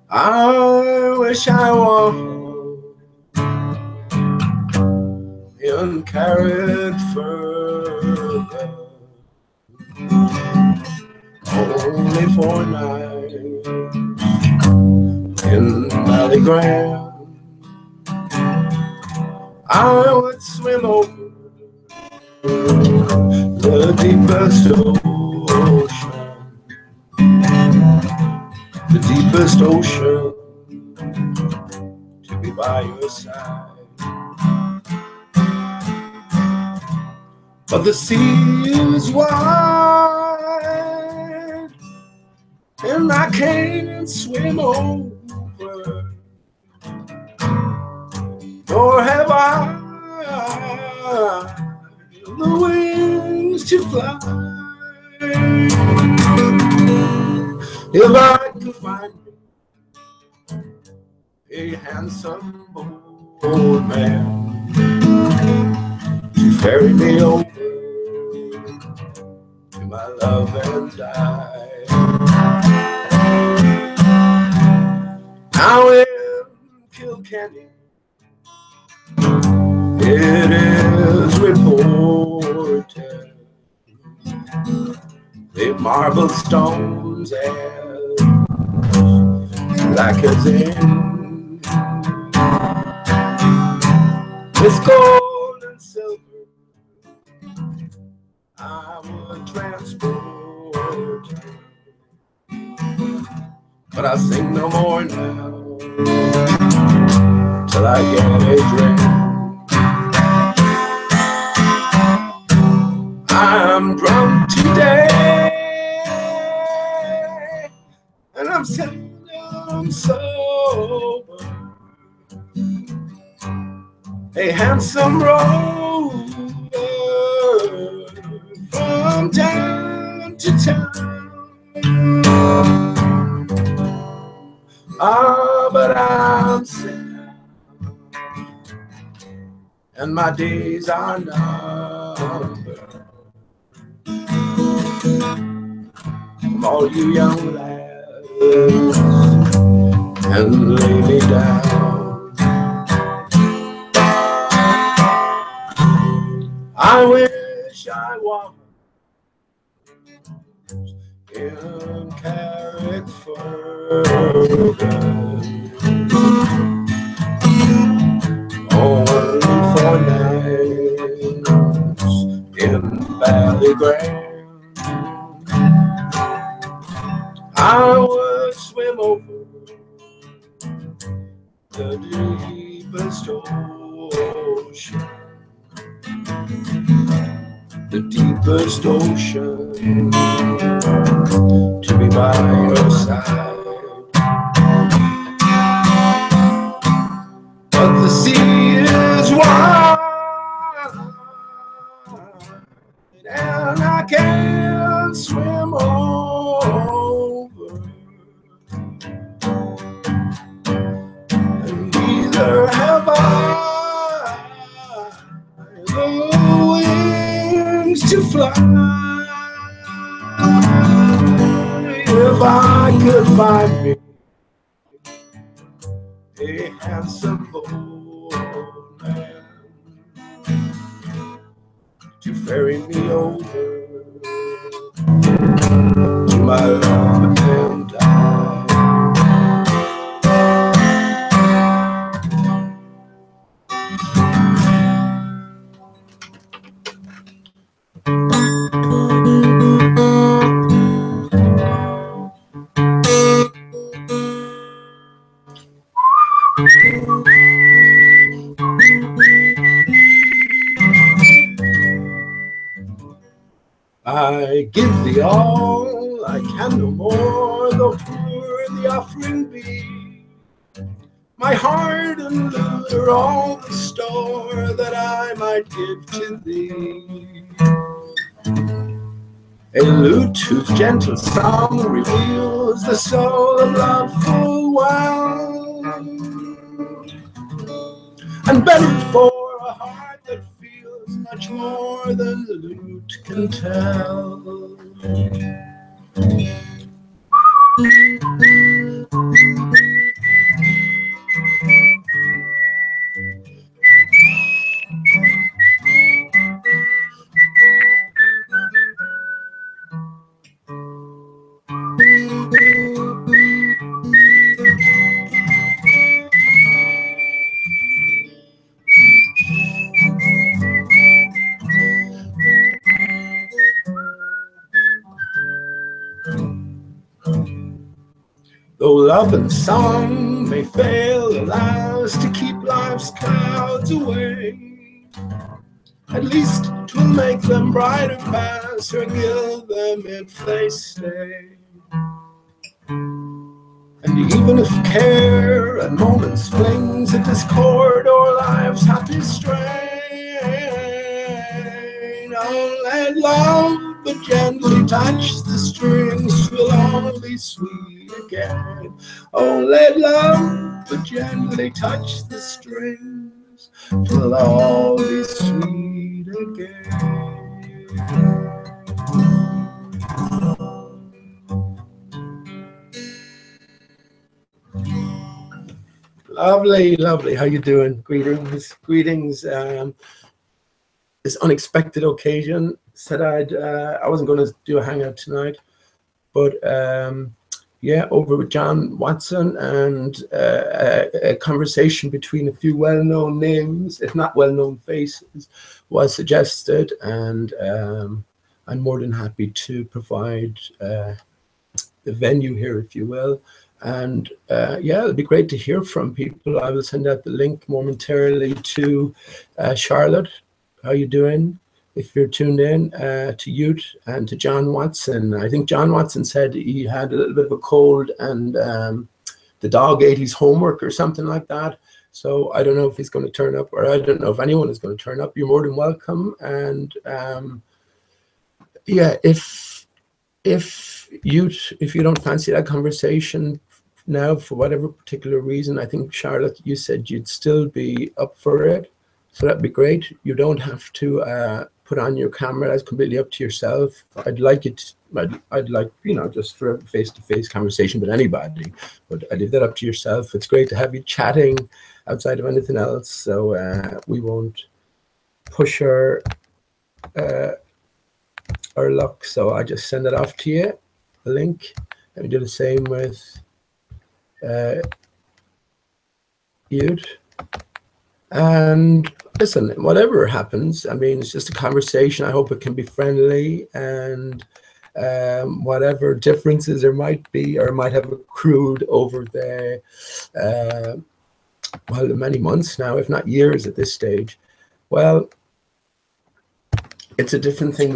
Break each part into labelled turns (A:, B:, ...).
A: I wish I was in Carrickfergus only for a night in Ballygram. I would swim over the deepest ocean, the deepest ocean, to be by your side. But the sea is wide, and I can't swim over, nor have I the wings to fly. If I could find a handsome old man to ferry me over to my love and die, now in Kilkenny it is reported the marble stones as black as ink, with gold and silver I would transport her. But I sing no more now till I get a drink. I'm drunk today, and I'm seldom sober. A handsome rover from town to town. Ah, but I'm sick now, and my days are numbered. From all you young lads, and lay me down. I wish I was in Carrickfergus only for nights in Ballygram. I would swim over the deepest ocean, the deepest ocean, to be by your side. But the sea is wide, and I can't swim over, and neither have I the wings to fly. If I could find me a handsome old man to ferry me over to my love and die. I give thee all, I can no more, though poor the offering be. My heart and lute are all the store that I might give to thee. A lute whose gentle song reveals the soul of love full well, and better for a heart that feels much more than the lute can tell. Though love and song may fail, alas, to keep life's clouds away, at least 'twill make them brighter past or gild them if they stay. And even if care and moments flings a discord o'er life's happy strain, oh, let love but gently touch the strings, 'twill all be sweet again. Oh, let love but gently touch the strings, 'twill all be sweet again. Lovely, lovely. How you doing? Greetings, greetings. This unexpected occasion said I wasn't going to do a hangout tonight, but yeah, over with John Watson and a conversation between a few well-known names, if not well-known faces, was suggested, and I'm more than happy to provide the venue here, if you will. And yeah, it'll be great to hear from people. I will send out the link momentarily to Charlotte. How you doing? If you're tuned in, to Ute and to John Watson. I think John Watson said he had a little bit of a cold and the dog ate his homework or something like that. So I don't know if he's going to turn up, or I don't know if anyone is going to turn up. You're more than welcome. And yeah, if you don't fancy that conversation now for whatever particular reason, I think, Charlotte, you said you'd still be up for it, so that'd be great. You don't have to put on your camera. That's completely up to yourself. I'd like it. I'd like, you know, just for a face-to-face conversation with anybody, but I leave that up to yourself. It's great to have you chatting outside of anything else, so we won't push our luck. So I just send it off to you, the link. Let me do the same with Ute. And listen, whatever happens, I mean, it's just a conversation. I hope it can be friendly, and whatever differences there might be or might have accrued over the well, many months now, if not years at this stage. Well, it's a different thing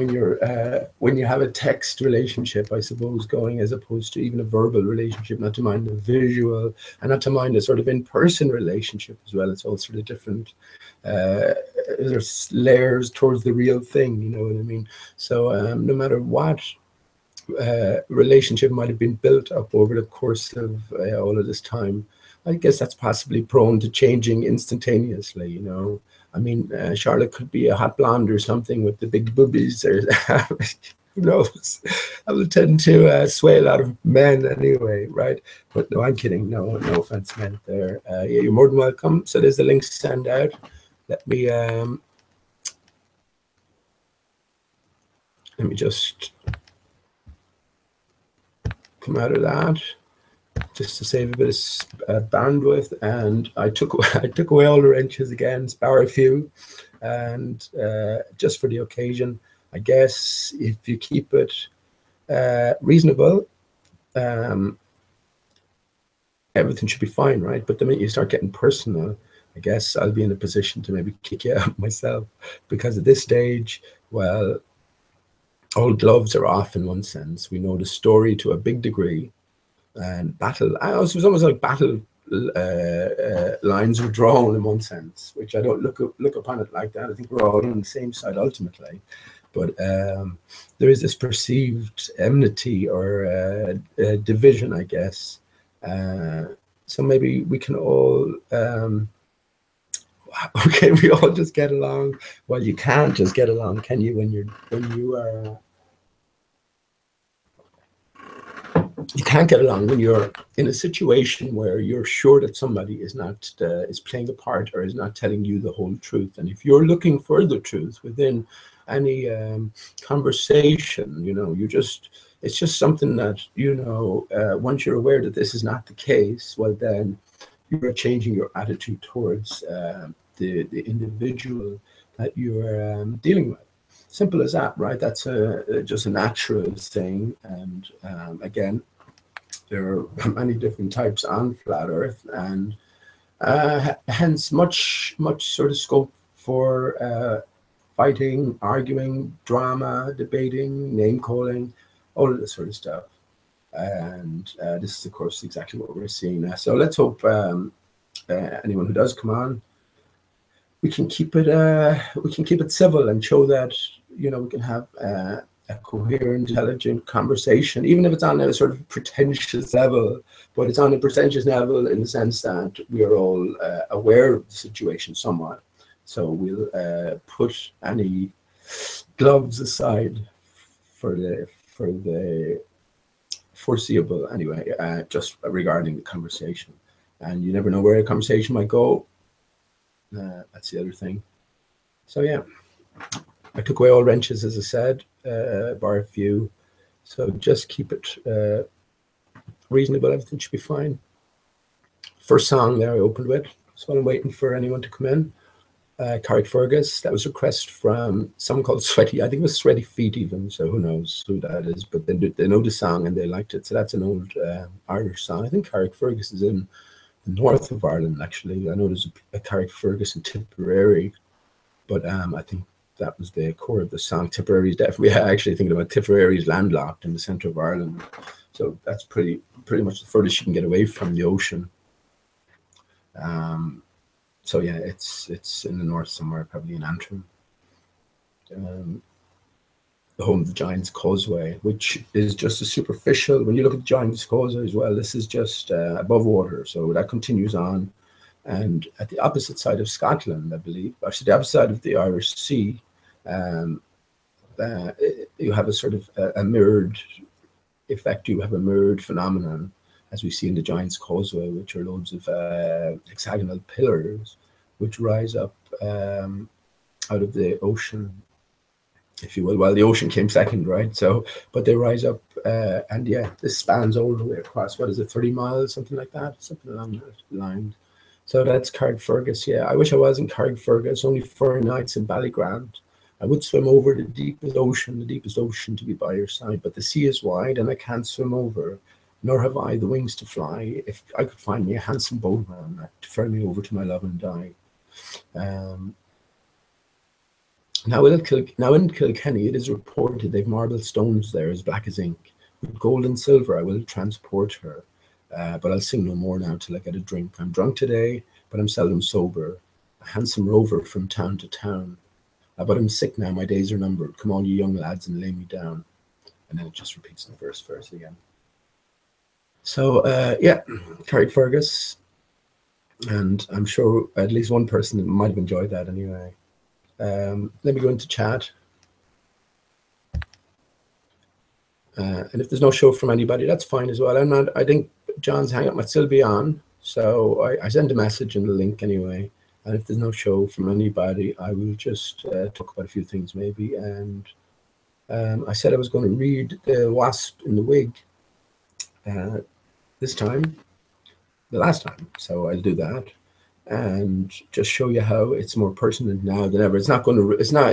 A: when you have a text relationship, I suppose, going, as opposed to even a verbal relationship, not to mind the visual, and not to mind a sort of in-person relationship as well. It's all sort of different. There's layers towards the real thing, you know what I mean? So no matter what relationship might have been built up over the course of all of this time, I guess that's possibly prone to changing instantaneously, you know. I mean, Charlotte could be a hot blonde or something with the big boobies, or who knows? I will tend to sway a lot of men anyway, right? But no, I'm kidding. No offense meant there. Yeah, you're more than welcome. So there's the links to send out. Let me just come out of that, just to save a bit of bandwidth. And I took away all the wrenches again, spare a few, and just for the occasion, I guess if you keep it reasonable, everything should be fine, right? But the minute you start getting personal, I guess I'll be in a position to maybe kick you out myself, because at this stage, well, all gloves are off in one sense. We know the story to a big degree. And battle, it was almost like battle lines were drawn in one sense, which I don't look upon it like that. I think we're all on the same side ultimately, but there is this perceived enmity or division, I guess. So maybe we can all, okay, we all just get along. Well, you can't just get along, can you? When you are. You can't get along when you're in a situation where you're sure that somebody is not is playing a part or is not telling you the whole truth. And if you're looking for the truth within any conversation, you know, it's just something that, you know, once you're aware that this is not the case, well, then you're changing your attitude towards the individual that you're dealing with. Simple as that, right? That's just a natural thing. And again, there are many different types on flat Earth, and hence much sort of scope for fighting, arguing, drama, debating, name calling, all of this sort of stuff. And this is, of course, exactly what we're seeing now. So let's hope anyone who does come on, we can keep it civil and show that, you know, we can have a coherent, intelligent conversation, even if it's on a sort of pretentious level. But it's on a pretentious level in the sense that we are all aware of the situation somewhat. So we'll put any gloves aside for the foreseeable, anyway, just regarding the conversation. And you never know where a conversation might go. That's the other thing. So yeah, I took away all wrenches, as I said, bar a few. So just keep it reasonable. Everything should be fine. First song there I opened with. So I'm waiting for anyone to come in. Carrickfergus, that was a request from someone called Sweaty, I think it was Sweaty Feet even, so who knows who that is, but they know the song and they liked it. So that's an old Irish song. I think Carrickfergus is in the north of Ireland, actually. I know there's a Carrickfergus in Tipperary, but I think that was the core of the song. Tipperary is definitely, actually thinking about Tipperary is landlocked in the center of Ireland. So that's pretty much the furthest you can get away from the ocean. So yeah, it's in the north somewhere, probably in Antrim. The home of the Giant's Causeway, which is just a superficial, when you look at the Giant's Causeway as well, this is just above water, so that continues on. And at the opposite side of Scotland, I believe, actually the opposite side of the Irish Sea, you have a sort of a mirrored effect, you have a mirrored phenomenon, as we see in the Giant's Causeway, which are loads of hexagonal pillars which rise up out of the ocean, if you will. Well, the ocean came second, right? So, but they rise up, and yeah, this spans all the way across. What is it, 30 miles, something like that, something along those lines. So that's Carrickfergus. Yeah, I wish I was in Carrickfergus. Only 4 nights in Ballygrant. I would swim over the deepest ocean to be by your side, but the sea is wide and I can't swim over. Nor have I the wings to fly. If I could find me a handsome boatman to ferry me over to my love and die. Now in Kilkenny, it is reported they've marble stones there as black as ink. With gold and silver I will transport her. But I'll sing no more now till I get a drink. I'm drunk today, but I'm seldom sober. A handsome rover from town to town. But I'm sick now, my days are numbered. Come all you young lads and lay me down. And then it just repeats in the first verse again. So yeah, Carrickfergus, and I'm sure at least one person might have enjoyed that anyway. Let me go into chat. And if there's no show from anybody, that's fine as well. I think John's Hangout might still be on, so I send a message in the link anyway. And if there's no show from anybody, I will just talk about a few things maybe. And I said I was going to read The Wasp in the Wig this time, the last time, so I'll do that and just show you how it's more pertinent now than ever. It's not,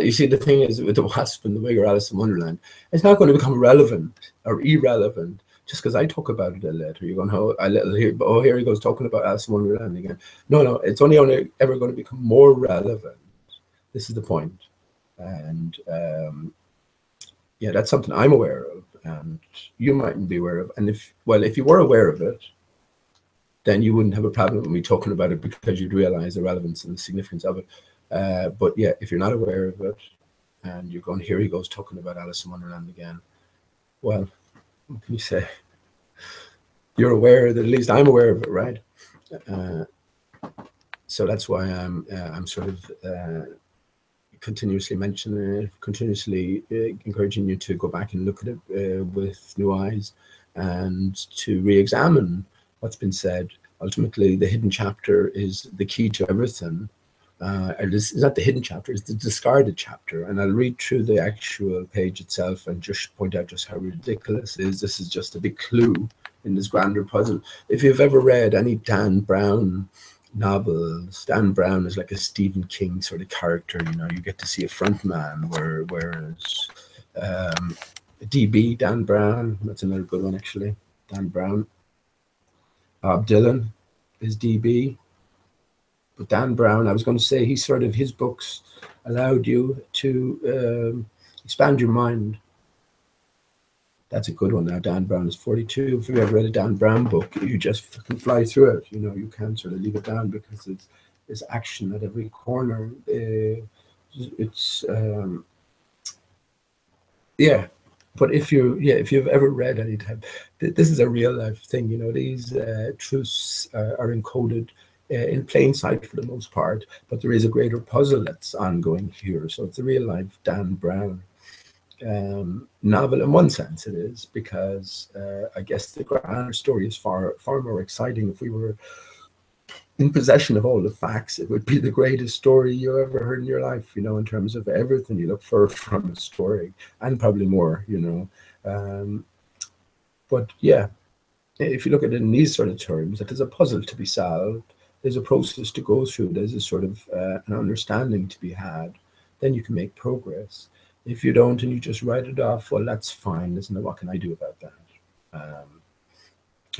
A: you see, the thing is with The Wasp and the Wig or Alice in Wonderland, it's not going to become relevant or irrelevant just because I talk about it a little. You're going, oh, here he goes talking about Alice in Wonderland again. No, it's only ever going to become more relevant. This is the point. And yeah, that's something I'm aware of and you mightn't be aware of. And if you were aware of it, then you wouldn't have a problem with me talking about it because you'd realize the relevance and the significance of it. But yeah, if you're not aware of it and you're going, here he goes talking about Alice in Wonderland again, well, what can you say? You're aware that at least I'm aware of it, right? So that's why I'm sort of continuously mentioning it, continuously encouraging you to go back and look at it with new eyes and to re-examine what's been said. Ultimately, the hidden chapter is the key to everything. It's not the hidden chapter, it's the discarded chapter. And I'll read through the actual page itself and just point out just how ridiculous it is. This is just a big clue in this grander puzzle. If you've ever read any Dan Brown novels, Dan Brown is like a Stephen King sort of character. You know, you get to see a front man, whereas DB, Dan Brown, that's another good one actually, Dan Brown. Bob Dylan is DB. But Dan Brown, I was going to say, his books allowed you to expand your mind. That's a good one. Now Dan Brown is 42. If you've ever read a Dan Brown book, you just can fly through it. You know, you can't sort of leave it down because there's action at every corner. It's yeah. But if you've ever read any type, this is a real life thing. You know, these truths are encoded in plain sight for the most part, but there is a greater puzzle that's ongoing here. So it's a real life Dan Brown novel. In one sense it is, because I guess the grander story is far more exciting. If we were in possession of all the facts, it would be the greatest story you ever heard in your life, you know, in terms of everything you look for from a story, and probably more, you know. But yeah, if you look at it in these sort of terms, that there's a puzzle to be solved, there's a process to go through, there's a sort of an understanding to be had, then you can make progress. If you don't and you just write it off, well, that's fine. Listen, what can I do about that?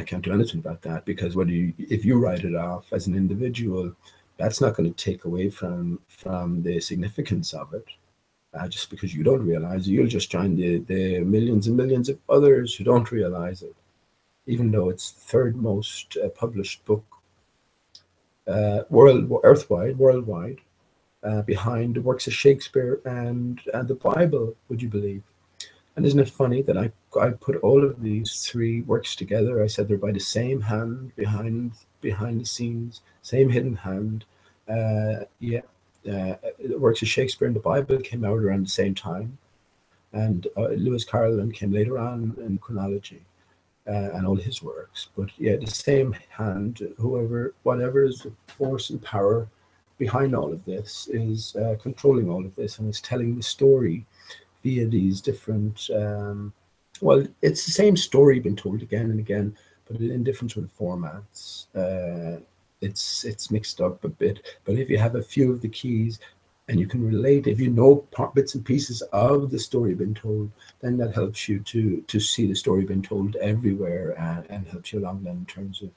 A: I can't do anything about that, because if you write it off as an individual, that's not going to take away from the significance of it. Just because you don't realize it, you'll just join the millions and millions of others who don't realize it, even though it's the third most published book worldwide, behind the works of Shakespeare and the Bible, would you believe? And isn't it funny that I put all of these three works together? I said they're by the same hand behind the scenes, same hidden hand. The works of Shakespeare and the Bible came out around the same time, and Lewis Carroll came later on in chronology, and all his works. But yeah, the same hand, whatever is the force and power behind all of this, is controlling all of this and is telling the story via these different, well, it's the same story being told again and again, but in different sort of formats. It's mixed up a bit, but if you have a few of the keys and you can relate, if you know bits and pieces of the story being told, then that helps you to see the story being told everywhere, and helps you along then in terms of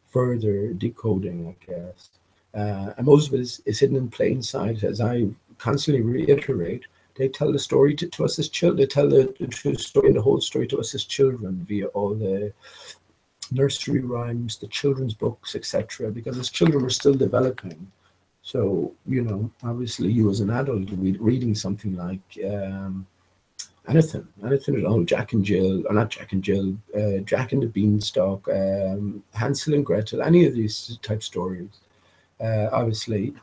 A: further decoding, I guess. And most of it is hidden in plain sight, as I constantly reiterate. They tell the story to us as children. They tell the true story and the whole story to us as children via all the nursery rhymes, the children's books, etc. Because as children, we're still developing. So, you know, obviously you as an adult reading something like anything at all, Jack and Jill, or not Jack and Jill, Jack and the Beanstalk, Hansel and Gretel, any of these type stories. Obviously,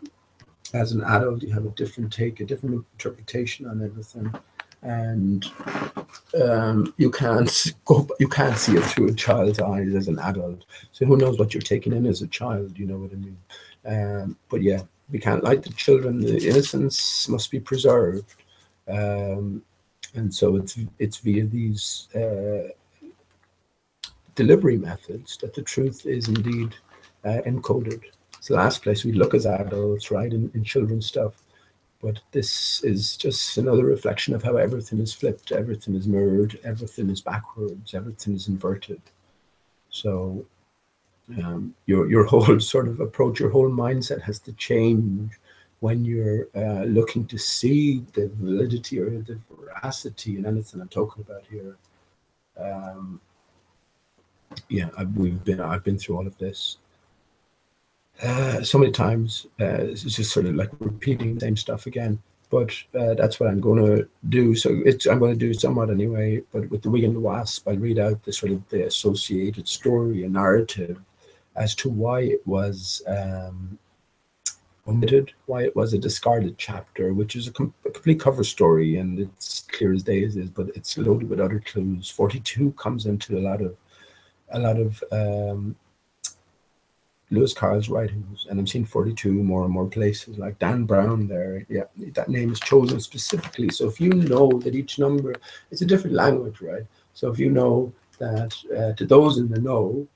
A: as an adult, you have a different take, a different interpretation on everything, and you can't see it through a child's eyes as an adult. So who knows what you're taking in as a child? You know what I mean? But yeah, we can't lie to children. The innocence must be preserved, and so it's via these delivery methods that the truth is indeed encoded. It's the last place we look as adults, right, in children's stuff. But this is just another reflection of how everything is flipped, everything is mirrored, everything is backwards, everything is inverted. So your whole sort of approach, your whole mindset has to change when you're looking to see the validity or the veracity in anything I'm talking about here. I've been through all of this so many times. It's just sort of like repeating the same stuff again. But that's what I'm going to do. So I'm going to do somewhat anyway. But with the Wig and the Wasp, I'll read out the sort of the associated story and narrative as to why it was omitted, why it was a discarded chapter, which is a complete cover story, and it's clear as day as is, but it's loaded with other clues. 42 comes into a lot of Lewis Carroll's writings, and I'm seeing 42 more and more places, like Dan Brown there. Yeah, that name is chosen specifically. So if you know that each number, it's a different language, right? So if you know that to those in the know,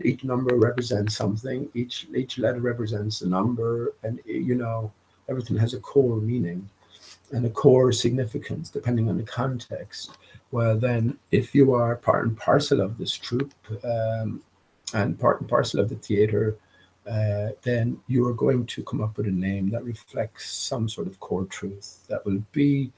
A: each number represents something, each letter represents a number, and you know, everything has a core meaning and a core significance depending on the context. Well, then if you are part and parcel of this troop, and part and parcel of the theater, then you are going to come up with a name that reflects some sort of core truth that will be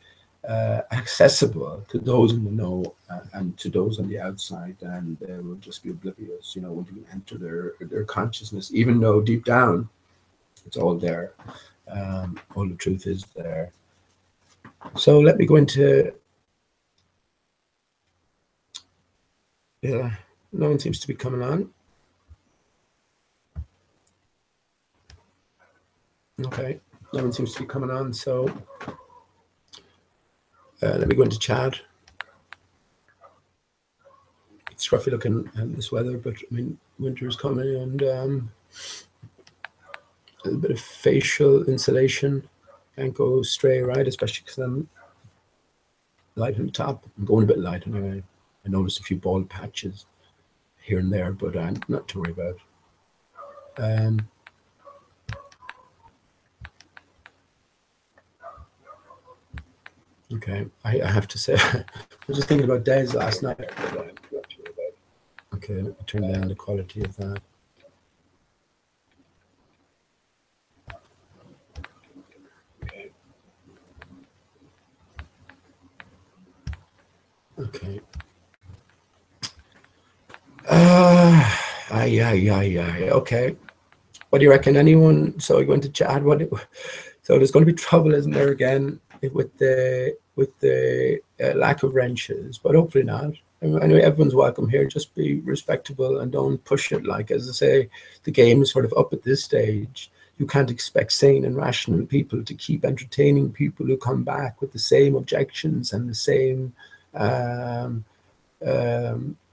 A: accessible to those in the know and to those on the outside, and they will just be oblivious, you know, when you enter their consciousness, even though deep down it's all there. All the truth is there. So let me go into. Yeah, no one seems to be coming on. Okay, no one seems to be coming on. So let me go into chat. It's scruffy looking this weather, but I mean, winter is coming, and a little bit of facial insulation. Can't go stray, right? Especially because I'm light on the top. I'm going a bit light anyway. I noticed a few bald patches here and there, but I'm not to worry about. Okay, I have to say, I was just thinking about Des last night. Okay, let me turn down the quality of that. Okay. Okay. What do you reckon? Anyone? So you're going to chat? So there's going to be trouble, isn't there, again, with the lack of wrenches? But hopefully not. Anyway, everyone's welcome here. Just be respectable and don't push it. Like, as I say, the game is sort of up at this stage. You can't expect sane and rational people to keep entertaining people who come back with the same objections and the same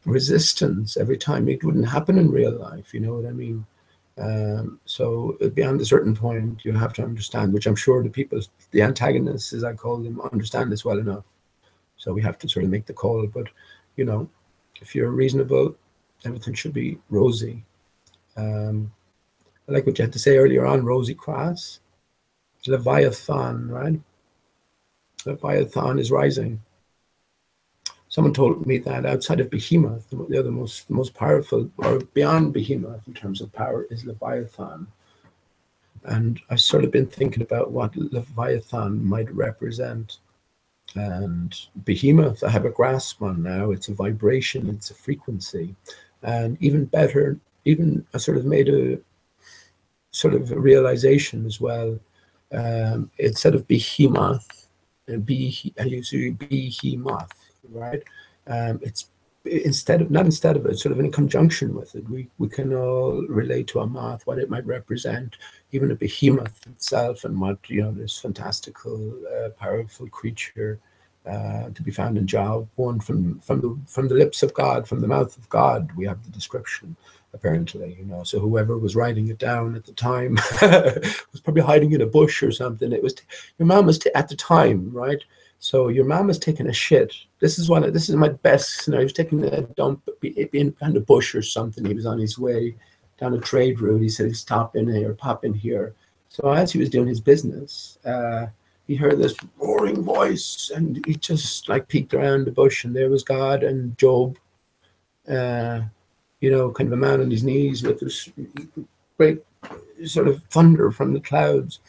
A: resistance every time. It wouldn't happen in real life, you know what I mean? So beyond a certain point, you have to understand, which I'm sure the people, the antagonists, as I call them, understand this well enough. So we have to sort of make the call. But, you know, if you're reasonable, everything should be rosy. I like what you had to say earlier on, Rosie Cross. Leviathan, right? Leviathan is rising. Someone told me that outside of Behemoth, the other most powerful, or beyond Behemoth in terms of power, is Leviathan. And I've sort of been thinking about what Leviathan might represent. And Behemoth, I have a grasp on now. It's a vibration, it's a frequency. And even better, even I sort of made a sort of a realization as well. Instead of Behemoth, Behemoth, right? It's not instead of it, sort of in conjunction with it. We can all relate to a moth, what it might represent, even a behemoth itself, and what, you know, this fantastical, powerful creature to be found in Job 1 from the lips of God, from the mouth of God. We have the description, apparently, you know. So whoever was writing it down at the time was probably hiding in a bush or something. It was your mom was at the time, right? So your mom was taking a shit. This is my best scenario. He was taking a dump behind a bush or something. He was on his way down a trade route. He said he'd stop in here, pop in here. So as he was doing his business, he heard this roaring voice, and he just like peeked around the bush, and there was God and Job, you know, kind of a man on his knees with this great sort of thunder from the clouds,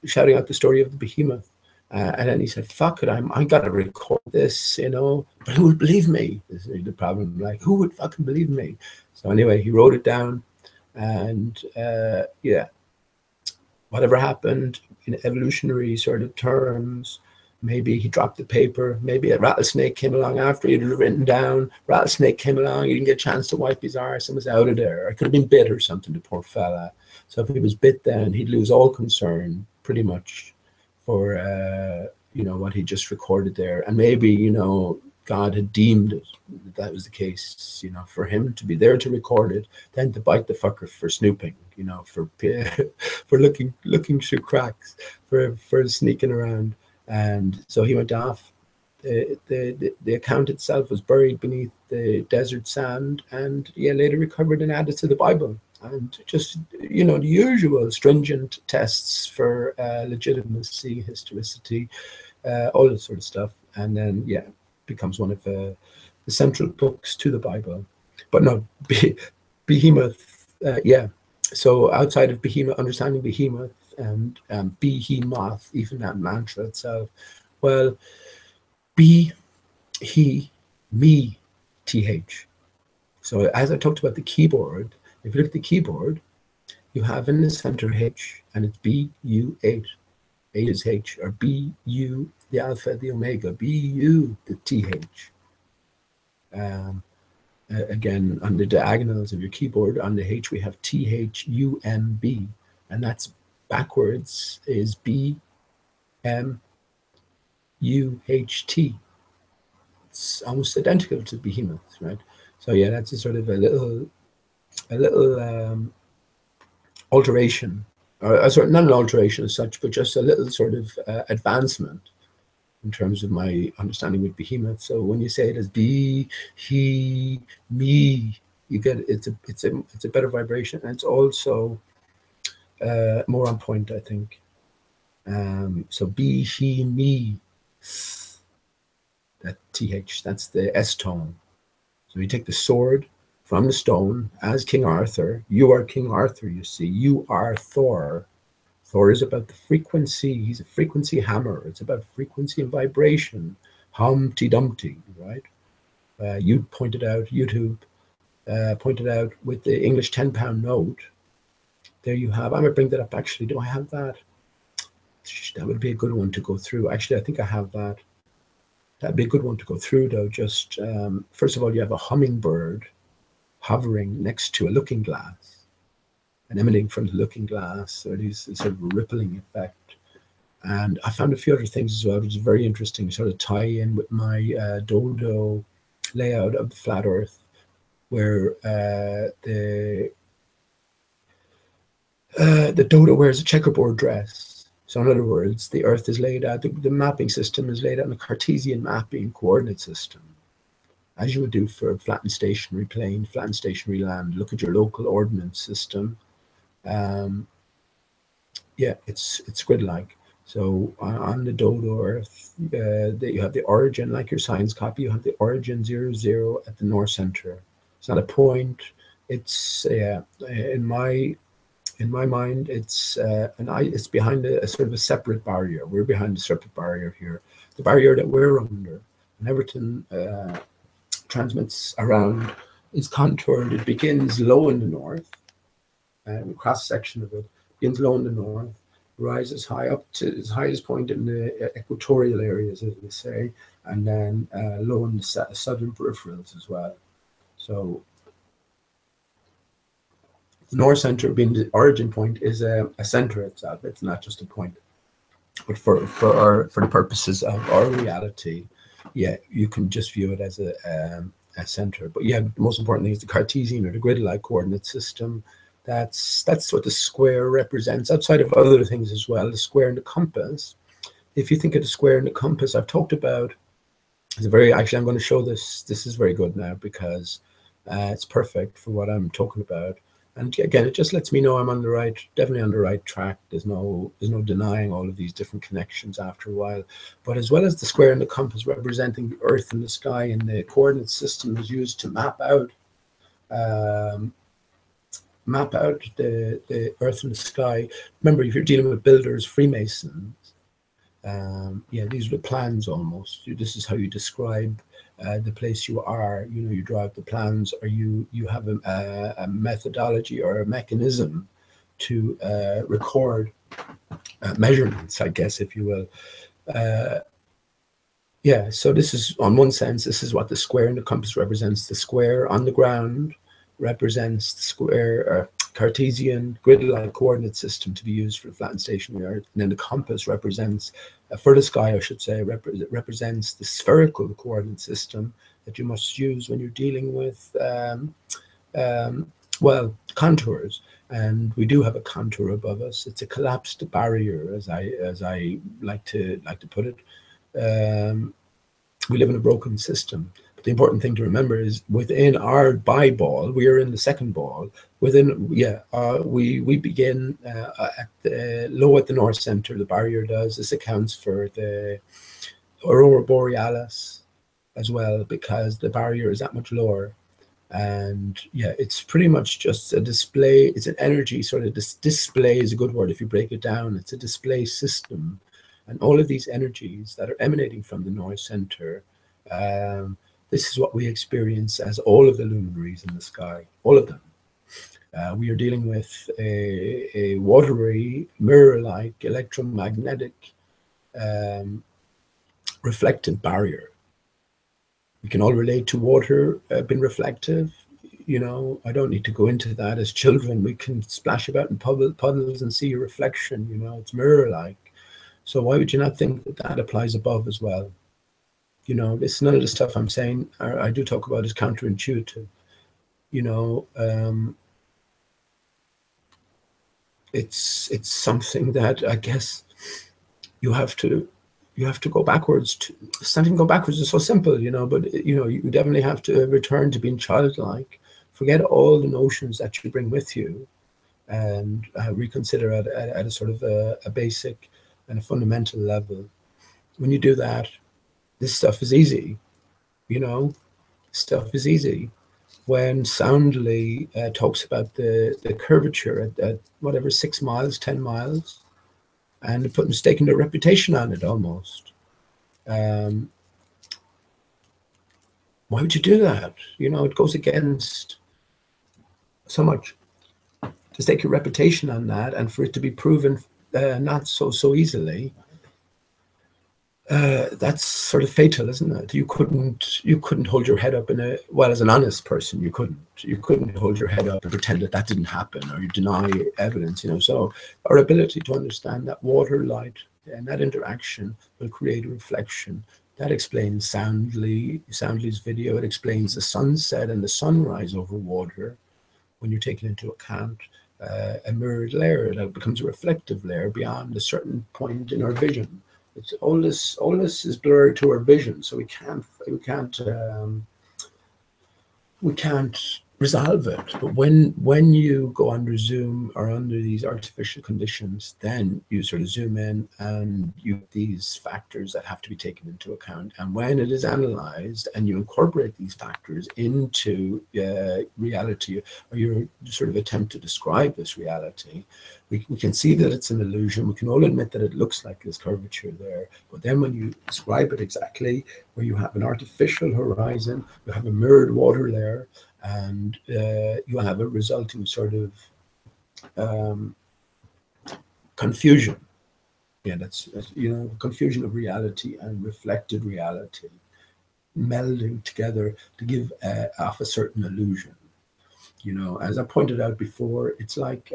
A: shouting out the story of the behemoth. And then he said, fuck it, I got to record this, you know, but who would believe me? This is the problem. Like, who would fucking believe me? So anyway, he wrote it down, and yeah, whatever happened in evolutionary sort of terms, maybe he dropped the paper, maybe a rattlesnake came along after he'd written down, rattlesnake came along, he didn't get a chance to wipe his arse and was out of there. It could have been bit or something, the poor fella. So if he was bit then, he'd lose all concern, pretty much, for you know, what he just recorded there. And maybe, you know, God had deemed it, that was the case, you know, for him to be there to record it, then to bite the fucker for snooping, you know, for for looking through cracks, for sneaking around. And so he went off. The account itself was buried beneath the desert sand, and yeah, later recovered and added to the Bible. And just, you know, the usual stringent tests for legitimacy, historicity, all that sort of stuff. And then, yeah, becomes one of the central books to the Bible. but no, behemoth, yeah. So outside of behemoth, understanding behemoth and behemoth, even that mantra itself, well, be, he, me, th. So as I talked about the keyboard, if you look at the keyboard, you have in the center H, and it's B, U, H. H is H, or B, U, the alpha, the omega, B, U, the TH. Again, on the diagonals of your keyboard, on the H, we have THUMB, and that's backwards is BMUHT. It's almost identical to behemoth, right? So yeah, that's a sort of a little alteration, or sort of not an alteration as such, but just a little sort of advancement in terms of my understanding with behemoth. So when you say it as be, he, me, you get it's a better vibration, and it's also more on point, I think. So be, he, me, that th, that's the S tone. So you take the sword from the stone as King Arthur. You are King Arthur, you see. You are Thor. Thor is about the frequency. He's a frequency hammer. It's about frequency and vibration. Humpty Dumpty, right? You pointed out, YouTube pointed out with the English £10 note. There you have. I might bring that up actually. Do I have that? That would be a good one to go through. Actually, I think I have that. That'd be a good one to go through, though. Just first of all, you have a hummingbird hovering next to a looking glass, and emanating from the looking glass. So it is a sort of a rippling effect. And I found a few other things as well, which is very interesting, sort of tie in with my dodo layout of the flat Earth, where the dodo wears a checkerboard dress. So in other words, the Earth is laid out, the mapping system is laid out in a Cartesian mapping coordinate system, as you would do for a flattened stationary plane, flattened stationary land. Look at your local ordnance system. Yeah, it's grid-like. So on the dodo Earth, you have the origin, like your science copy, you have the origin 00 at the north center. It's not a point. It's in my mind, it's it's behind a sort of a separate barrier. We're behind a separate barrier here, the barrier that we're under. And everything transmits around is contoured. It begins low in the north, cross section of it begins low in the north, rises high up to its highest point in the equatorial areas, as we say, and then low in the southern peripherals as well. So the north center being the origin point is a center itself. It's not just a point. But for the purposes of our reality, yeah, you can just view it as a center. But yeah, the most important thing is the Cartesian or the grid-like coordinate system. That's what the square represents, outside of other things as well. The square and the compass. If you think of the square and the compass, I've talked about. Actually, I'm going to show this. This is very good now because it's perfect for what I'm talking about. And again, it just lets me know I'm on the right, definitely on the right track. There's no denying all of these different connections after a while. But as well as the square and the compass representing the earth and the sky, and the coordinate system is used to map out the earth and the sky. Remember, if you're dealing with builders, Freemasons, yeah, these are the plans almost. This is how you describe the place you are. You know, you draw out the plans, or you have a methodology or a mechanism to record measurements, I guess, if you will. Yeah, so this is, on one sense, this is what the square and the compass represents. The square on the ground represents the square Cartesian grid-like coordinate system to be used for the flattened stationary Earth, and then the compass represents, for the sky, I should say, represents the spherical coordinate system that you must use when you're dealing with, well, contours. And we do have a contour above us. It's a collapsed barrier, as I like to put it. We live in a broken system. The important thing to remember is within our bi-ball, we are in the second ball. Within, we begin at the low at the north center. The barrier does. This accounts for the aurora borealis as well, because the barrier is that much lower. And yeah, it's pretty much just a display. It's an energy sort of display is a good word if you break it down. It's a display system, and all of these energies that are emanating from the noise center. This is what we experience as all of the luminaries in the sky, all of them. We are dealing with a watery, mirror-like, electromagnetic, reflectant barrier. We can all relate to water being reflective. You know, I don't need to go into that. As children, we can splash about in puddles and see a reflection. You know, it's mirror-like. So why would you not think that that applies above as well? You know, this none of the stuff I'm saying, or I do talk about, is counterintuitive. You know, it's something that I guess you have to go backwards to. Something go backwards is so simple, you know, but you know, you definitely have to return to being childlike, forget all the notions that you bring with you, and reconsider at a sort of a basic and a fundamental level. When you do that, this stuff is easy, you know, stuff is easy. When Soundly talks about the curvature at whatever 6 miles, 10 miles, and putting staking their reputation on it almost. Why would you do that? You know, it goes against so much to stake your reputation on that, and for it to be proven not so easily. That's sort of fatal, isn't it? You couldn't hold your head up in a, well, as an honest person, you couldn't hold your head up and pretend that that didn't happen, or you deny evidence, you know. So our ability to understand that water, light, and that interaction will create a reflection. That explains Soundly's video. It explains the sunset and the sunrise over water when you're taking into account a mirrored layer that becomes a reflective layer beyond a certain point in our vision. It's all this is blurred to our vision, so we can't resolve it. But when you go under Zoom or under these artificial conditions, then you sort of zoom in and you have these factors that have to be taken into account. And when it is analyzed and you incorporate these factors into reality, or your sort of attempt to describe this reality, we can see that it's an illusion. We can all admit that it looks like this curvature there. But then when you describe it exactly, where you have an artificial horizon, you have a mirrored water layer, and you have a resulting sort of confusion. Yeah, that's, you know, confusion of reality and reflected reality melding together to give off a certain illusion. You know, as I pointed out before, it's like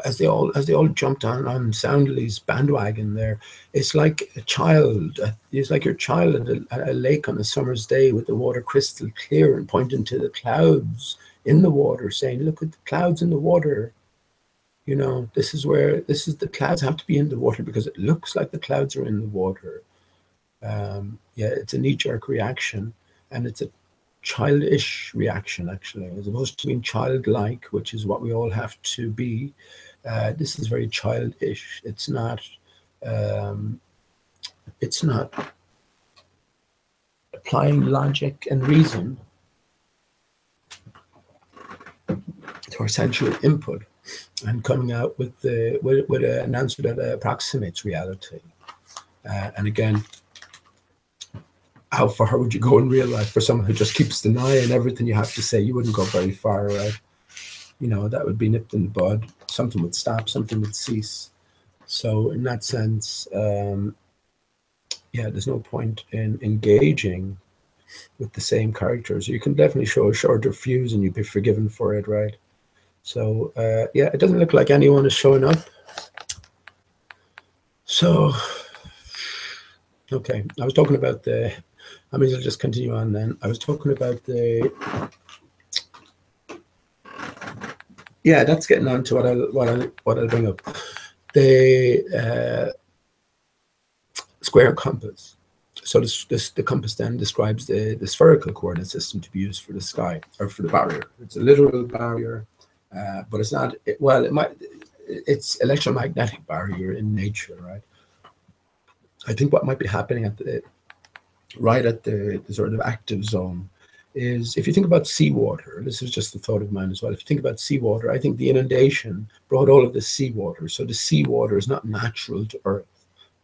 A: as they all jumped on Soundly's bandwagon there, it's like a child. It's like your child at a lake on a summer's day with the water crystal clear and pointing to the clouds in the water, saying, "Look at the clouds in the water." You know, this is the clouds have to be in the water because it looks like the clouds are in the water. Yeah, it's a knee-jerk reaction, and it's a childish reaction, actually, as opposed to being childlike, which is what we all have to be. This is very childish. It's not applying logic and reason to our sensual input and coming out with an answer that approximates reality. And again, how far would you go in real life? For someone who just keeps denying everything you have to say, you wouldn't go very far, right? You know, that would be nipped in the bud. Something would stop, something would cease. So in that sense, yeah, there's no point in engaging with the same characters. You can definitely show a shorter fuse and you'd be forgiven for it, right? So yeah, it doesn't look like anyone is showing up. So, okay, I was talking about I mean, I'll just continue on then. I was talking about yeah, that's getting on to what I'll bring up. The square compass. So the compass then describes the spherical coordinate system to be used for the sky, or for the barrier. It's a literal barrier, but it's not, it's electromagnetic barrier in nature, right? I think what might be happening right at the sort of active zone is, if you think about seawater, this is just a thought of mine as well. If you think about seawater, I think the inundation brought all of the seawater. So the seawater is not natural to Earth.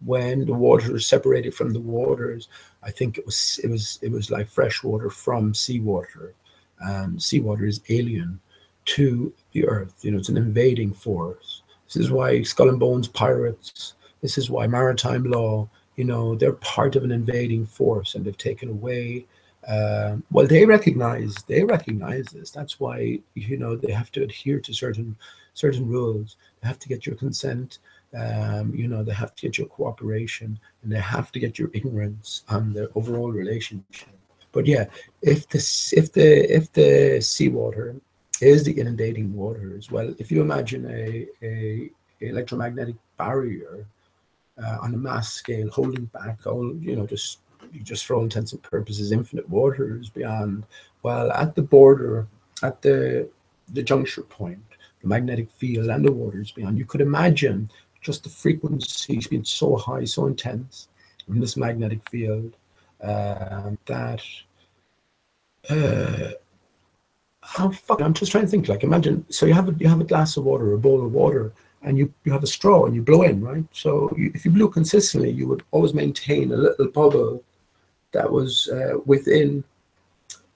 A: When the water is separated from the waters, I think it was like fresh water from seawater. Seawater is alien to the Earth. You know, it's an invading force. This is why Skull and Bones pirates. This is why maritime law. You know, they're part of an invading force, and they've taken away. Well, they recognize this. That's why, you know, they have to adhere to certain rules. They have to get your consent. You know, they have to get your cooperation, and they have to get your ignorance on the overall relationship. But yeah, if the seawater is the inundating waters, well, if you imagine a electromagnetic barrier on a mass scale holding back all, you know, just for all intents and purposes, infinite waters beyond, well, at the border, at the juncture point, the magnetic field and the waters beyond, you could imagine just the frequencies being so high, so intense in this magnetic field that how fucking, I'm just trying to think, like, imagine, so you have a glass of water, a bowl of water, and you have a straw and you blow in, right? So if you blew consistently, you would always maintain a little bubble that was within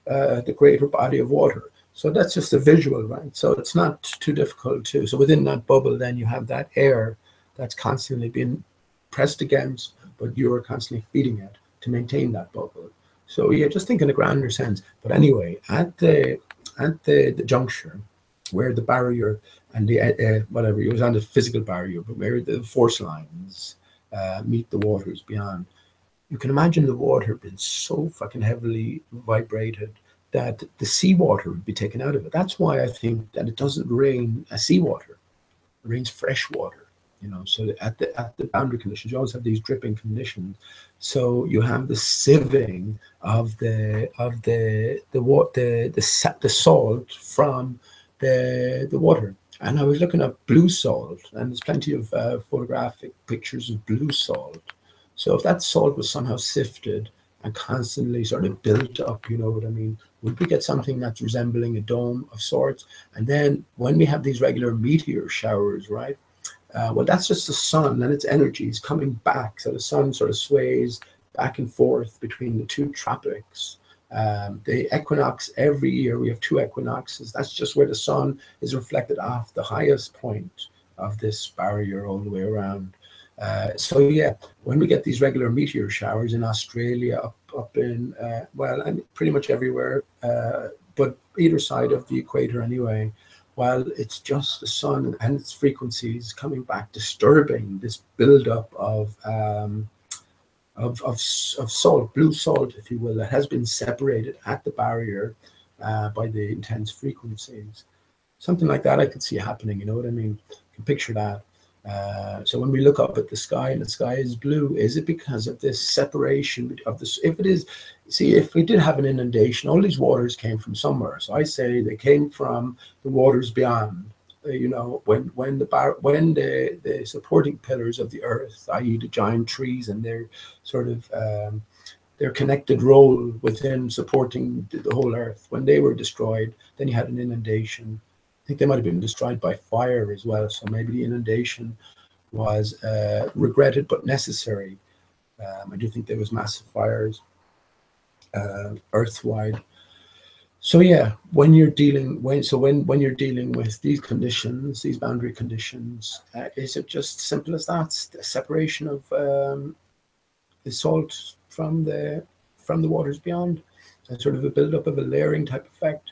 A: the greater body of water. So that's just a visual, right? So it's not too difficult to. So within that bubble, then you have that air that's constantly being pressed against, but you're constantly feeding it to maintain that bubble. So yeah, just think in a grander sense. But anyway, at the juncture where the barrier and the whatever, it was on the physical barrier, but where the force lines meet the waters beyond, you can imagine the water being so fucking heavily vibrated that the seawater would be taken out of it. That's why I think that it doesn't rain seawater; it rains fresh water. You know, so at the boundary conditions, you always have these dripping conditions. So you have the sieving of the salt from the water. And I was looking at blue salt, and there's plenty of photographic pictures of blue salt. So if that salt was somehow sifted and constantly sort of built up, you know what I mean, would we get something that's resembling a dome of sorts? And then when we have these regular meteor showers, right? Well, that's just the sun and its energies coming back. So the sun sort of sways back and forth between the two tropics. The equinox, every year we have two equinoxes. That's just where the sun is reflected off the highest point of this barrier all the way around. So yeah, when we get these regular meteor showers in Australia, up in, well, and pretty much everywhere, but either side of the equator anyway, while it's just the sun and its frequencies coming back, disturbing this buildup of salt, blue salt, if you will, that has been separated at the barrier by the intense frequencies. Something like that I could see happening, you know what I mean? You can picture that. So when we look up at the sky and the sky is blue, is it because of this separation of this? If it is, see, if we did have an inundation, all these waters came from somewhere. So I say they came from the waters beyond. You know, when the supporting pillars of the earth, i.e., the giant trees and their sort of their connected role within supporting the whole earth, when they were destroyed, then you had an inundation. I think they might have been destroyed by fire as well. So maybe the inundation was regretted but necessary. I do think there was massive fires earthwide. So yeah, when you're dealing when you're dealing with these conditions, these boundary conditions, is it just simple as that? The separation of the salt from the waters beyond, and sort of a build-up of a layering type effect.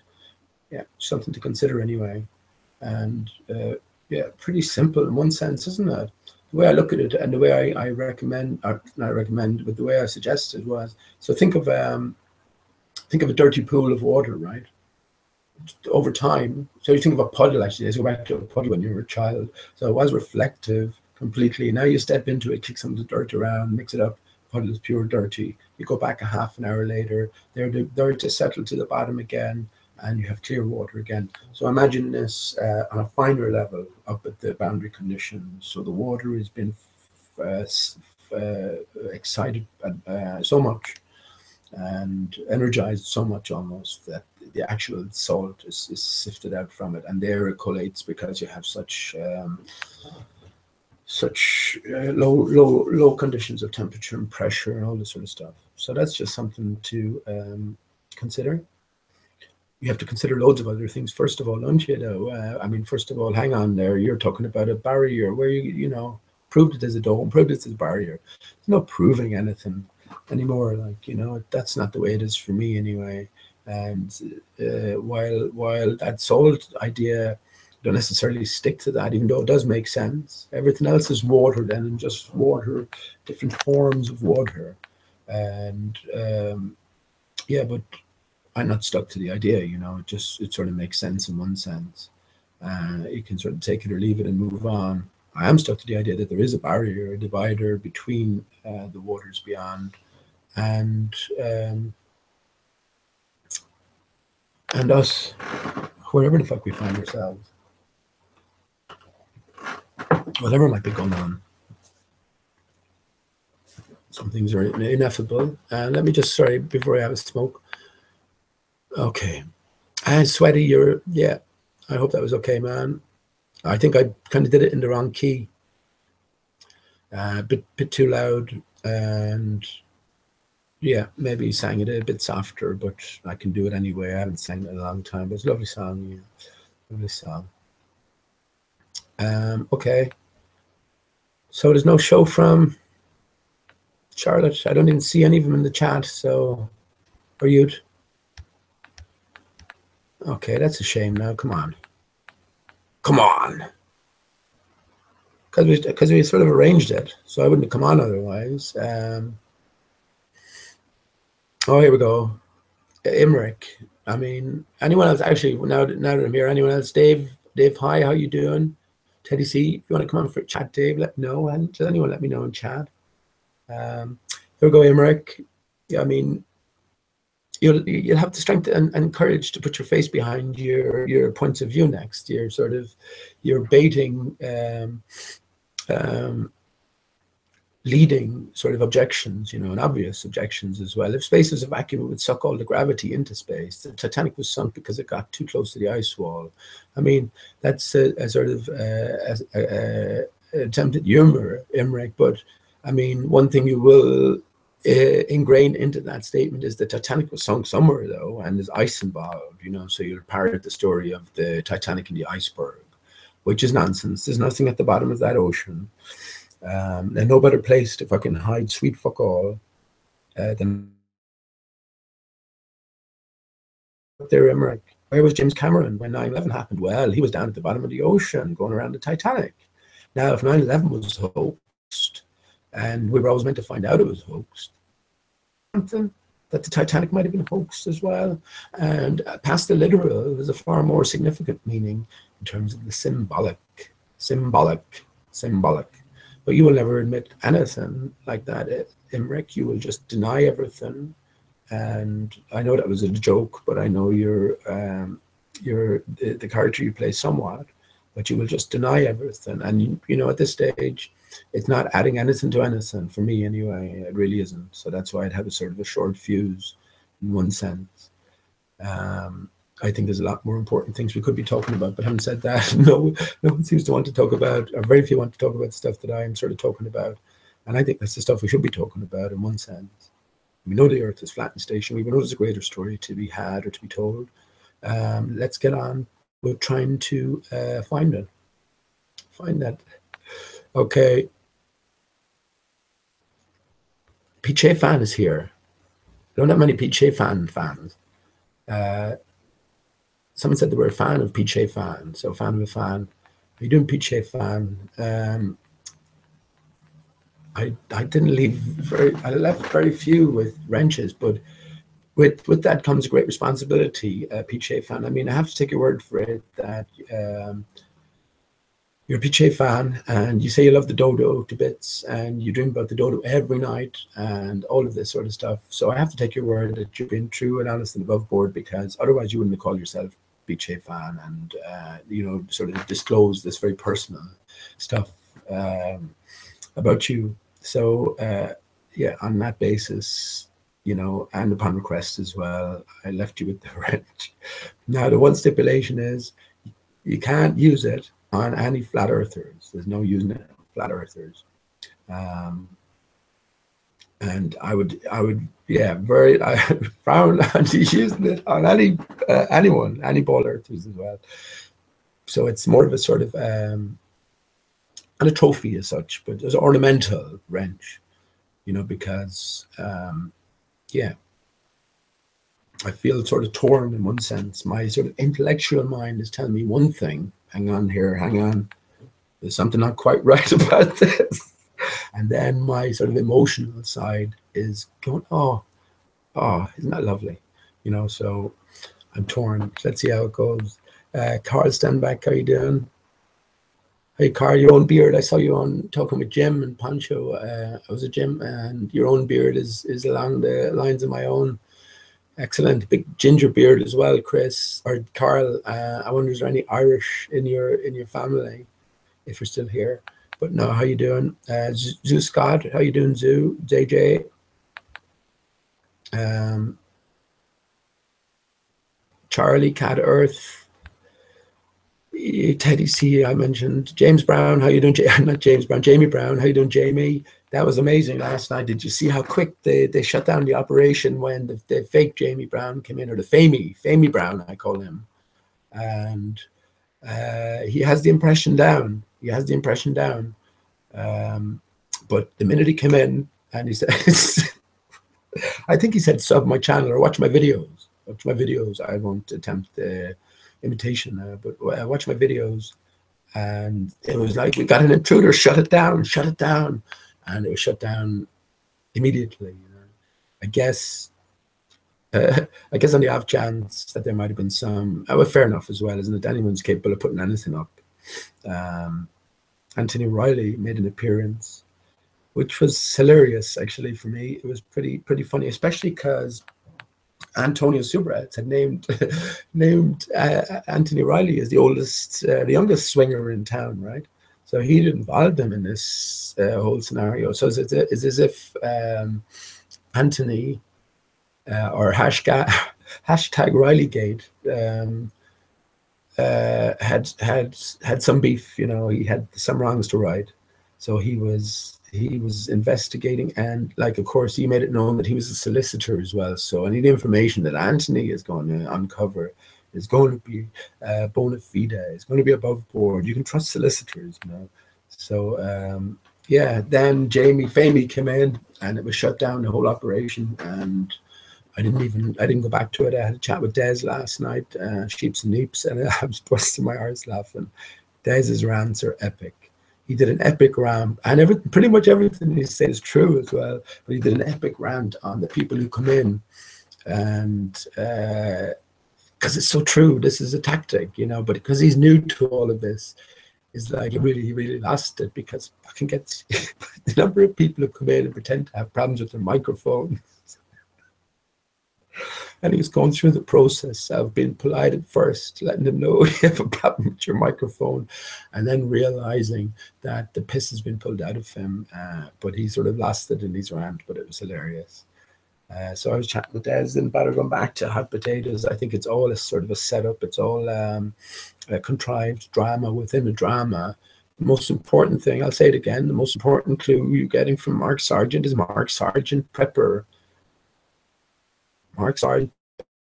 A: Yeah, something to consider anyway. And yeah, pretty simple in one sense, isn't it? The way I look at it and the way I recommend, or not recommend, but the way I suggested was, so think of a dirty pool of water, right? Over time, so you think of a puddle, actually, let's go back to a puddle when you were a child. So it was reflective completely. Now you step into it, kick some of the dirt around, mix it up, puddle is pure dirty. You go back a half an hour later, the dirt is settled to the bottom again, and you have clear water again. So imagine this on a finer level up at the boundary conditions. So the water has been excited so much and energized so much almost that the actual salt is sifted out from it, and there it collates because you have such low conditions of temperature and pressure and all this sort of stuff. So that's just something to consider. You have to consider loads of other things first of all, don't you? Though I mean, first of all, hang on there. You're talking about a barrier where you know proved it as a dome, proved it as a barrier. There's no proving anything anymore. Like, you know, that's not the way it is for me anyway. And while that salt idea don't necessarily stick to that, even though it does make sense. Everything else is water then, and just water, different forms of water. And yeah, but I'm not stuck to the idea, you know, it sort of makes sense in one sense. You can sort of take it or leave it and move on. I am stuck to the idea that there is a barrier, a divider between the waters beyond and us, wherever the fuck we find ourselves. Whatever might be going on. Some things are ineffable. Let me just, sorry, before I have a smoke. Okay. And Sweaty, yeah, I hope that was okay, man. I think I kind of did it in the wrong key. Bit too loud, and yeah, maybe sang it a bit softer, but I can do it anyway. I haven't sang it in a long time, but it's a lovely song, yeah. Lovely song. Okay. So there's no show from Charlotte. I don't even see any of them in the chat, so are you? Okay, that's a shame now. Come on. Come on. Because we sort of arranged it, so I wouldn't have come on otherwise. Oh, here we go. Imric. I mean, anyone else? Actually, now that I'm here, anyone else? Dave, hi, how you doing? Teddy C, if you want to come on for a chat, Dave, let me know. And does anyone let me know in chat? Here we go, Imric. Yeah, I mean, you'll have the strength and courage to put your face behind your points of view next. You're baiting, leading sort of objections, you know, and obvious objections as well. If space was a vacuum, it would suck all the gravity into space. The Titanic was sunk because it got too close to the ice wall. I mean, that's a sort of attempted humor, Imric, but I mean, one thing you will ingrain into that statement is the Titanic was sunk somewhere, though, and there's ice involved, you know, so you'll parrot the story of the Titanic and the iceberg, which is nonsense. There's nothing at the bottom of that ocean. And no better place to fucking hide sweet fuck all than there, Emmerich. Where was James Cameron when 9/11 happened? Well, he was down at the bottom of the ocean going around the Titanic. Now, if 9/11 was hoaxed, and we were always meant to find out it was hoaxed, something that the Titanic might have been hoaxed as well. And past the literal, there's a far more significant meaning in terms of the symbolic. But you will never admit anything like that, Imric. You will just deny everything. And I know that was a joke, but I know you're the character you play somewhat, but you will just deny everything. And you know, at this stage, it's not adding anything to anything for me anyway. It really isn't. So that's why I'd have a sort of a short fuse in one sense. I think there's a lot more important things we could be talking about, but having said that, no one seems to want to talk about, or very few want to talk about the stuff that I'm sort of talking about. And I think that's the stuff we should be talking about in one sense. We know the Earth is flat and stationary. We know there's a greater story to be had or to be told. Let's get on with trying to find it. Find that. Okay. PJ Fan is here. Don't have many PJ fans. Someone said they were a fan of PJ Fan, so fan of a fan. Are you doing PJ Fan? I didn't leave I left very few with wrenches, but with that comes a great responsibility, PJ Fan. I mean, I have to take your word for it that you're a PJ Fan and you say you love the dodo to bits and you dream about the dodo every night and all of this sort of stuff. So I have to take your word that you've been true and honest and above board, because otherwise you wouldn't have called yourself PJ Fan and, you know, sort of disclose this very personal stuff about you. So, yeah, on that basis, you know, and upon request as well, I left you with the wrench. Now, the one stipulation is you can't use it on any flat earthers. There's no using it on flat earthers. And I would, yeah, I frown on using it on anyone, any ball earthers as well. So it's more of a sort of, and a trophy as such, but it's ornamental wrench, you know, because, yeah, I feel sort of torn in one sense. My sort of intellectual mind is telling me one thing. Hang on here, hang on. There's something not quite right about this. And then my sort of emotional side is going, oh, isn't that lovely? You know, so I'm torn. Let's see how it goes. Carl Stenbeck, how you doing? Hey, Carl, your own beard. I saw you on talking with Jim and Pancho. I was at Jim, and your own beard is along the lines of my own. Excellent. Big ginger beard as well, Chris or Carl. I wonder, is there any Irish in your family, if you're still here? But no, how you doing? Zoo Scott, how you doing, Zoo? JJ. Charlie, Cat Earth. Teddy C, I mentioned. James Brown, how you doing? Not James Brown, Jamie Brown, how you doing, Jamie? That was amazing last night. Did you see how quick they shut down the operation when the fake Jamie Brown came in, or the Famey Brown, I call him. And he has the impression down. But the minute he came in and he said, I think he said, sub my channel or watch my videos. I won't attempt the imitation, but watch my videos. And it was like, we got an intruder, shut it down. And it was shut down immediately. You know? I guess on the off chance that there might have been some, well, fair enough as well, isn't it? Anyone's capable of putting anything up. Anthony Riley made an appearance, which was hilarious, actually, for me. It was pretty funny, especially because Antonio Subrez had named Anthony Riley as the youngest swinger in town, right? So he'd involved him in this whole scenario. So it's as if Anthony or hashtag Rileygate had some beef. You know, he had some wrongs to right. So he was investigating, and like, of course, he made it known that he was a solicitor as well. So any information that Anthony is going to uncover is going to be bona fide. It's going to be above board. You can trust solicitors, you know. So yeah, then Famey came in, and it was shut down, the whole operation. And I didn't go back to it. I had a chat with Des last night, Sheeps and Neeps, and I was busting my arse laughing. Des's rants are epic. He did an epic rant, and pretty much everything he said is true as well. But he did an epic rant on the people who come in, and because it's so true. This is a tactic, you know. But because he's new to all of this, it's like he really lost it, because I can get the number of people who come in and pretend to have problems with their microphone. And he's going through the process of being polite at first, letting them know you have a problem with your microphone, and then realizing that the piss has been pulled out of him. But he sort of lost it in his rant, but it was hilarious. So I was chatting with Des, and better going back to hot potatoes. I think it's all a sort of a setup. It's all a contrived drama within a drama. The most important thing, I'll say it again, the most important clue you're getting from Mark Sargent is Mark Sargent Prepper. Mark Sargent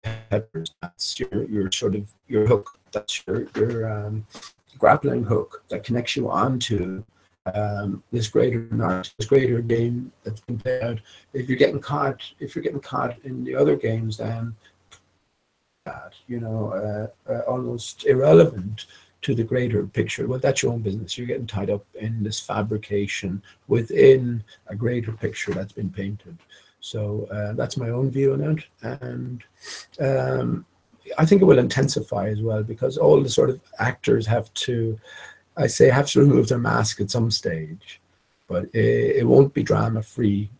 A: Peppers, that's your sort of your hook. That's your grappling hook that connects you onto this greater game that's been played out. If you're getting caught in the other games, then that, you know, almost irrelevant to the greater picture. Well, that's your own business. You're getting tied up in this fabrication within a greater picture that's been painted. So that's my own view on it, and I think it will intensify as well, because all the sort of actors have to remove their mask at some stage, but it won't be drama free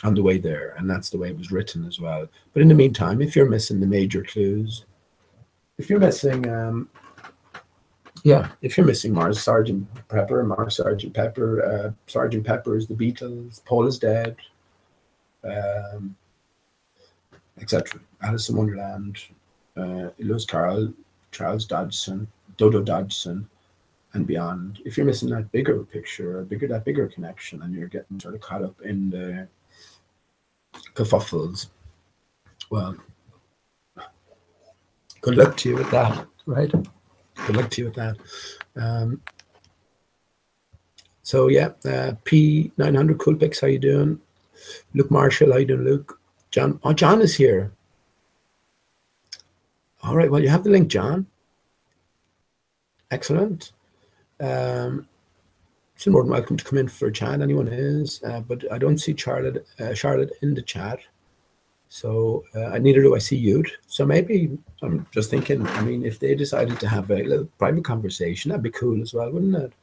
A: on the way there, and that's the way it was written as well. But in the meantime, if you're missing the major clues, if you're missing Mars Sergeant Pepper, Sergeant Pepper is the Beatles, Paul is dead. etc. Alice in Wonderland, Lewis Carroll, Charles Dodgson, Dodo Dodgson, and beyond. If you're missing that bigger picture, or that bigger connection, and you're getting sort of caught up in the kerfuffles, well, good luck to you with that, right? Good luck to you with that. So yeah, P900 Cool Pics, how you doing? Luke Marshall, how you doing, Luke? John, oh, John is here. All right, well, you have the link, John. Excellent. So more than welcome to come in for a chat. Anyone is, but I don't see Charlotte in the chat. So neither do I see you. So maybe I'm just thinking, I mean, if they decided to have a little private conversation, that'd be cool as well, wouldn't it?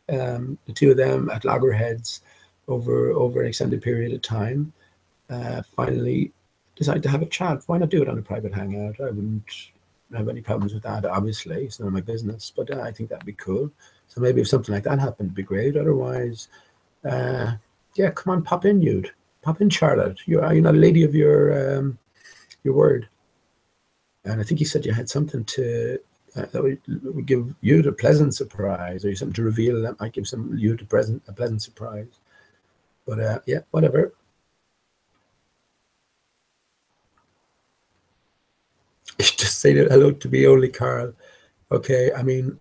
A: The two of them at loggerheads over an extended period of time, finally decide to have a chat. Why not do it on a private hangout? I wouldn't have any problems with that, obviously. It's none of my business, but I think that'd be cool. So maybe if something like that happened, it'd be great. Otherwise, yeah, come on, pop in, Jude. Pop in, Charlotte. You're not a lady of your word. And I think you said you had something to that would give you a pleasant surprise, or something to reveal that might give you a pleasant surprise. But yeah, whatever. Just say hello to me only, Carl. Okay, I mean,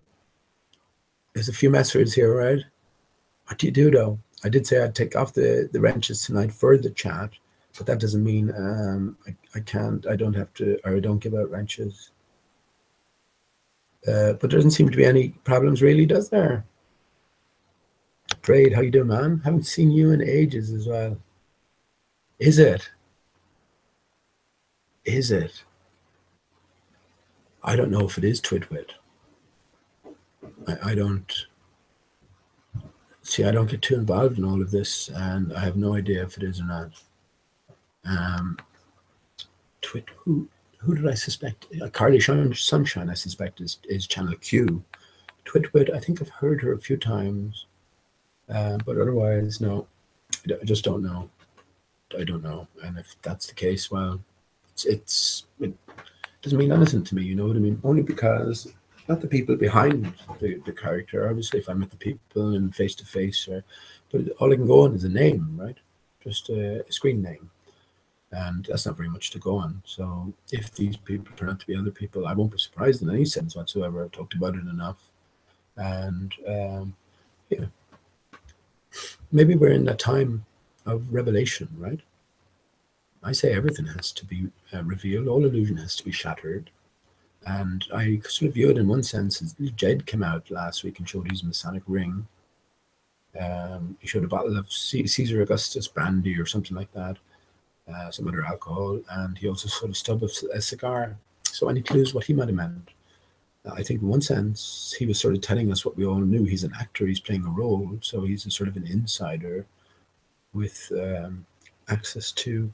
A: there's a few messages here, right? What do you do though? I did say I'd take off the wrenches tonight for the chat, but that doesn't mean I can't. I don't have to, or I don't give out wrenches. But there doesn't seem to be any problems, really, does there? Braid, how you doing, man? Haven't seen you in ages as well. Is it? Is it? I don't know if it is Twitwit. I don't see. I don't get too involved in all of this, and I have no idea if it is or not. Who did I suspect? Carly Sunshine, I suspect, is Channel Q. Twitwit, I think I've heard her a few times, but otherwise, no. I just don't know. I don't know. And if that's the case, well, it doesn't mean anything to me, you know what I mean? Only because not the people behind the character. Obviously, if I met the people and face to face, but all I can go on is a name, right? Just a screen name. And that's not very much to go on. So if these people turn out to be other people, I won't be surprised in any sense whatsoever. I've talked about it enough. And yeah, maybe we're in a time of revelation, right? I say everything has to be revealed. All illusion has to be shattered. And I sort of view it in one sense as Jed came out last week and showed his Masonic ring. He showed a bottle of Caesar Augustus brandy or something like that. Some other alcohol, and he also sort of stubbed a cigar. So any clues what he might have meant? I think in one sense he was sort of telling us what we all knew. He's an actor, he's playing a role, so he's a sort of an insider with access to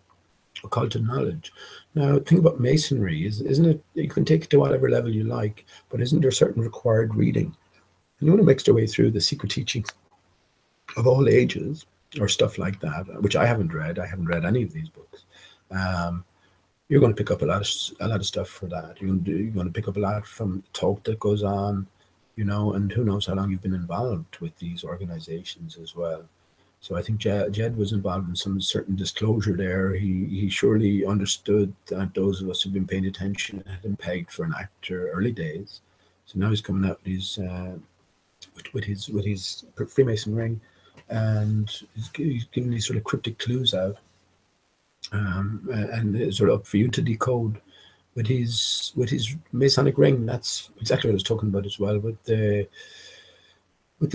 A: occult knowledge. Now, the thing about masonry isn't it, you can take it to whatever level you like, but isn't there certain required reading? Anyone who makes their way through the secret teachings of all ages, or stuff like that, which I haven't read any of these books. You're going to pick up a lot of stuff for that. You're going to pick up a lot from talk that goes on, you know, and who knows how long you've been involved with these organizations as well. So I think Jed was involved in some certain disclosure there. He surely understood that those of us who've been paying attention had him pegged for an actor early days. So now he's coming out with his Freemason ring. And he's giving these sort of cryptic clues out, and it's sort of up for you to decode. With his Masonic ring, that's exactly what I was talking about as well. With the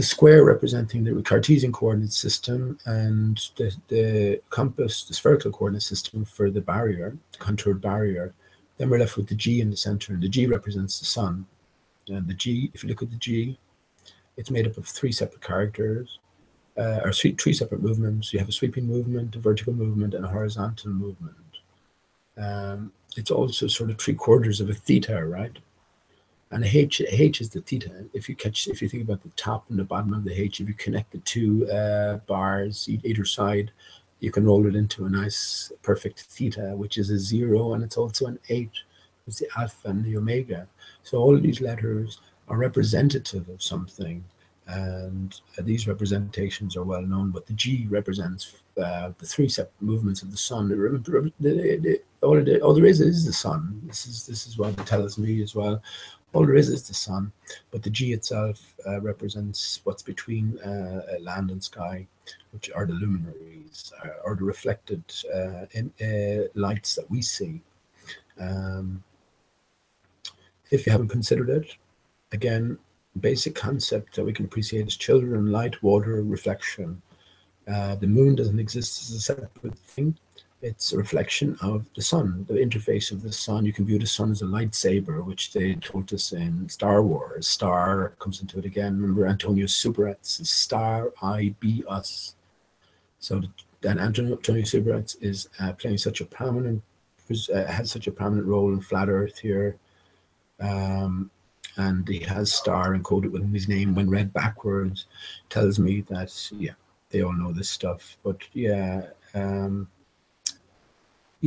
A: square representing the Cartesian coordinate system, and the compass, the spherical coordinate system for the barrier, the contoured barrier. Then we're left with the G in the center, and the G represents the sun. And the G, if you look at the G, it's made up of three separate characters. Or three separate movements. You have a sweeping movement, a vertical movement, and a horizontal movement. It's also sort of 3/4 of a theta, right? And a H is the theta. If you think about the top and the bottom of the H, if you connect the two bars either side, you can roll it into a nice perfect theta, which is a 0, and it's also an 8. It's the alpha and the omega. So all of these letters are representative of something, and these representations are well known. But the G represents the 3 separate movements of the sun. All there is the sun. This is what it tells me as well. All there is the sun, but the G itself represents what's between land and sky, which are the luminaries, or the reflected lights that we see. If you haven't considered it, again, basic concept that we can appreciate is children, light, water, reflection. The moon doesn't exist as a separate thing. It's a reflection of the sun, the interface of the sun. You can view the sun as a lightsaber, which they told us in Star Wars. Star comes into it again. Remember Antonio Suberet's Star, I, Be, Us. So that Antonio Suberet's is playing such a prominent, has such a prominent role in Flat Earth here. And he has star encoded within his name when read backwards. Tells me that, yeah, they all know this stuff. But yeah,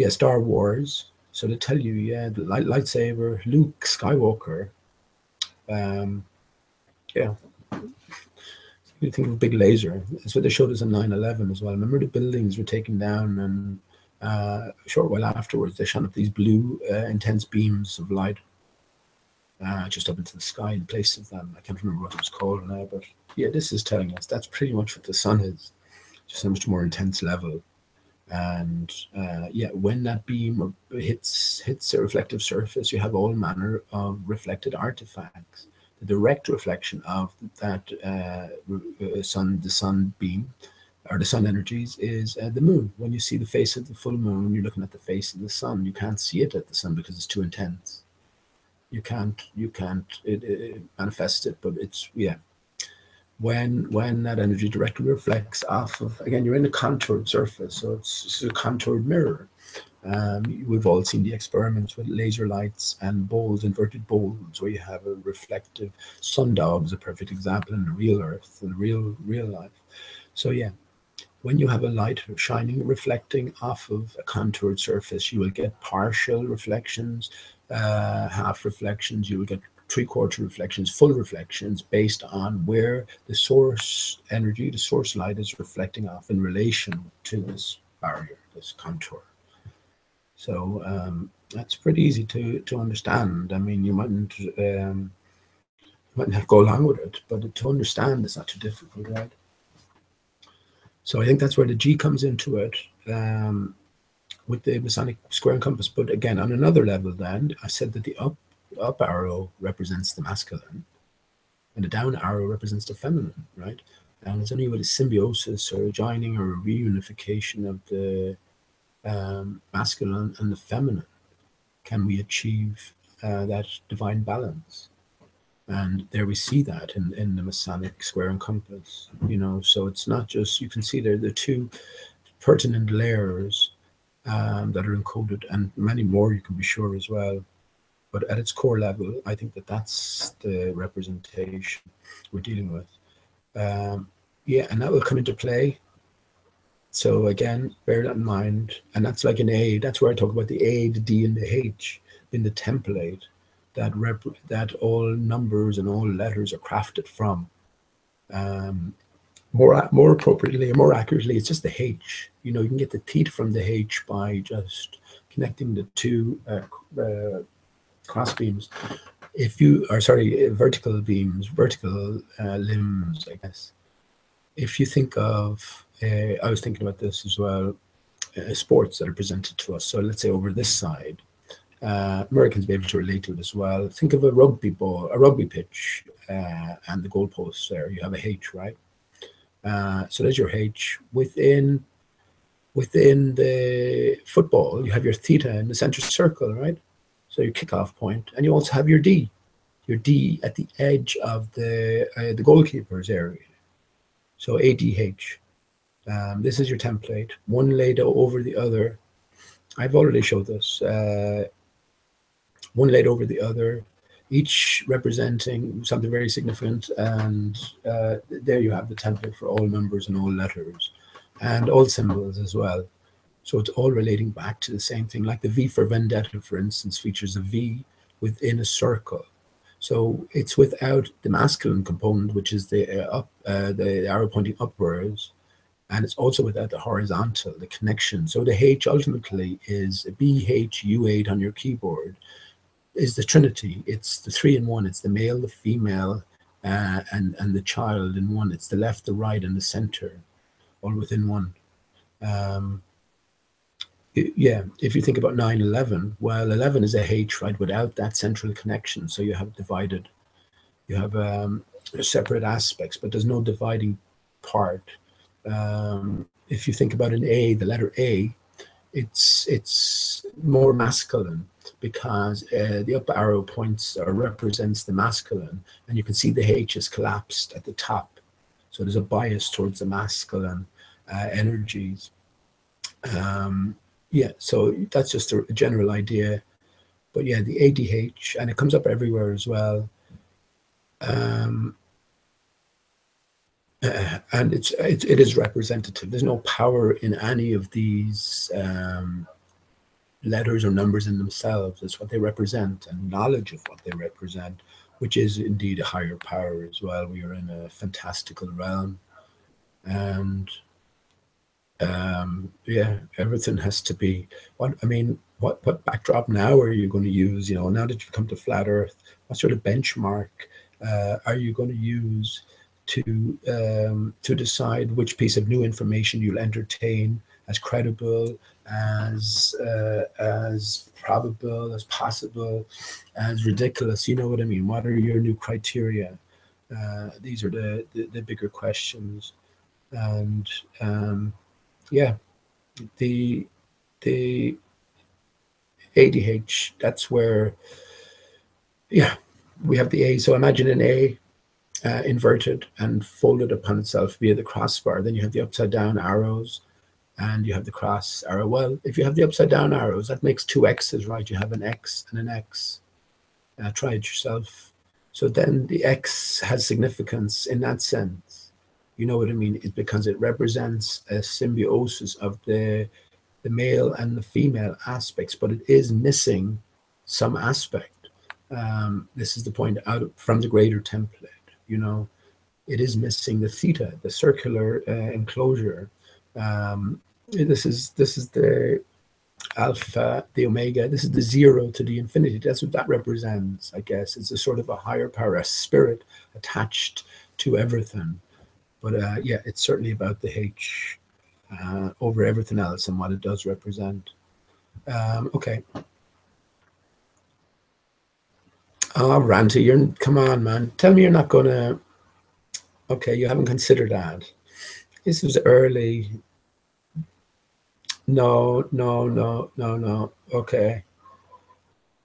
A: Star Wars. So they tell you, yeah, the lightsaber, Luke Skywalker. Yeah. You think of a big laser. That's what they showed us in 9/11 as well. Remember the buildings were taken down, and a short while afterwards, they shone up these blue, intense beams of light just up into the sky in place of them. I can't remember what it was called now, but yeah, this is telling us that's pretty much what the sun is, just a much more intense level. And yeah, when that beam hits a reflective surface, you have all manner of reflected artifacts. The direct reflection of that the sun beam, or the sun energies, is the moon. When you see the face of the full moon, you're looking at the face of the sun. You can't see it at the sun because it's too intense. You can't manifest it, but it's, yeah. When that energy directly reflects off of, again, you're in a contoured surface, so it's a contoured mirror. We've all seen the experiments with laser lights and bowls, inverted bowls, where you have a reflective sundog is a perfect example in the real Earth, in real life. So yeah, when you have a light shining, reflecting off of a contoured surface, you will get partial reflections, half reflections, you will get 3/4 reflections, full reflections, based on where the source energy, the source light, is reflecting off in relation to this barrier, this contour. So that's pretty easy to understand. I mean, you mightn't have to go along with it, but to understand is not too difficult, right? So I think that's where the G comes into it, with the Masonic square and compass. But again, on another level, then I said that the up arrow represents the masculine, and the down arrow represents the feminine, right? And it's only with a symbiosis or a joining or a reunification of the masculine and the feminine can we achieve that divine balance. And there we see that in the Masonic square and compass, you know. So it's not just, you can see there the two pertinent layers that are encoded, and many more you can be sure as well. But at its core level, I think that's the representation we're dealing with. Yeah, and that will come into play. So again, bear that in mind. And that's like an A. That's where I talk about the A, the D, and the H in the template that all numbers and all letters are crafted from. More appropriately, or more accurately, it's just the H. You know, you can get the theta from the H by just connecting the two cross beams. Vertical beams, vertical limbs, I guess. If you think of, I was thinking about this as well, sports that are presented to us. So let's say over this side, Americans be able to relate to it as well. Think of a rugby pitch, and the goalposts there. You have a H, right? So there's your H. Within the football, you have your theta in the center circle, right? So your kickoff point, and you also have your D at the edge of the goalkeeper's area. So ADH. This is your template, one laid over the other. I've already showed this. One laid over the other, each representing something very significant. And there you have the template for all numbers and all letters. and all symbols as well. So it's all relating back to the same thing. Like the V for vendetta, for instance, features a V within a circle. So it's without the masculine component, which is the arrow pointing upwards, and it's also without the horizontal, the connection. So the H ultimately is a BHU8 on your keyboard, is the Trinity. It's the 3 in 1. It's the male, the female, and the child in one. It's the left, the right, and the center, all within one. Yeah, if you think about 9/11, well, 11 is a H, right, without that central connection. So you have divided, you have separate aspects, but there's no dividing part. If you think about an A, the letter A, it's more masculine because the up arrow points or represents the masculine, and you can see the H is collapsed at the top. So there's a bias towards the masculine energies. Yeah, so that's just a general idea. But yeah, the ADH, and it comes up everywhere as well. And it is representative. There's no power in any of these letters or numbers in themselves. It's what they represent and knowledge of what they represent, which is indeed a higher power as well. We are in a fantastical realm. And yeah, everything has to be, what backdrop now are you going to use? You know, now that you've come to flat Earth, what sort of benchmark are you going to use to decide which piece of new information you'll entertain as credible, as probable, as possible, as ridiculous? You know what I mean? What are your new criteria? These are the bigger questions. And yeah, the ADH, that's where, yeah, we have the A. So imagine an A inverted and folded upon itself via the crossbar. Then you have the upside down arrows and you have the cross arrow. Well, if you have the upside down arrows, that makes two X's, right? You have an X and an X. Try it yourself. So then the X has significance in that sense. You know what I mean? It's because it represents a symbiosis of the male and the female aspects, but it is missing some aspect. This is the point out from the greater template. You know, it is missing the theta, the circular enclosure. This is the alpha, the omega. This is the 0 to the infinity. That's what that represents, I guess. It's a sort of a higher power, a spirit attached to everything. But yeah, it's certainly about the H over everything else and what it does represent. Okay. Oh, Ranty, come on, man. Tell me you're not going to, okay, you haven't considered that. This was early. No. Okay.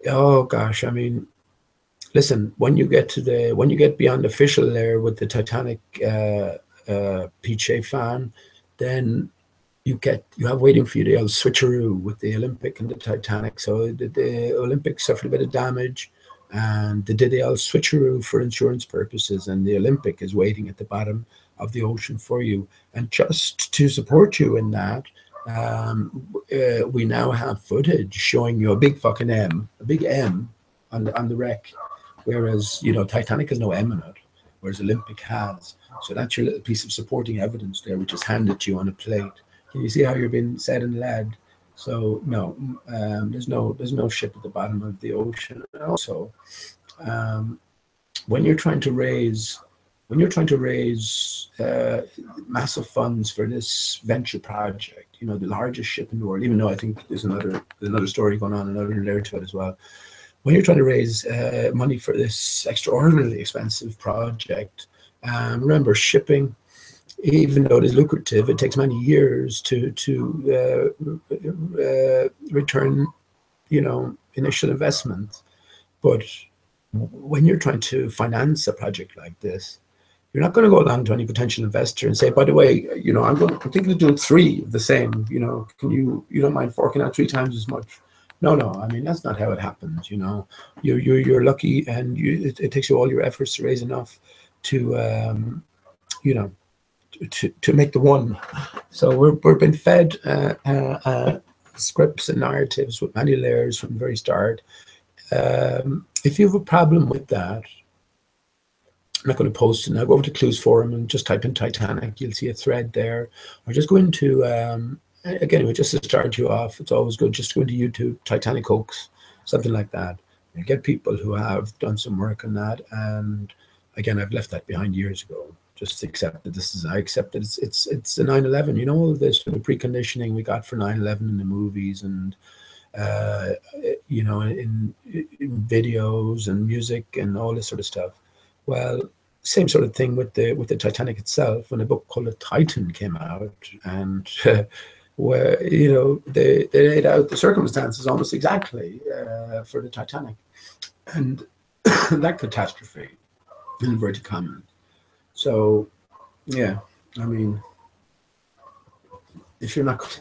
A: Oh, gosh, I mean, listen, when you get beyond the official layer with the Titanic Pete fan, then you have waiting for you the old switcheroo with the Olympic and the Titanic. So the Olympic suffered a bit of damage, and they did the old switcheroo for insurance purposes, and the Olympic is waiting at the bottom of the ocean for you. And just to support you in that, we now have footage showing you a big fucking M, a big M on the wreck, whereas, you know, Titanic has no M in it, whereas Olympic has. So that's your little piece of supporting evidence there, which is handed to you on a plate. Can you see how you're being said and led? So no, there's no ship at the bottom of the ocean. And also, when you're trying to raise massive funds for this venture project, you know, the largest ship in the world, even though I think there's another story going on, another layer to it as well. When you're trying to raise money for this extraordinarily expensive project, remember, shipping, even though it is lucrative, it takes many years to return, you know, initial investment. But when you're trying to finance a project like this, you're not going to go along to any potential investor and say, by the way, you know, I'm thinking of doing 3 of the same. You know, you don't mind forking out 3 times as much? No. I mean, that's not how it happens. You know, you're lucky, and it takes you all your efforts to raise enough to, you know, to make the one. So we're being fed scripts and narratives with many layers from the very start. If you have a problem with that, I'm not going to post it now. Go over to Clues Forum and just type in Titanic. You'll see a thread there. Or just go into, again, just to start you off, it's always good just to go into YouTube, Titanic hoax, something like that. And get people who have done some work on that. And again, I've left that behind years ago. Just accept that this is, I accept that it's the 9/11. You know, all of this, the preconditioning we got for 9/11 in the movies and, you know, in videos and music and all this sort of stuff. Well, same sort of thing with the Titanic itself. When a book called The Titan came out, and where, you know, they laid out the circumstances almost exactly for the Titanic, and that catastrophe, in inverted commas. So, yeah, I mean, if you're not,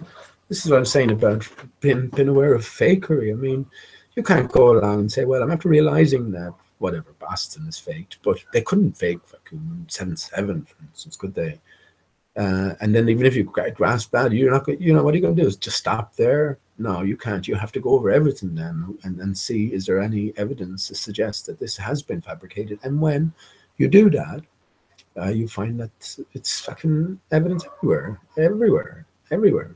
A: this is what I'm saying about being aware of fakery. I mean, you can't go along and say, well, I'm after realizing that whatever, Boston is faked, but they couldn't fake fucking 7/7, for instance, could they? And then even if you grasp that, you're not going, you know, what are you going to do? Is just stop there? No, you can't. You have to go over everything then and see, is there any evidence to suggest that this has been fabricated? And when you do that, you find that it's fucking evidence everywhere, everywhere, everywhere.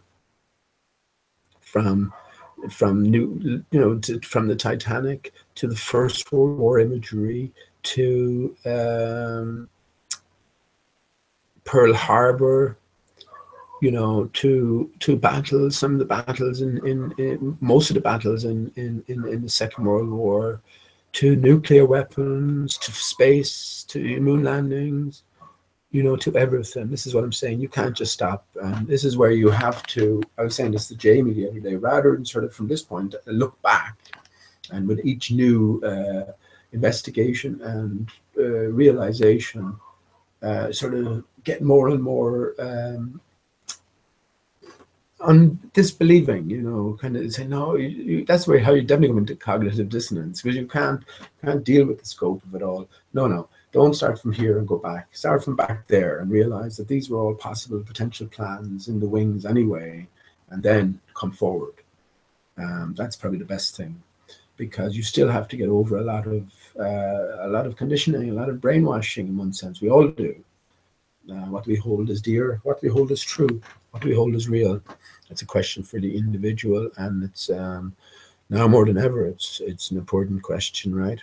A: From new, you know, from the Titanic to the First World War imagery to Pearl Harbor, you know, to battles, some of the battles in most of the battles in the Second World War, to nuclear weapons, to space, to moon landings, you know, to everything. This is what I'm saying. You can't just stop. And this is where you have to, I was saying this to Jamie the other day, rather than sort of from this point, look back. And with each new investigation and realization, sort of get more and more disbelieving, you know, kind of say, no, that's where how you definitely come into cognitive dissonance, because you can't deal with the scope of it all. No. Don't start from here and go back. Start from back there and realize that these were all possible potential plans in the wings anyway, and then come forward. That's probably the best thing, because you still have to get over a lot of conditioning, a lot of brainwashing in one sense. We all do. What we hold as dear, what we hold as true, what we hold as real. It's a question for the individual, and it's now more than ever, it's an important question, right?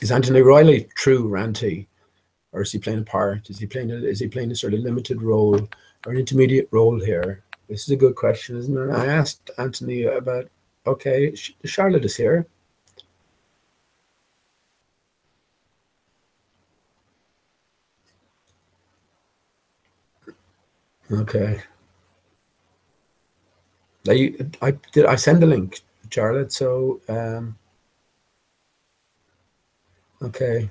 A: Is Anthony Riley true, ranty, or is he playing a part? Is he playing a sort of limited role or an intermediate role here? This is a good question, isn't it? I asked Anthony about, okay, Charlotte is here. Okay. I send the link, Charlotte, so okay.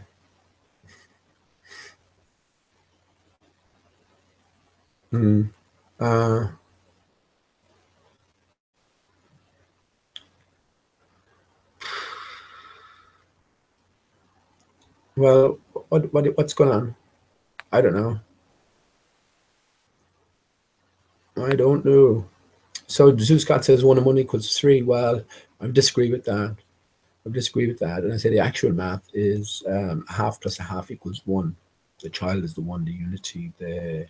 A: Well, what's going on? I don't know. I don't know. So Zeus Scott says 1 and 1 equals 3. Well, I disagree with that. And I say the actual math is a half plus a half equals 1. The child is the one, the unity, they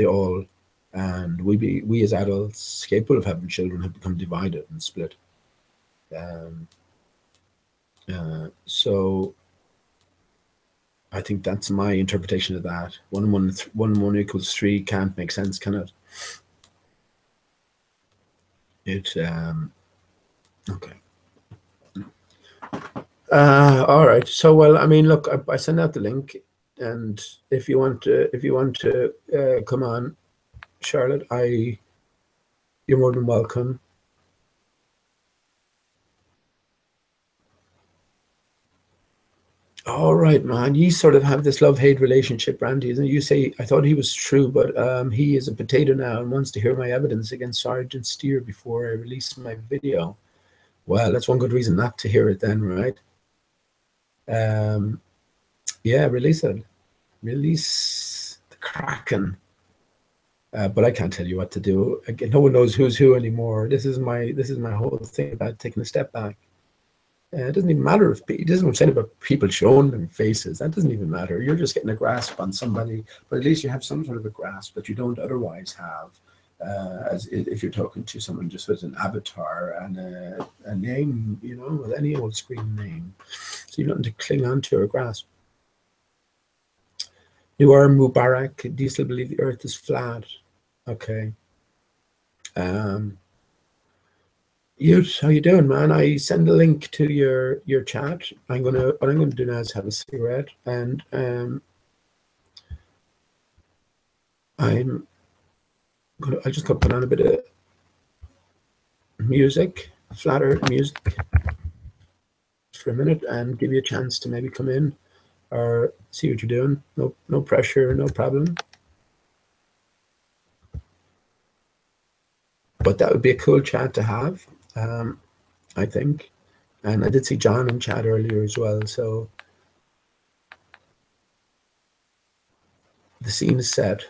A: all, and we as adults capable of having children have become divided and split. So I think that's my interpretation of that. 1 and 1 equals 3 can't make sense, can it? Okay. All right. So, well, I mean, look, I send out the link, and if you want to come on, Charlotte, you're more than welcome. All right, man. You sort of have this love-hate relationship, Randy, isn't it? You say, I thought he was true, but he is a potato now and wants to hear my evidence against Sergeant Steer before I release my video. Well, that's one good reason not to hear it then, right? Yeah, release it. Release the cracking. But I can't tell you what to do. Again, no one knows who's who anymore. This is my whole thing about taking a step back. It doesn't even matter if it doesn't say about people showing their faces. That doesn't even matter. You're just getting a grasp on somebody, but at least you have some sort of a grasp that you don't otherwise have. As if you're talking to someone just with an avatar and a name, you know, with any old screen name, so you've nothing to cling on to or grasp. Nuar Mubarak, do you still believe the Earth is flat? Okay. Yute, how you doing, man? I send a link to your chat. What I'm gonna do now is have a cigarette, and I just gonna put on a bit of music, flat Earth music, for a minute, and give you a chance to maybe come in or see what you're doing. No pressure, no problem. But that would be a cool chat to have, I think. And I did see John in chat earlier as well. So the scene is set.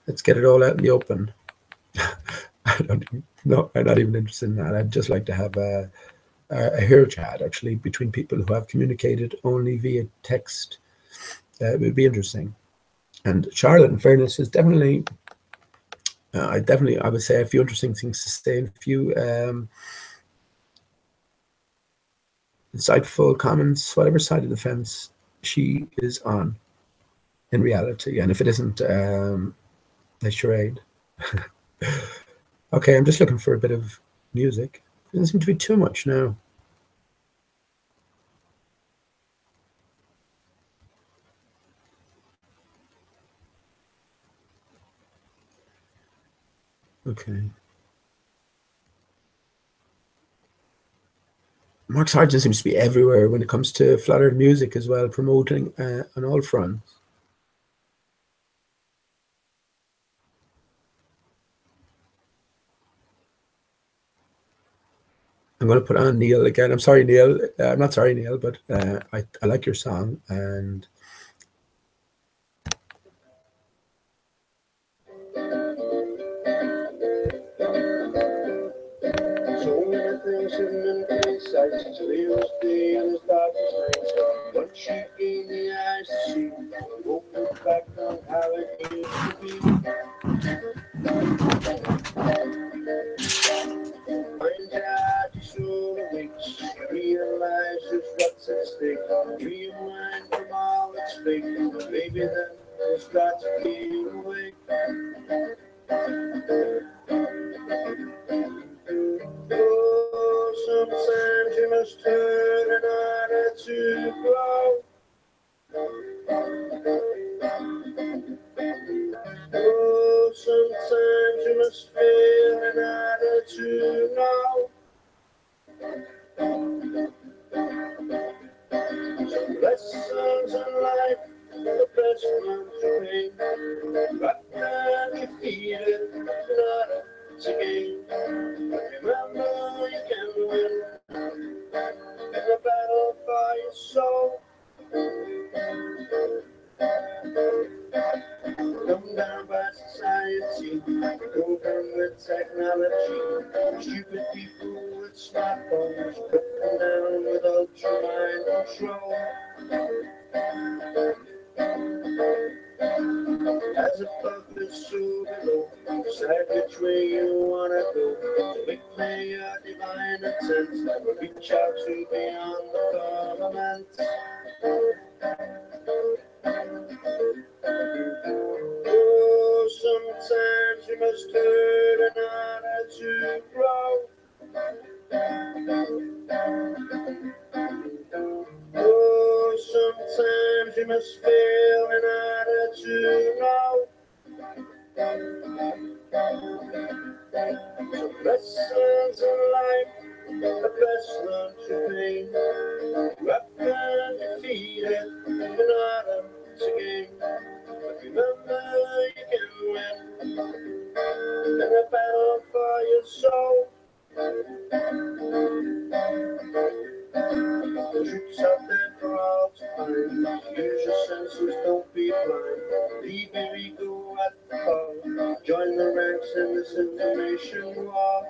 A: Let's get it all out in the open. I'm not even interested in that. I'd just like to have a hair chat, actually, between people who have communicated only via text. It would be interesting. And Charlotte, in fairness, is definitely, I would say a few interesting things to say, and a few insightful comments, whatever side of the fence she is on in reality. And if it isn't a charade. Okay, I'm just looking for a bit of music. It doesn't seem to be too much now. Okay. Mark Sargent seems to be everywhere when it comes to flat earth music as well, promoting on all fronts. I'm going to put on Neil again. I'm sorry, Neil. I'm not sorry, Neil, but I like your song, and so many things hidden in plain sight. Clear as day and as dark as night. Once she gained the eyes to see, opened back on how it used to be. Find out you slowly wakes, realizes what's at stake. Free your mind from all its fake. Maybe then you'll start to feel awake. Oh, sometimes you must turn in order to grow. Oh, sometimes you must fail in order to know. Some lessons in life, the best ones to read. But then you feel it, not to gain. Remember, you can win in the battle for your soul. Come down by society, go down with technology. Stupid people with smartphones, put them down with ultra mind control. As above is so below, decide which way you wanna go. So make me your divine intent, reach out to beyond the firmament. Oh, sometimes you must hurt in order to grow. Oh, sometimes you must fail in order to know. Some lessons in life, the best learned to pain. Rough and defeated in order to gain. But remember, you can win in a battle for your soul. The truth's out there for all to find. Use your senses, don't be separation wall.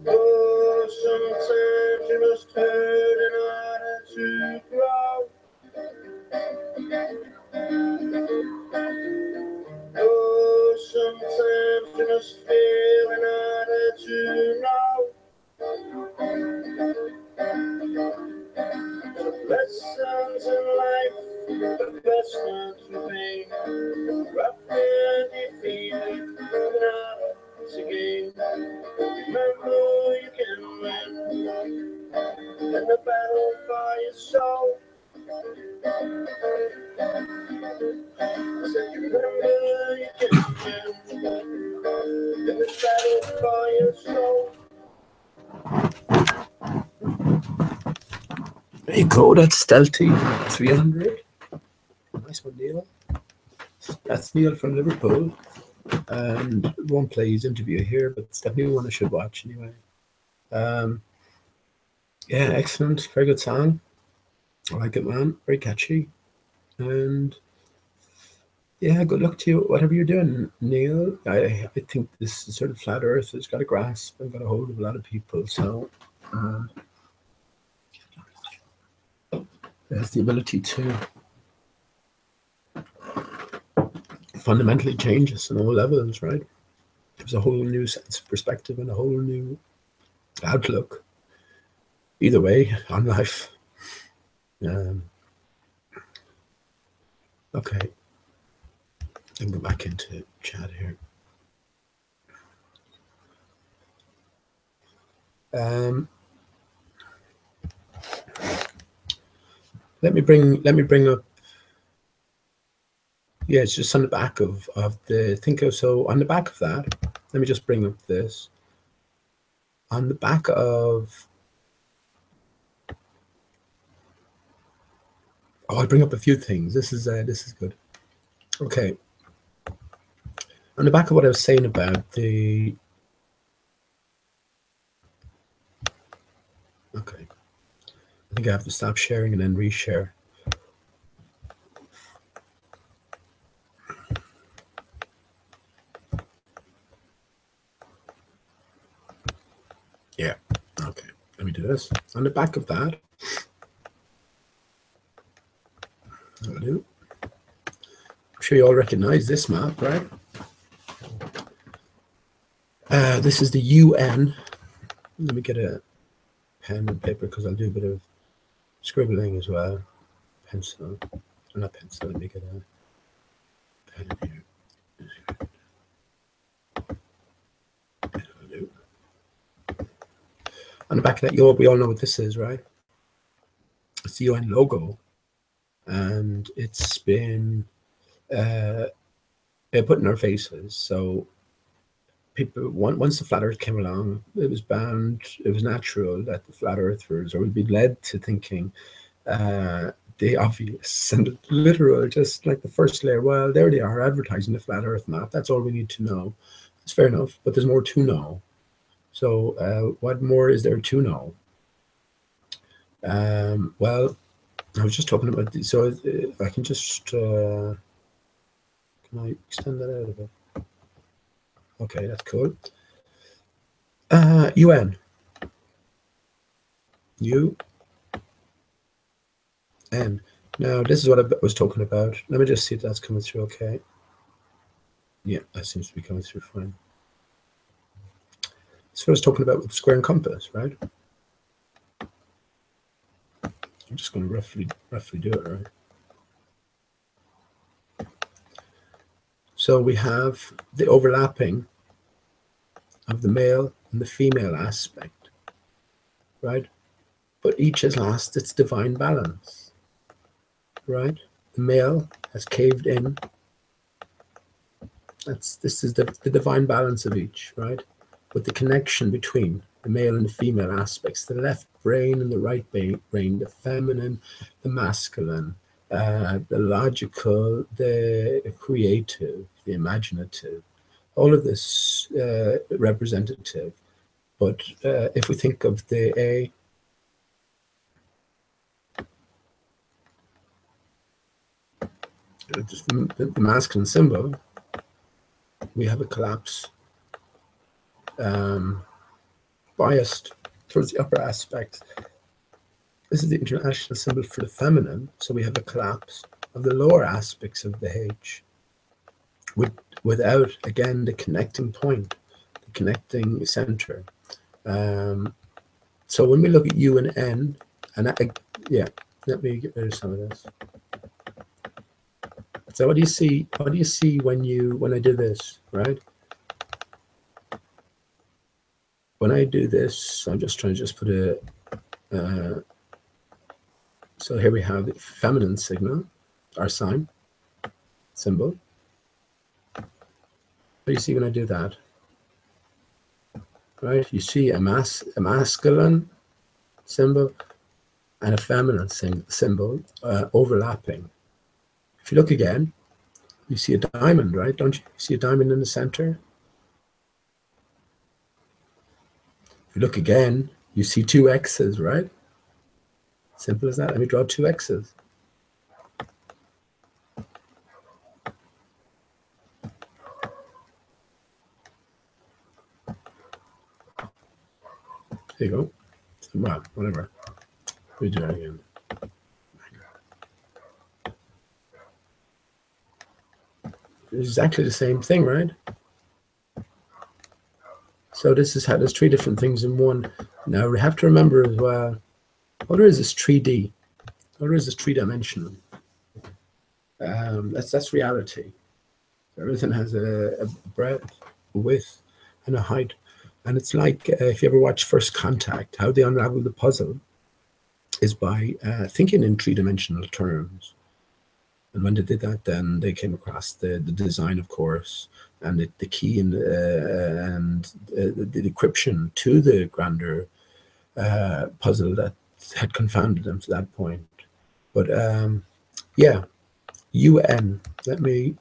A: Oh, sometimes you must hurt in order to grow. Oh, sometimes you must feel in order to know. The lessons in life, the best ones remain. Rough and defeated, once again. Remember you can win in the battle for your soul. I said remember you can win in the battle for your soul. There you go, that's Stealthy 300. Nice one, Neil. That's Neil from Liverpool. And won't play his interview here, but it's definitely one I should watch anyway. Yeah, excellent. Very good song. I like it, man. Very catchy. And yeah, good luck to you, whatever you're doing, Neil. I think this sort of flat earth has got a grasp and got a hold of a lot of people. So it has the ability to fundamentally change us on all levels, right? There's a whole new sense of perspective and a whole new outlook, either way, on life. Okay, I can go back into chat here. Let me bring up. Yeah, it's just on the back of the thinker. So on the back of that, let me just bring up this. On the back of, I'll bring up a few things. This is good. Okay. On the back of what I was saying about the. Okay. I think I have to stop sharing and then reshare. Yeah, okay, let me do this. On the back of that, that'll do. I'm sure you all recognize this map, right? This is the UN. Let me get a pen and paper because I'll do a bit of scribbling as well. Pencil, or not pencil, let me get a pen here. That'll do. On the back of that, we all know what this is, right? It's the UN logo, and it's been put in our faces. So people, once the flat Earth came along, it was natural that the flat Earthers, or would be led to thinking the obvious and literal, just like the first layer. Well, there they are advertising the flat Earth map. That's all we need to know. It's fair enough, but there's more to know. So what more is there to know? Well, I was just talking about this. So if I can just, can I extend that out a bit? Okay, that's cool. UN. UN. Now, this is what I was talking about. Let me just see if that's coming through okay. Yeah, that seems to be coming through fine. So I was talking about with square and compass, right? I'm just going to roughly do it, right? So we have the overlapping of the male and the female aspect, right? But each has lost its divine balance, right? The male has caved in. This is the divine balance of each, right? With the connection between the male and the female aspects, the left brain and the right brain, the feminine, the masculine, the logical, the creative, the imaginative, all of this representative. But if we think of the A, just the masculine symbol, we have a collapse biased towards the upper aspects. This is the international symbol for the feminine, so we have a collapse of the lower aspects of the H, without, again, the connecting point, the connecting center. So when we look at U and N, and yeah, let me get rid of some of this. So what do you see? What do you see when I do this, right? When I do this, I'm just trying to just put a. So here we have the feminine signal, our sign, symbol. What do you see when I do that? Right, you see a masculine symbol and a feminine symbol overlapping. If you look again, you see a diamond, right? Don't you see a diamond in the center? If you look again, you see two X's, right? Simple as that. Let me draw two X's. There you go. Well, whatever. We do that again. It's exactly the same thing, right? So this is how there's three different things in one. Now we have to remember as well, all there is 3D. All there is 3-dimensional. That's reality. Everything has a breadth, a width, and a height. And it's like if you ever watch First Contact, how they unravel the puzzle is by thinking in 3-dimensional terms. And when they did that, then they came across the design, of course, and the key and the decryption to the grander puzzle that had confounded them to that point. But yeah, UN. Let me.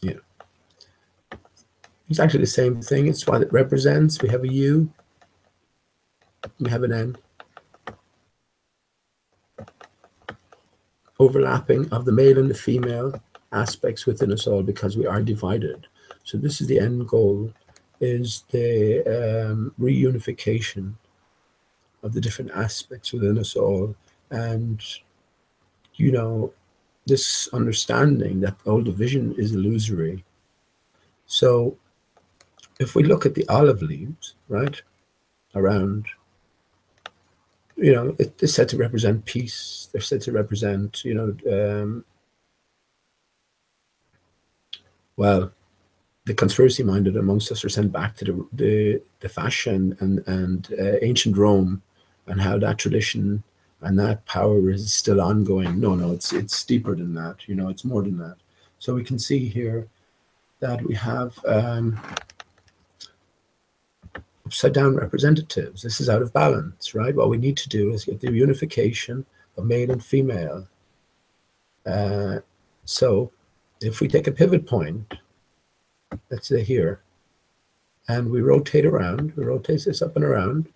A: Yeah, it's actually the same thing. It's what it represents. We have a U. We have an N. Overlapping of the male and the female aspects within us all, because we are divided. So this is the end goal, is the reunification of the different aspects within us all. And, you know, this understanding that all division is illusory. So if we look at the olive leaves, right, around, you know, it's said to represent peace. They're said to represent, you know, well, the conspiracy-minded amongst us are sent back to the fashion and ancient Rome, and how that tradition and that power is still ongoing. No, it's deeper than that. You know, it's more than that. So we can see here that we have upside down representatives. This is out of balance, right? What we need to do is get the unification of male and female. So if we take a pivot point, let's say here, and we rotate around, we rotate this up and around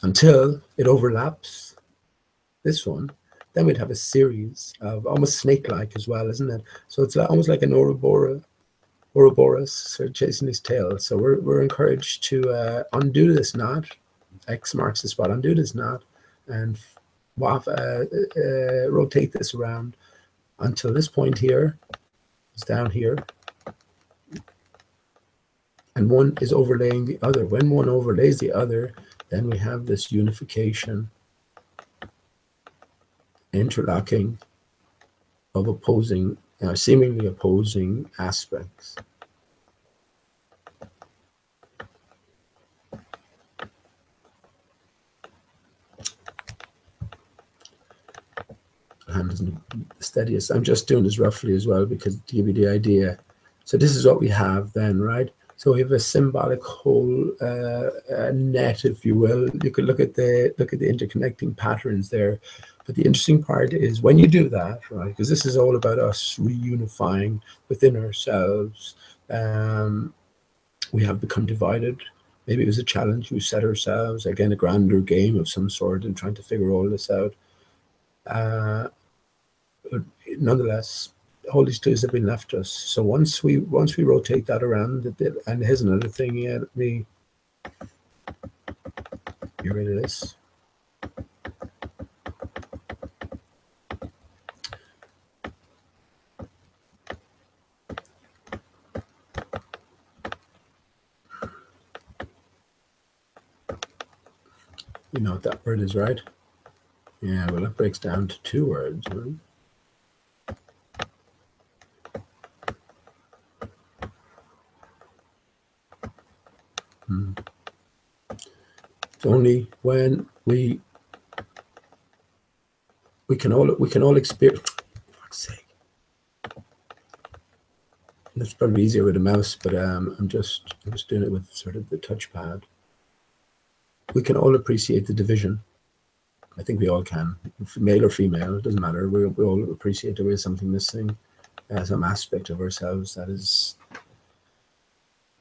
A: until it overlaps this one, then we'd have a series of almost snake-like as well, isn't it? So it's almost like an Ouroboros sort of chasing his tail. So we're encouraged to undo this knot. X marks the spot. Undo this knot and rotate this around until this point here is down here, and one is overlaying the other. When one overlays the other, then we have this unification, interlocking of opposing, seemingly opposing aspects. Hand isn't the steadiest. I'm just doing this roughly as well, because to give you the idea. So this is what we have then, right? So we have a symbolic whole net, if you will. You could look at the interconnecting patterns there. But the interesting part is when you do that, right? Because this is all about us reunifying within ourselves. We have become divided. Maybe it was a challenge we set ourselves, again, a grander game of some sort, and trying to figure all this out. But nonetheless, all these clues have been left us. So once we rotate that around a bit, and here's another thing. Yeah, let me get rid of this. You know what that word is, right? Yeah, well, it breaks down to 2 words, right? It's only when we can all experience. For fuck's sake. It's probably easier with a mouse, but I'm just doing it with sort of the touchpad. We can all appreciate the division. I think we all can, male or female, it doesn't matter. We all appreciate there is something missing, some aspect of ourselves that is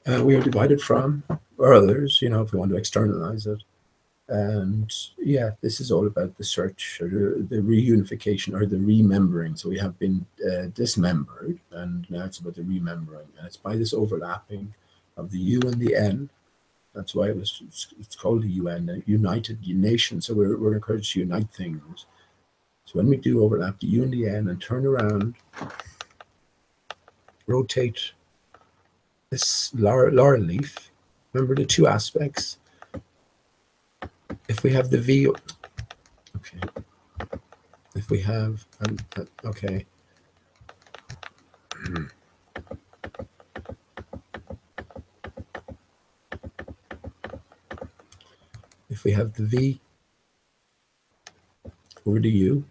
A: we are divided from, or others, you know, if we want to externalize it. And yeah, this is all about the search, or the reunification, or the remembering. So we have been dismembered, and now it's about the remembering, and it's by this overlapping of the U and the N. That's why it's called the UN, United Nation. So we're encouraged to unite things. So when we do overlap the U and the N and turn around, rotate this laurel leaf. Remember the 2 aspects. If we have the V, okay. If we have, okay. If we have the V over the U,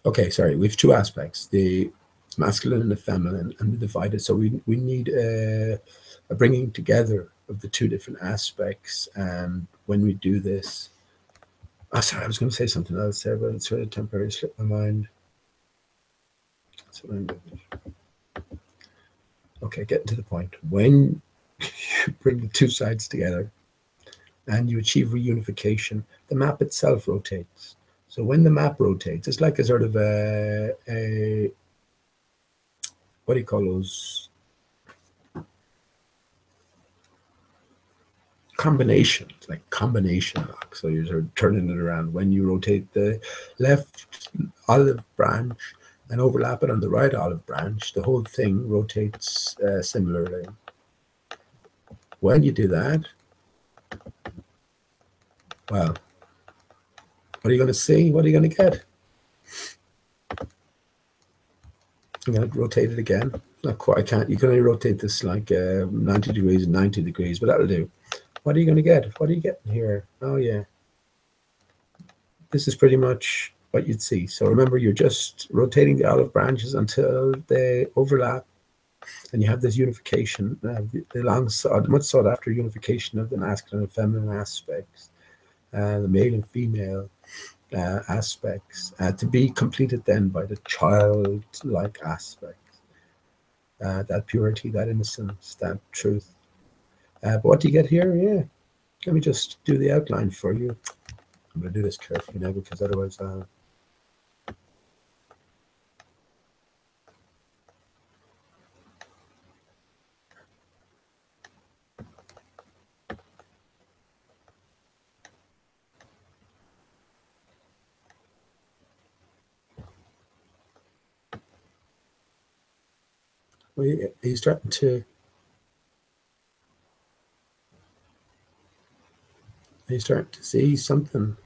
A: okay, sorry, we have 2 aspects, the masculine and the feminine, and the divided. So we need a bringing together of the 2 different aspects. And when we do this, sorry, I was going to say something else there, but it's sort of temporarily slipped my mind. That's what I'm doing. Okay, getting to the point. When you bring the 2 sides together and you achieve reunification, the map itself rotates. So when the map rotates, it's like a sort of a what do you call those? Combinations, like combination lock. So you're sort of turning it around. When you rotate the left olive branch and overlap it on the right olive branch, the whole thing rotates similarly. When you do that, well, what are you going to see? What are you going to get? I'm going to rotate it again. Not quite. I can't. You can only rotate this like 90 degrees and 90 degrees, but that'll do. What are you going to get? What are you getting here? Oh, yeah. This is pretty much what you'd see. So remember, you're just rotating the olive branches until they overlap, and you have this unification, the much sought after unification of the masculine and feminine aspects, the male and female aspects, to be completed then by the childlike aspects, that purity, that innocence, that truth. But what do you get here? Yeah, let me just do the outline for you. I'm going to do this carefully now, because otherwise he's starting to see something.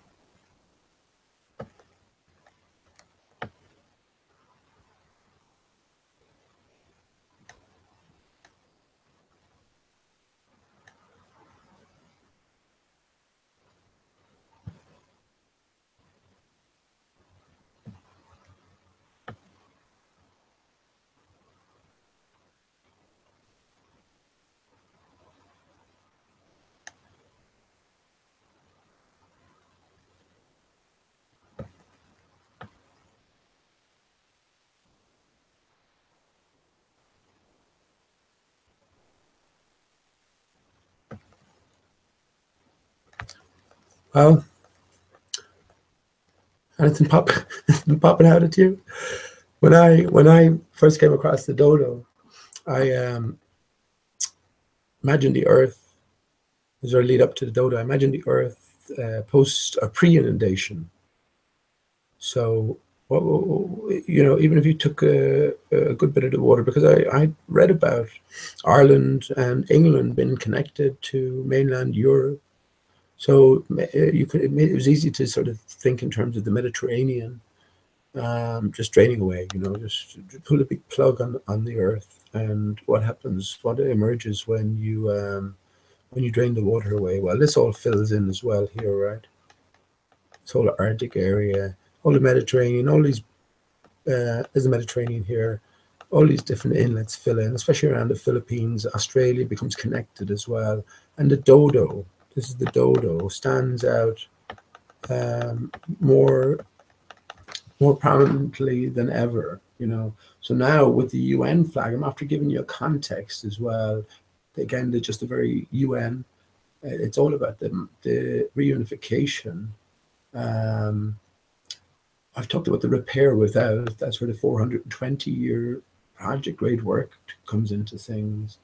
A: Well, anything popping out at you? When I first came across the dodo, I imagined the Earth, as our lead up to the dodo, I imagined the Earth post or pre-inundation. So, even if you took a good bit of the water, because I read about Ireland and England being connected to mainland Europe, so it was easy to sort of think in terms of the Mediterranean, just draining away. Just pull a big plug on the Earth, and what happens? What emerges when you drain the water away? Well, this all fills in as well here, right? This whole Arctic area, all the Mediterranean, all these there's the Mediterranean here. All these different inlets fill in, especially around the Philippines. Australia becomes connected as well. And the dodo, this is the dodo, stands out more prominently than ever. So now with the UN flag, I'm after giving you a context as well. Again, they're just a very UN. It's all about the reunification. I've talked about the repair without. That's where the 420-year project grade work comes into things.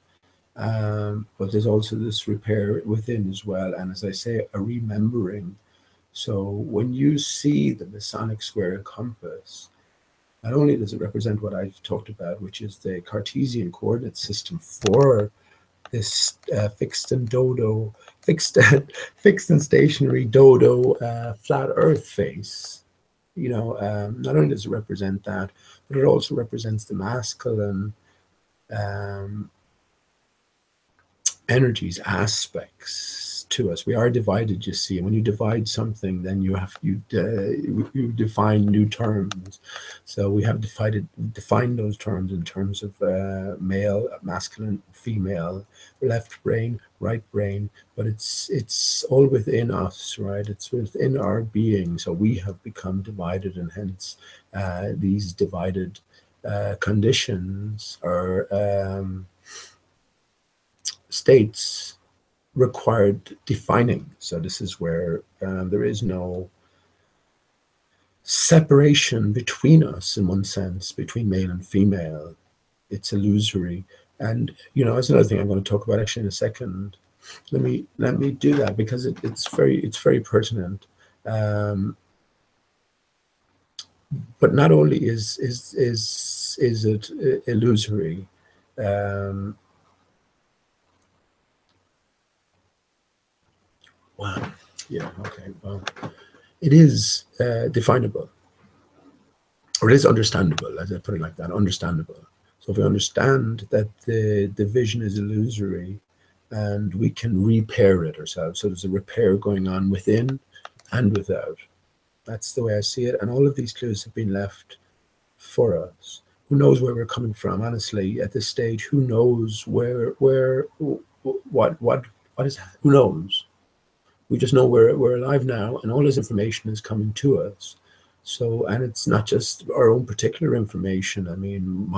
A: But there's also this repair within as well. And as I say, a remembering. So when you see the Masonic square compass, not only does it represent what I've talked about, which is the Cartesian coordinate system for this fixed and stationary dodo flat Earth face. Not only does it represent that, but it also represents the masculine energies, aspects to us. We are divided, you see, and when you divide something, then you define new terms. So we have defined those terms in terms of male, masculine, female, left brain, right brain, but it's all within us, right? It's within our being. So we have become divided, and hence these divided conditions or states required defining. So this is where there is no separation between us, in one sense, between male and female. It's illusory. And that's another thing I'm going to talk about actually in a second. Let me do that, because it's very pertinent. But not only is it illusory, wow, yeah, okay, well, it is definable, or it is understandable, as I put it like that, understandable. So if we understand that the vision is illusory, and we can repair it ourselves, so there's a repair going on within and without. That's the way I see it, and all of these clues have been left for us. Who knows where we're coming from? Honestly, at this stage, who knows what is? Who knows? We just know we're alive now, and all this information is coming to us. So, and it's not just our own particular information. I mean,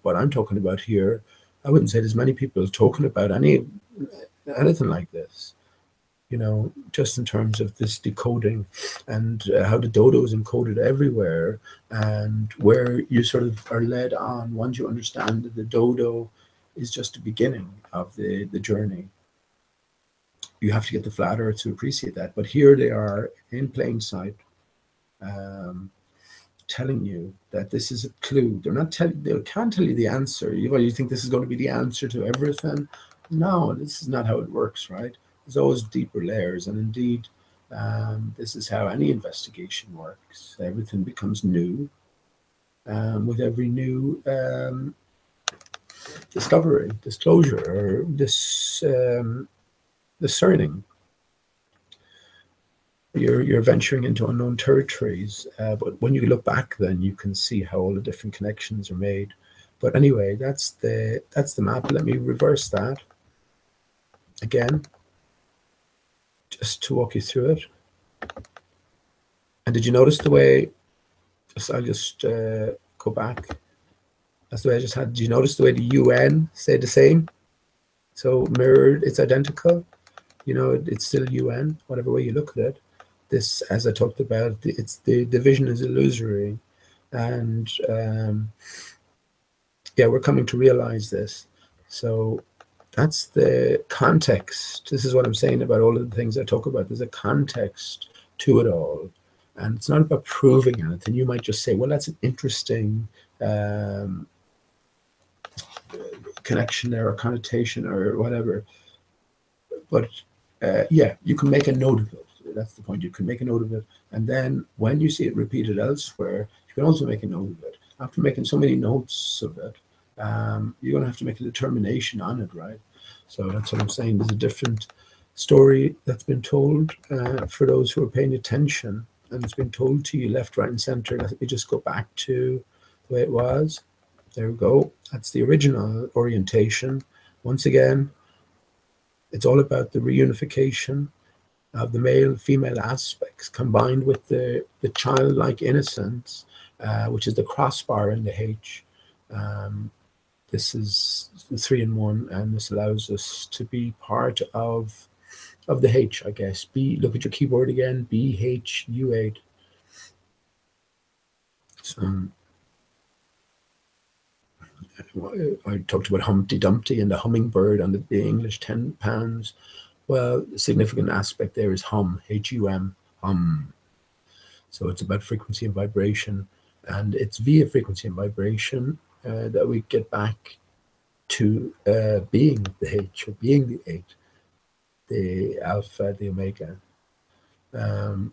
A: what I'm talking about here, I wouldn't say there's many people talking about anything like this. Just in terms of this decoding, and how the dodo is encoded everywhere, and where you sort of are led on once you understand that the dodo is just the beginning of the journey. You have to get the flat earth to appreciate that. But here they are in plain sight, telling you that this is a clue. They can't tell you the answer. You think this is going to be the answer to everything? No, this is not how it works, right? There's always deeper layers, and indeed, this is how any investigation works. Everything becomes new with every new discovery, disclosure, or discerning. You're venturing into unknown territories, but when you look back, then you can see how all the different connections are made. But anyway, that's the map. Let me reverse that again, just to walk you through it. And did you notice the way? I'll just go back. That's the way I just had. Did you notice the way the UN stayed the same? So mirrored, it's identical. It's still UN, whatever way you look at it. this, as I talked about, it's the division is illusory, and yeah, we're coming to realize this. So that's the context. This is what I'm saying about all of the things I talk about. There's a context to it all, and it's not about proving anything. You might just say, well, that's an interesting connection there, or connotation, or whatever. But yeah, you can make a note of it. That's the point. You can make a note of it, and then when you see it repeated elsewhere, you can also make a note of it. After making so many notes of it, you're going to have to make a determination on it, right? So that's what I'm saying. There's a different story that's been told for those who are paying attention, and it's been told to you left, right, and center. Let me just go back to the way it was. There we go. That's the original orientation. Once again, it's all about the reunification of the male-female aspects combined with the childlike innocence, which is the crossbar in the H. This is the 3-in-1, and this allows us to be part of the H, I guess. Look at your keyboard again, BHU8. So I talked about Humpty Dumpty and the hummingbird on the English £10. Well, the significant aspect there is hum, H-U-M, hum. So it's about frequency and vibration, and it's via frequency and vibration that we get back to being the H, or being the 8, the alpha, the omega. And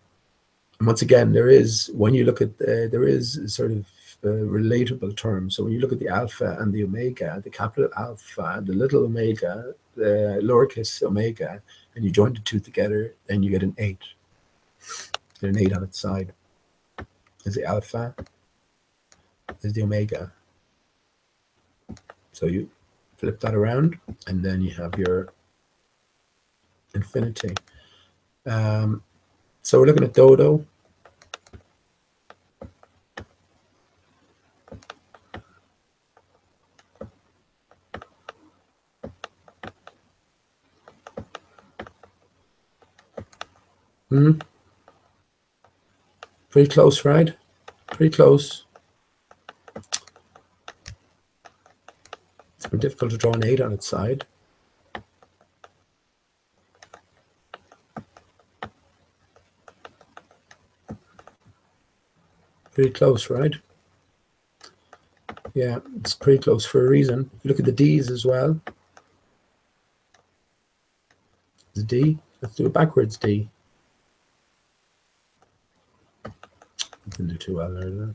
A: once again, there is, when you look at, there is sort of relatable terms. So when you look at the alpha and the omega, the capital alpha, the little omega, the lowercase omega, and you join the two together, then you get an 8. Get an 8 on its side. There's the alpha, there's the omega. So you flip that around, and then you have your infinity. So we're looking at dodo. Pretty close, right? Pretty close. It's been difficult to draw an 8 on its side. Pretty close, right? Yeah, it's pretty close for a reason. If you look at the D's as well. The D. Let's do a backwards D. Didn't do too well there.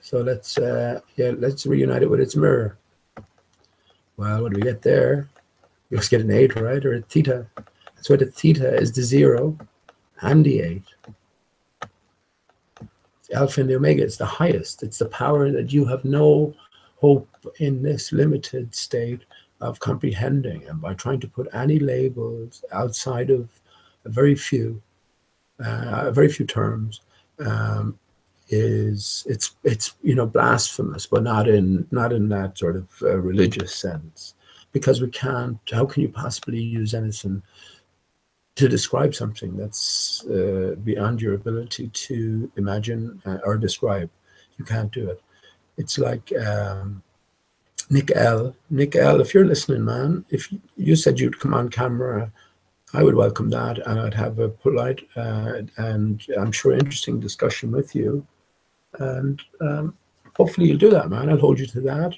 A: So let's let's reunite it with its mirror. Well, what do we get there? We just get an 8, right? Or a theta. That's why the theta is the 0 and the 8. The alpha and the omega, it's the highest. It's the power that you have no hope in this limited state of comprehending. And by trying to put any labels outside of a very few terms, it's blasphemous, but not in that sort of religious sense, because we can't. How can you possibly use anything to describe something that's beyond your ability to imagine or describe? You can't do it. It's like Nick L, if you're listening, man, if you said you'd come on camera, I would welcome that, and I'd have a polite and I'm sure interesting discussion with you. And hopefully you'll do that, man. I'll hold you to that.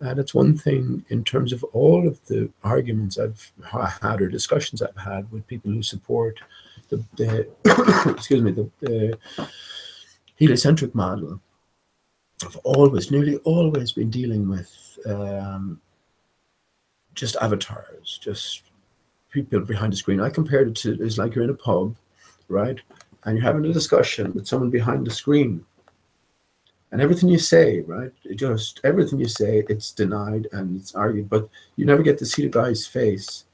A: That's one thing in terms of all of the arguments I've had or discussions I've had with people who support the excuse me, the heliocentric model. I've nearly always been dealing with just avatars, just people behind the screen. I compared it to, it's like you're in a pub, right? And you're having a discussion with someone behind the screen. And everything you say, right? Everything you say, it's denied and it's argued, but you never get to see the guy's face.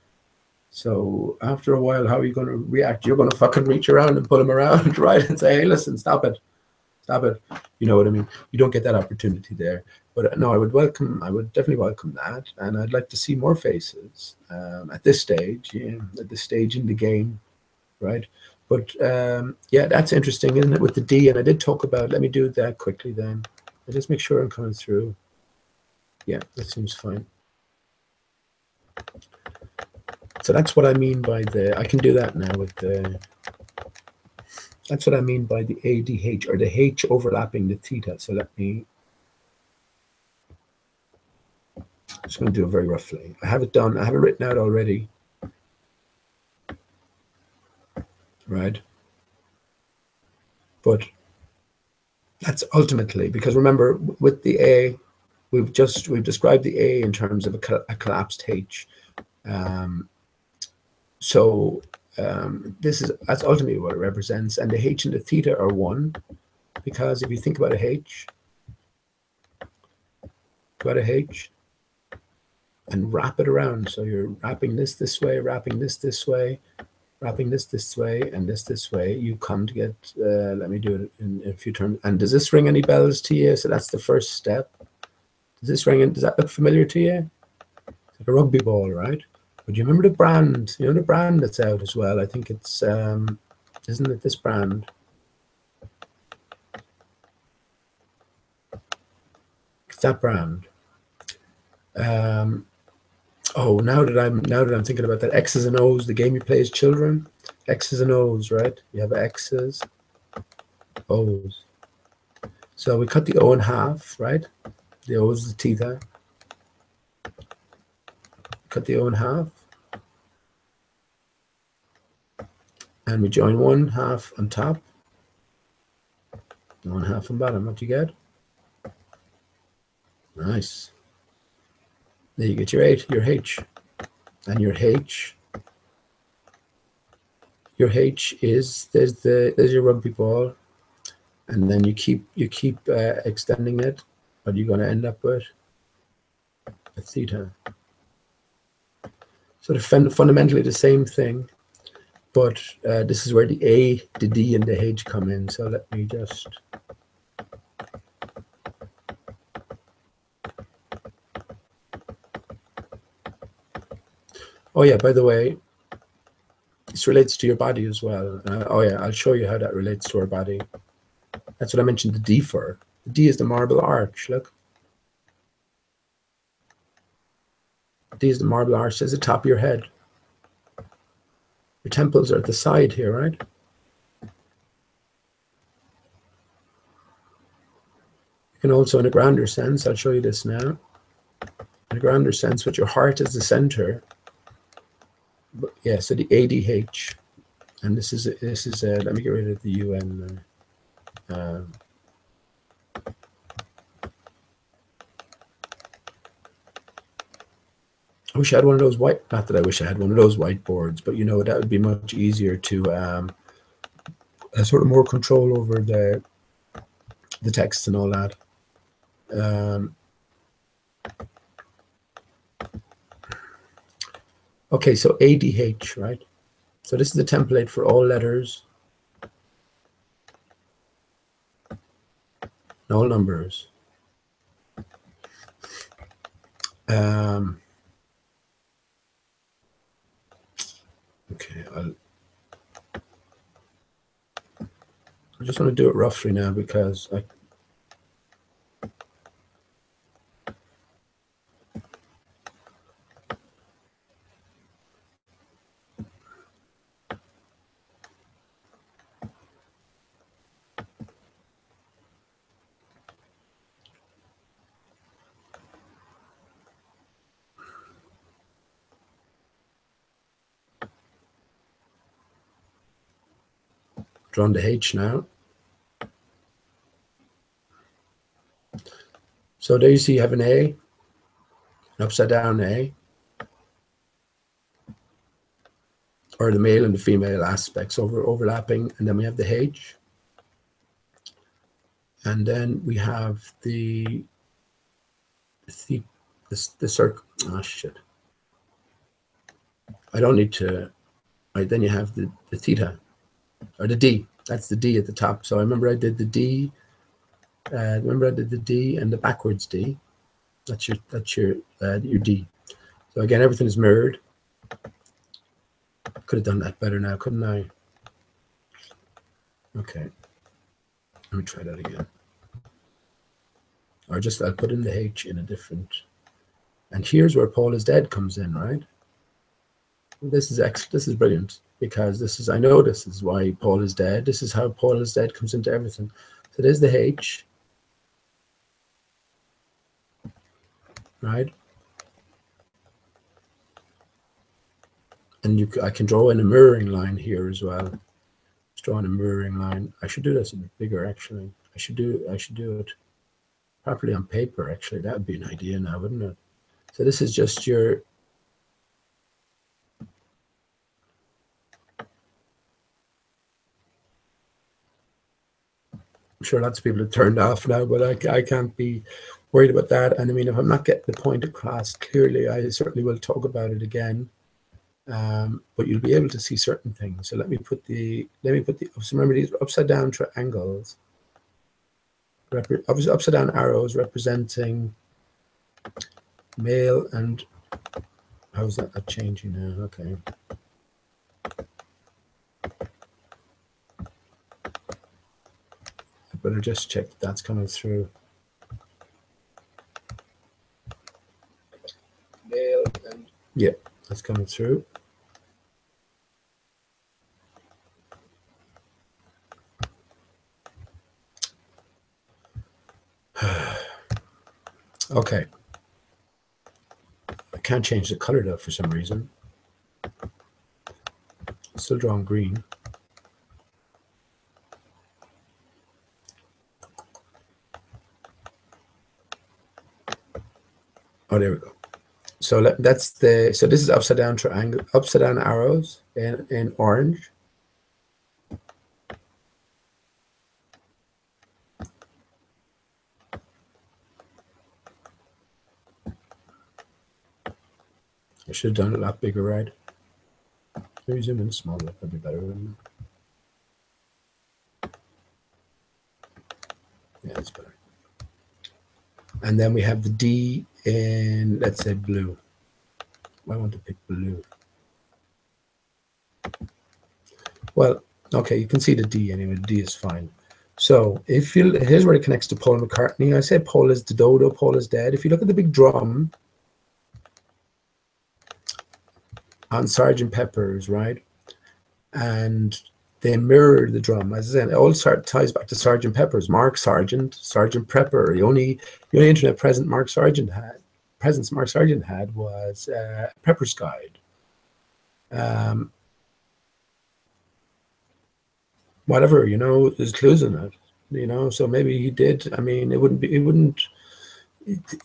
A: So after a while, how are you going to react? You're going to fucking reach around and pull him around, right? And say, hey, listen, stop it. Stop it. You know what I mean? You don't get that opportunity there. But no, I would definitely welcome that. And I'd like to see more faces at this stage, at this stage in the game. right? But yeah, that's interesting, isn't it, with the D? And I did talk about, let me do that quickly then. I'll just make sure I'm coming through. Yeah, that seems fine. So that's what I mean by the, I can do that now with the, that's what I mean by the ADH, or the H overlapping the theta. So let me, I'm just going to do it very roughly. I have it done. I have it written out already. Right. But that's ultimately, because remember, with the A, we've described the A in terms of a collapsed H. That's ultimately what it represents. And the H and the theta are one, because if you think about a H, and wrap it around. So you're wrapping this way, wrapping this way, wrapping this way, and this way. You come to get, let me do it in a few terms. And does this ring any bells to you? So that's the first step. Does this ring, does that look familiar to you? It's like a rugby ball, right? But do you remember the brand? You know the brand that's out as well? I think it's, isn't it this brand? It's that brand. Oh, now that I'm thinking about that, X's and O's, the game you play as children, X's and O's, right? You have X's, O's. So we cut the O in half, right? The O is the theta. Cut the O in half. And we join one half on top, one half on bottom. What do you get? Nice. There you get your H. And your H is, there's your rugby ball. And then you keep extending it, but you're going to end up with a theta. So they're fundamentally the same thing, but this is where the A, the D, and the H come in. So let me just, oh yeah, by the way, this relates to your body as well. Oh yeah, I'll show you how that relates to our body. That's what I mentioned the D for. The D is the marble arch, look. D is the marble arch, it's the top of your head. Your temples are at the side here, right? You can also, in a grander sense, I'll show you this now. In a grander sense, with your heart as the center. But yeah, so the ADH, and this is let me get rid of the UN. I wish I had one of those not that I wish I had one of those whiteboards, but you know, that would be much easier to sort of more control over the text and all that. Okay, so ADH, right? So this is the template for all letters and all numbers. Okay, I just want to do it roughly now because drawn the H now. So there you see you have an A, an upside down A, or the male and the female aspects overlapping, and then we have the H, and then we have the circle. Oh shit! I don't need to. Right, then you have the theta, or the D. That's the D at the top. So I remember I did the D. Remember I did the D and the backwards D. That's your D. So again, everything is mirrored. Could have done that better now, couldn't I? Okay, let me try that again. Or just I'll put in the H in a different. And here's where Paul is dead comes in, right? This is brilliant, because this is, I know this is why Paul is dead. This is how Paul is dead comes into everything. So there's the H, right? And I can draw in a mirroring line here as well. Just draw in a mirroring line. I should do this a bit bigger, actually. I should do it properly on paper, actually. That would be an idea now, wouldn't it? So this is just your, I'm sure lots of people have turned off now, but I can't be worried about that. And I mean, if I'm not getting the point across clearly, I certainly will talk about it again. But you'll be able to see certain things. So let me put the, so remember these upside down triangles, upside down arrows representing male and, how's that changing now? Okay. I better just check that that's coming through. Male and, yeah, that's coming through. Okay. I can't change the color though for some reason. I'm still drawing green. Oh, there we go. So that's the, so this is upside down triangle, upside down arrows in orange. I should have done it a lot bigger, right? Maybe zoom in smaller, that'd be better, wouldn't it? Yeah, that's better. And then we have the D in, let's say, blue. I want to pick blue. Well, okay, you can see the D anyway. The D is fine. So if you, here's where it connects to Paul McCartney. I say Paul is the dodo, Paul is dead. If you look at the big drum on Sgt. Pepper's, right? And they mirror the drum. As I said, it all ties back to Sgt. Pepper's. Mark Sargent, Sgt. Pepper. The only internet presence Mark Sargent had was Pepper's Guide. Whatever, you know, there's clues in it, you know, so maybe he did. I mean, it wouldn't,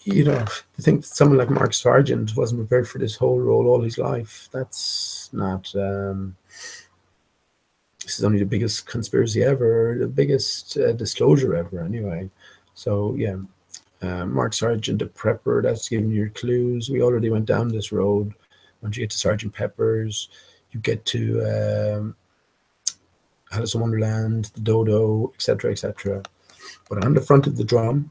A: you know, to think that someone like Mark Sargent wasn't prepared for this whole role all his life. That's not, this is only the biggest conspiracy ever, the biggest disclosure ever anyway. So yeah, Mark Sargent, a prepper, that's giving you your clues. We already went down this road. Once you get to Sgt. Pepper's, you get to Alice in Wonderland, the dodo, etc., etc. But on the front of the drum,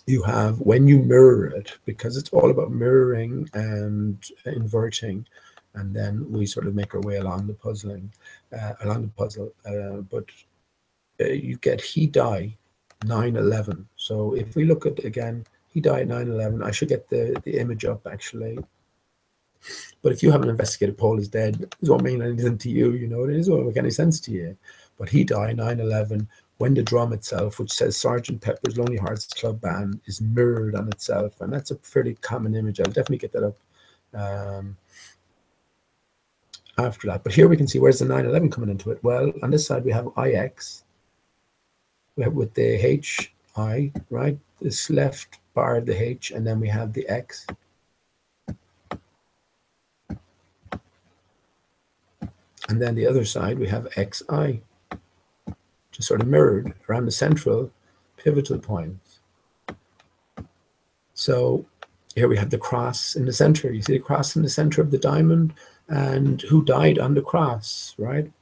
A: you have, when you mirror it, because it's all about mirroring and inverting, and then we sort of make our way along the puzzle. But you get he die 9/11. So if we look at, again, he died 9/11, I should get the image up actually. But if you haven't investigated Paul is dead, it won't mean anything to you, you know, it won't make any sense to you. But he died 9/11 when the drum itself, which says Sgt. Pepper's Lonely Hearts Club Band, is mirrored on itself. And that's a fairly common image. I'll definitely get that up after that. But here we can see, where's the 9/11 coming into it? Well, on this side we have IX with the HI, right? This left bar of the H, and then we have the X. And then the other side, we have XI, just sort of mirrored around the central pivotal points. So here we have the cross in the center. You see the cross in the center of the diamond, and who died on the cross, right?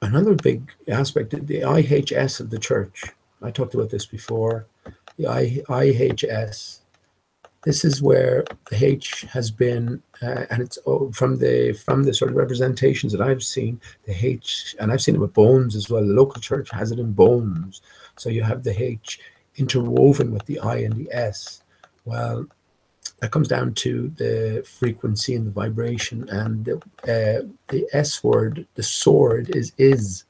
A: Another big aspect, the IHS of the church. I talked about this before. The IHS This is where the H has been, and it's from the sort of representations that I've seen, the H, and I've seen it with bones as well. The local church has it in bones. So you have the H interwoven with the I and the S. Well, that comes down to the frequency and the vibration, and the S word, the sword, is.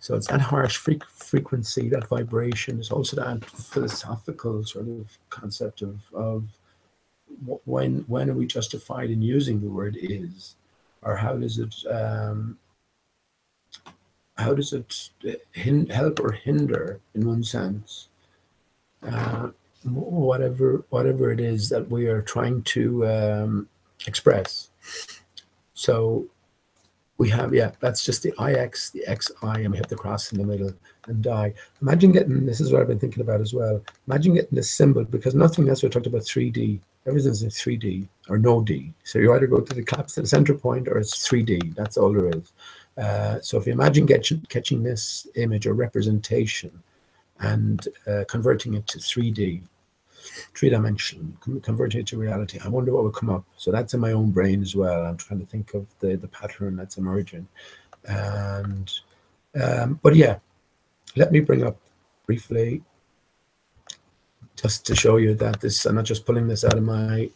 A: So it's that harsh frequency, that vibration. Is also that philosophical sort of concept of when are we justified in using the word is, or how does it help or hinder in one sense, whatever it is that we are trying to express. So we have, yeah, that's just the IX, the XI, and we have the cross in the middle and die. Imagine getting, this is what I've been thinking about as well, imagine getting this symbol, because nothing else, we talked about 3D, everything's in 3D or no D. So you either go to the collapse to the center point or it's 3D, that's all there is. So if you imagine catching this image or representation and converting it to 3D, three-dimension, converting it to reality, I wonder what would come up. So that's in my own brain as well. I'm trying to think of the pattern that's emerging. And but yeah, let me bring up briefly, just to show you that this, I'm not just pulling this out of my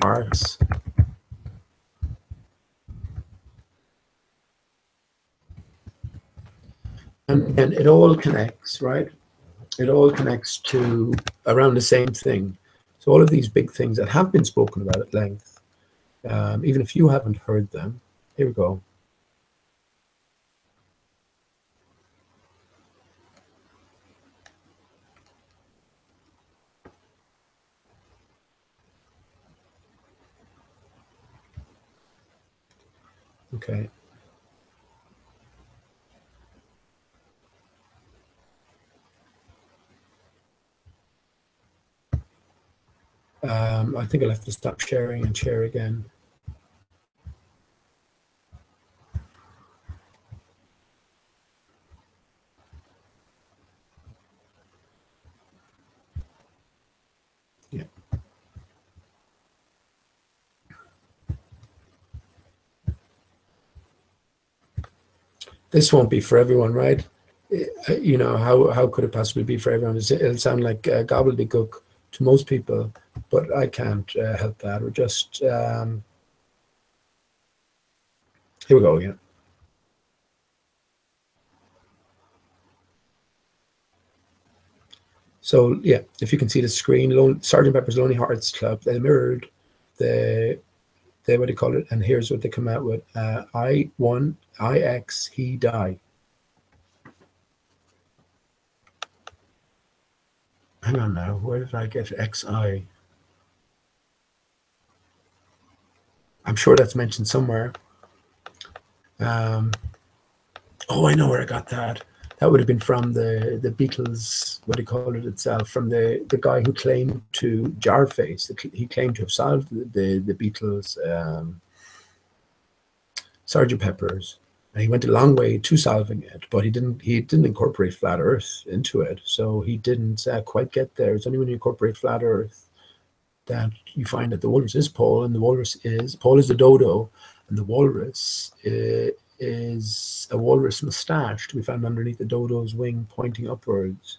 A: arts. And it all connects, right? It all connects to around the same thing. So all of these big things that have been spoken about at length, even if you haven't heard them, here we go. Okay. I think I'll have to stop sharing and share again. Yeah. This won't be for everyone, right? You know, how could it possibly be for everyone? It'll sound like gobbledygook to most people, but I can't help that. Or just here we go. Yeah. So yeah, if you can see the screen, Sgt. Pepper's Lonely Hearts Club, they mirrored the what do you call it? And here's what they come out with: I won, IX, he die. Hang on now, where did I get XI? I'm sure that's mentioned somewhere. Oh, I know where I got that. That would have been from the Beatles, what do you call it itself, from the guy who claimed to, Jarface, he claimed to have solved the Beatles' Sgt. Pepper's. And he went a long way to solving it, but he didn't incorporate flat Earth into it. So he didn't quite get there. It's only when you incorporate flat Earth that you find that the walrus is Paul, and the walrus is, Paul is the dodo, and the walrus is a walrus mustache to be found underneath the dodo's wing pointing upwards.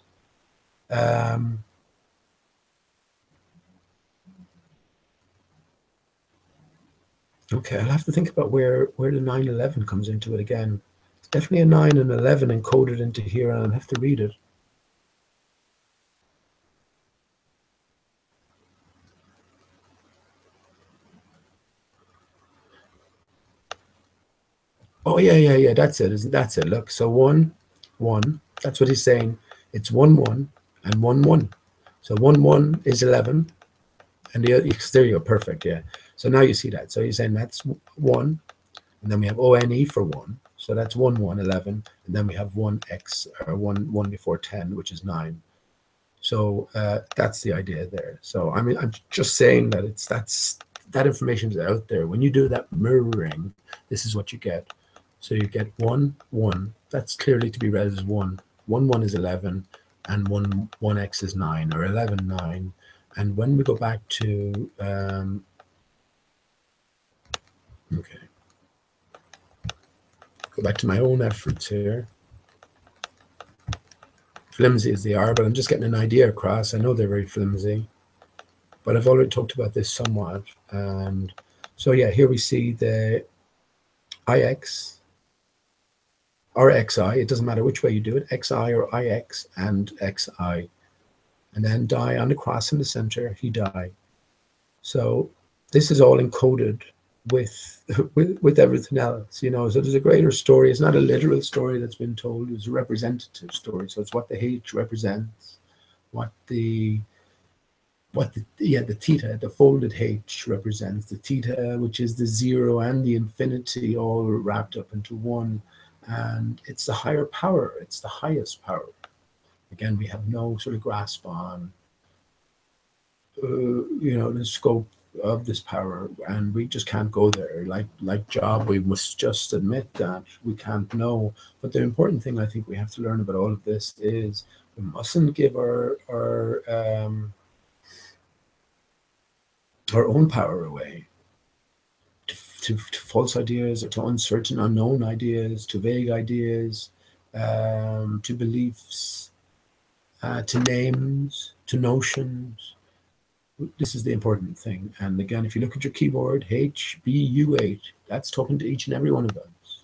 A: Okay, I'll have to think about where the 911 comes into it again. It's definitely a 9 and 11 encoded into here, and I'll have to read it. Oh yeah, that's it. That's it. Look, so 1, 1. That's what he's saying. It's 1, 1, and 1, 1. So 1, 1 is 11, and there you go. Perfect. Yeah. So now you see that. So you're saying that's 1, and then we have ONE for 1. So that's 1, 1, 11, and then we have 1x, or 1, 1 before 10, which is 9. So that's the idea there. So I mean, I'm just saying that that information is out there. When you do that mirroring, this is what you get. So you get 1, 1. That's clearly to be read as 1. 1, 1 is 11, and 1x is 9, or 11, 9. And when we go back to, okay, go back to my own efforts here. Flimsy as they are, but I'm just getting an idea across. I know they're very flimsy, but I've already talked about this somewhat. And so, yeah, here we see the ix or xi. It doesn't matter which way you do it, xi or ix and xi. And then die on the cross in the center, he died. So this is all encoded with everything else, you know. So there's a greater story. It's not a literal story that's been told. It's a representative story. So it's what the H represents, what the theta, the folded H represents, the theta, which is the 0 and the infinity all wrapped up into one. And it's the higher power. It's the highest power. Again, we have no sort of grasp on, you know, the scope of this power, and we just can't go there. Like Job, we must just admit that we can't know. But the important thing I think we have to learn about all of this is we mustn't give our own power away to false ideas, or to uncertain, unknown ideas, to vague ideas, to beliefs, to names, to notions. This is the important thing. And again, if you look at your keyboard, HBU8, that's talking to each and every one of us.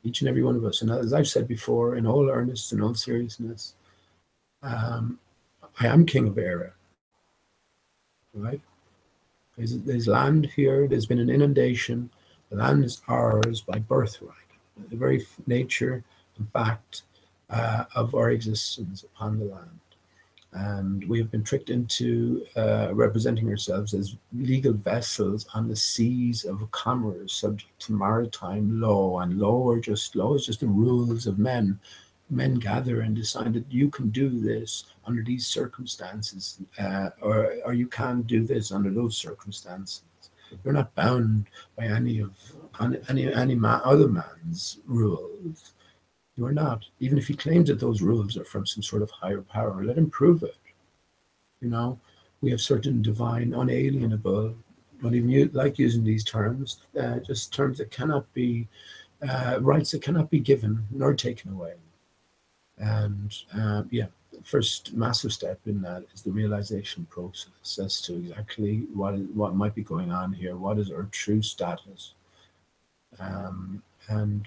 A: Each and every one of us. And as I've said before, in all earnest and all seriousness, I am king of Era. Right? There's land here. There's been an inundation. The land is ours by birthright. The very nature and fact of our existence upon the land. And we have been tricked into representing ourselves as legal vessels on the seas of commerce, subject to maritime law. And law is just the rules of men. Men gather and decide that you can do this under these circumstances, or you can't do this under those circumstances. You're not bound by any other man's rules. You are not. Even if he claims that those rules are from some sort of higher power, let him prove it. You know, we have certain divine, unalienable, not even like using these terms, just terms that cannot be, rights that cannot be given nor taken away. And yeah, the first massive step in that is the realization process as to exactly what might be going on here. What is our true status? And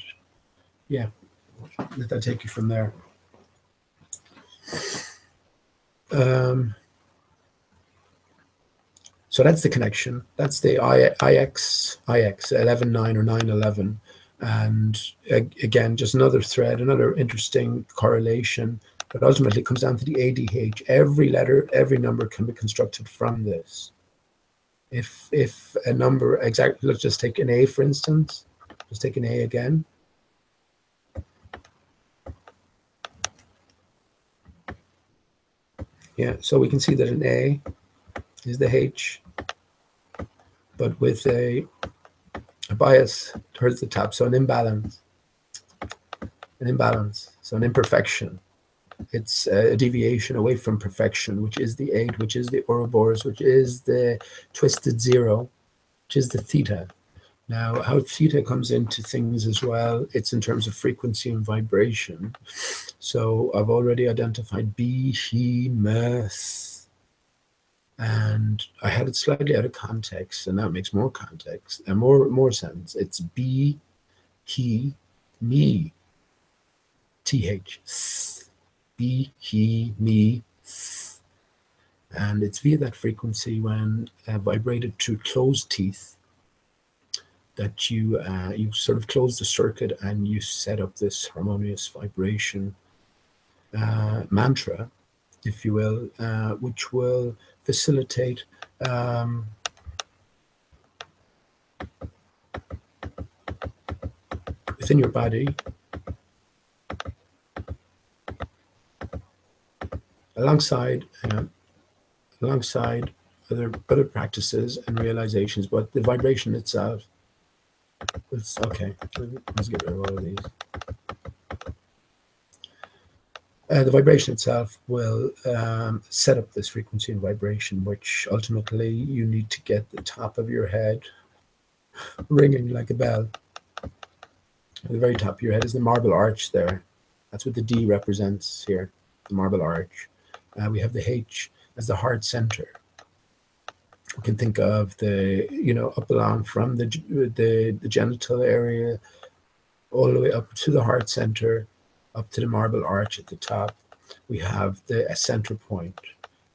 A: yeah, let that take you from there. So that's the connection. That's the IX 11.9 or 9.11. And again, just another thread, another interesting correlation. But ultimately, it comes down to the ADH. Every letter, every number can be constructed from this. If a number, exactly, let's just take an A, for instance. Just take an A again. Yeah, so we can see that an A is the H, but with a bias towards the top, so an imbalance, so an imperfection. It's a deviation away from perfection, which is the 8, which is the Ouroboros, which is the twisted 0, which is the theta. Now, how theta comes into things as well, it's in terms of frequency and vibration. So I've already identified behemoth, and I had it slightly out of context, and that makes more context and more sense. It's be, he, me, th, be, he, me, and it's via that frequency when vibrated through closed teeth that you sort of close the circuit and you set up this harmonious vibration mantra, if you will, which will facilitate within your body alongside other practices and realizations, but the vibration itself. Okay, let's get rid of all of these. The vibration itself will set up this frequency and vibration, which ultimately you need to get the top of your head ringing like a bell. At the very top of your head is the marble arch there. That's what the D represents here, the marble arch. We have the H as the heart center. We can think of the, up along from the genital area, all the way up to the heart center, up to the marble arch at the top. We have a center point.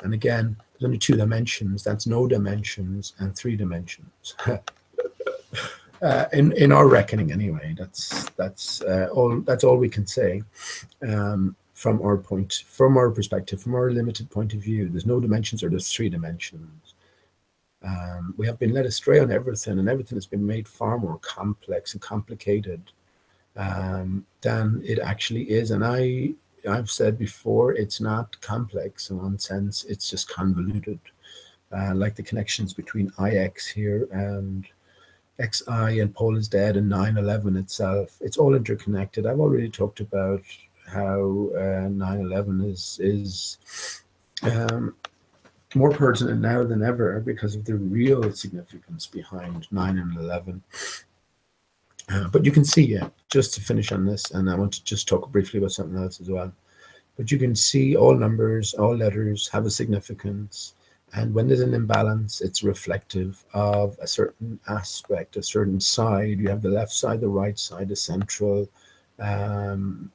A: And again, there's only 2 dimensions. That's no dimensions and 3 dimensions. In our reckoning, anyway, that's all we can say from our perspective, from our limited point of view. There's no dimensions, or there's 3 dimensions. We have been led astray on everything, and everything has been made far more complex and complicated than it actually is. And I've said before, it's not complex in one sense; it's just convoluted, like the connections between IX here and XI and Paul is dead and 9/11 itself. It's all interconnected. I've already talked about how 9/11 is more pertinent now than ever because of the real significance behind 9 and 11. But you can see, just to finish on this, and I want to just talk briefly about something else as well. But you can see all numbers, all letters have a significance. And when there's an imbalance, it's reflective of a certain aspect, a certain side. You have the left side, the right side, the central 0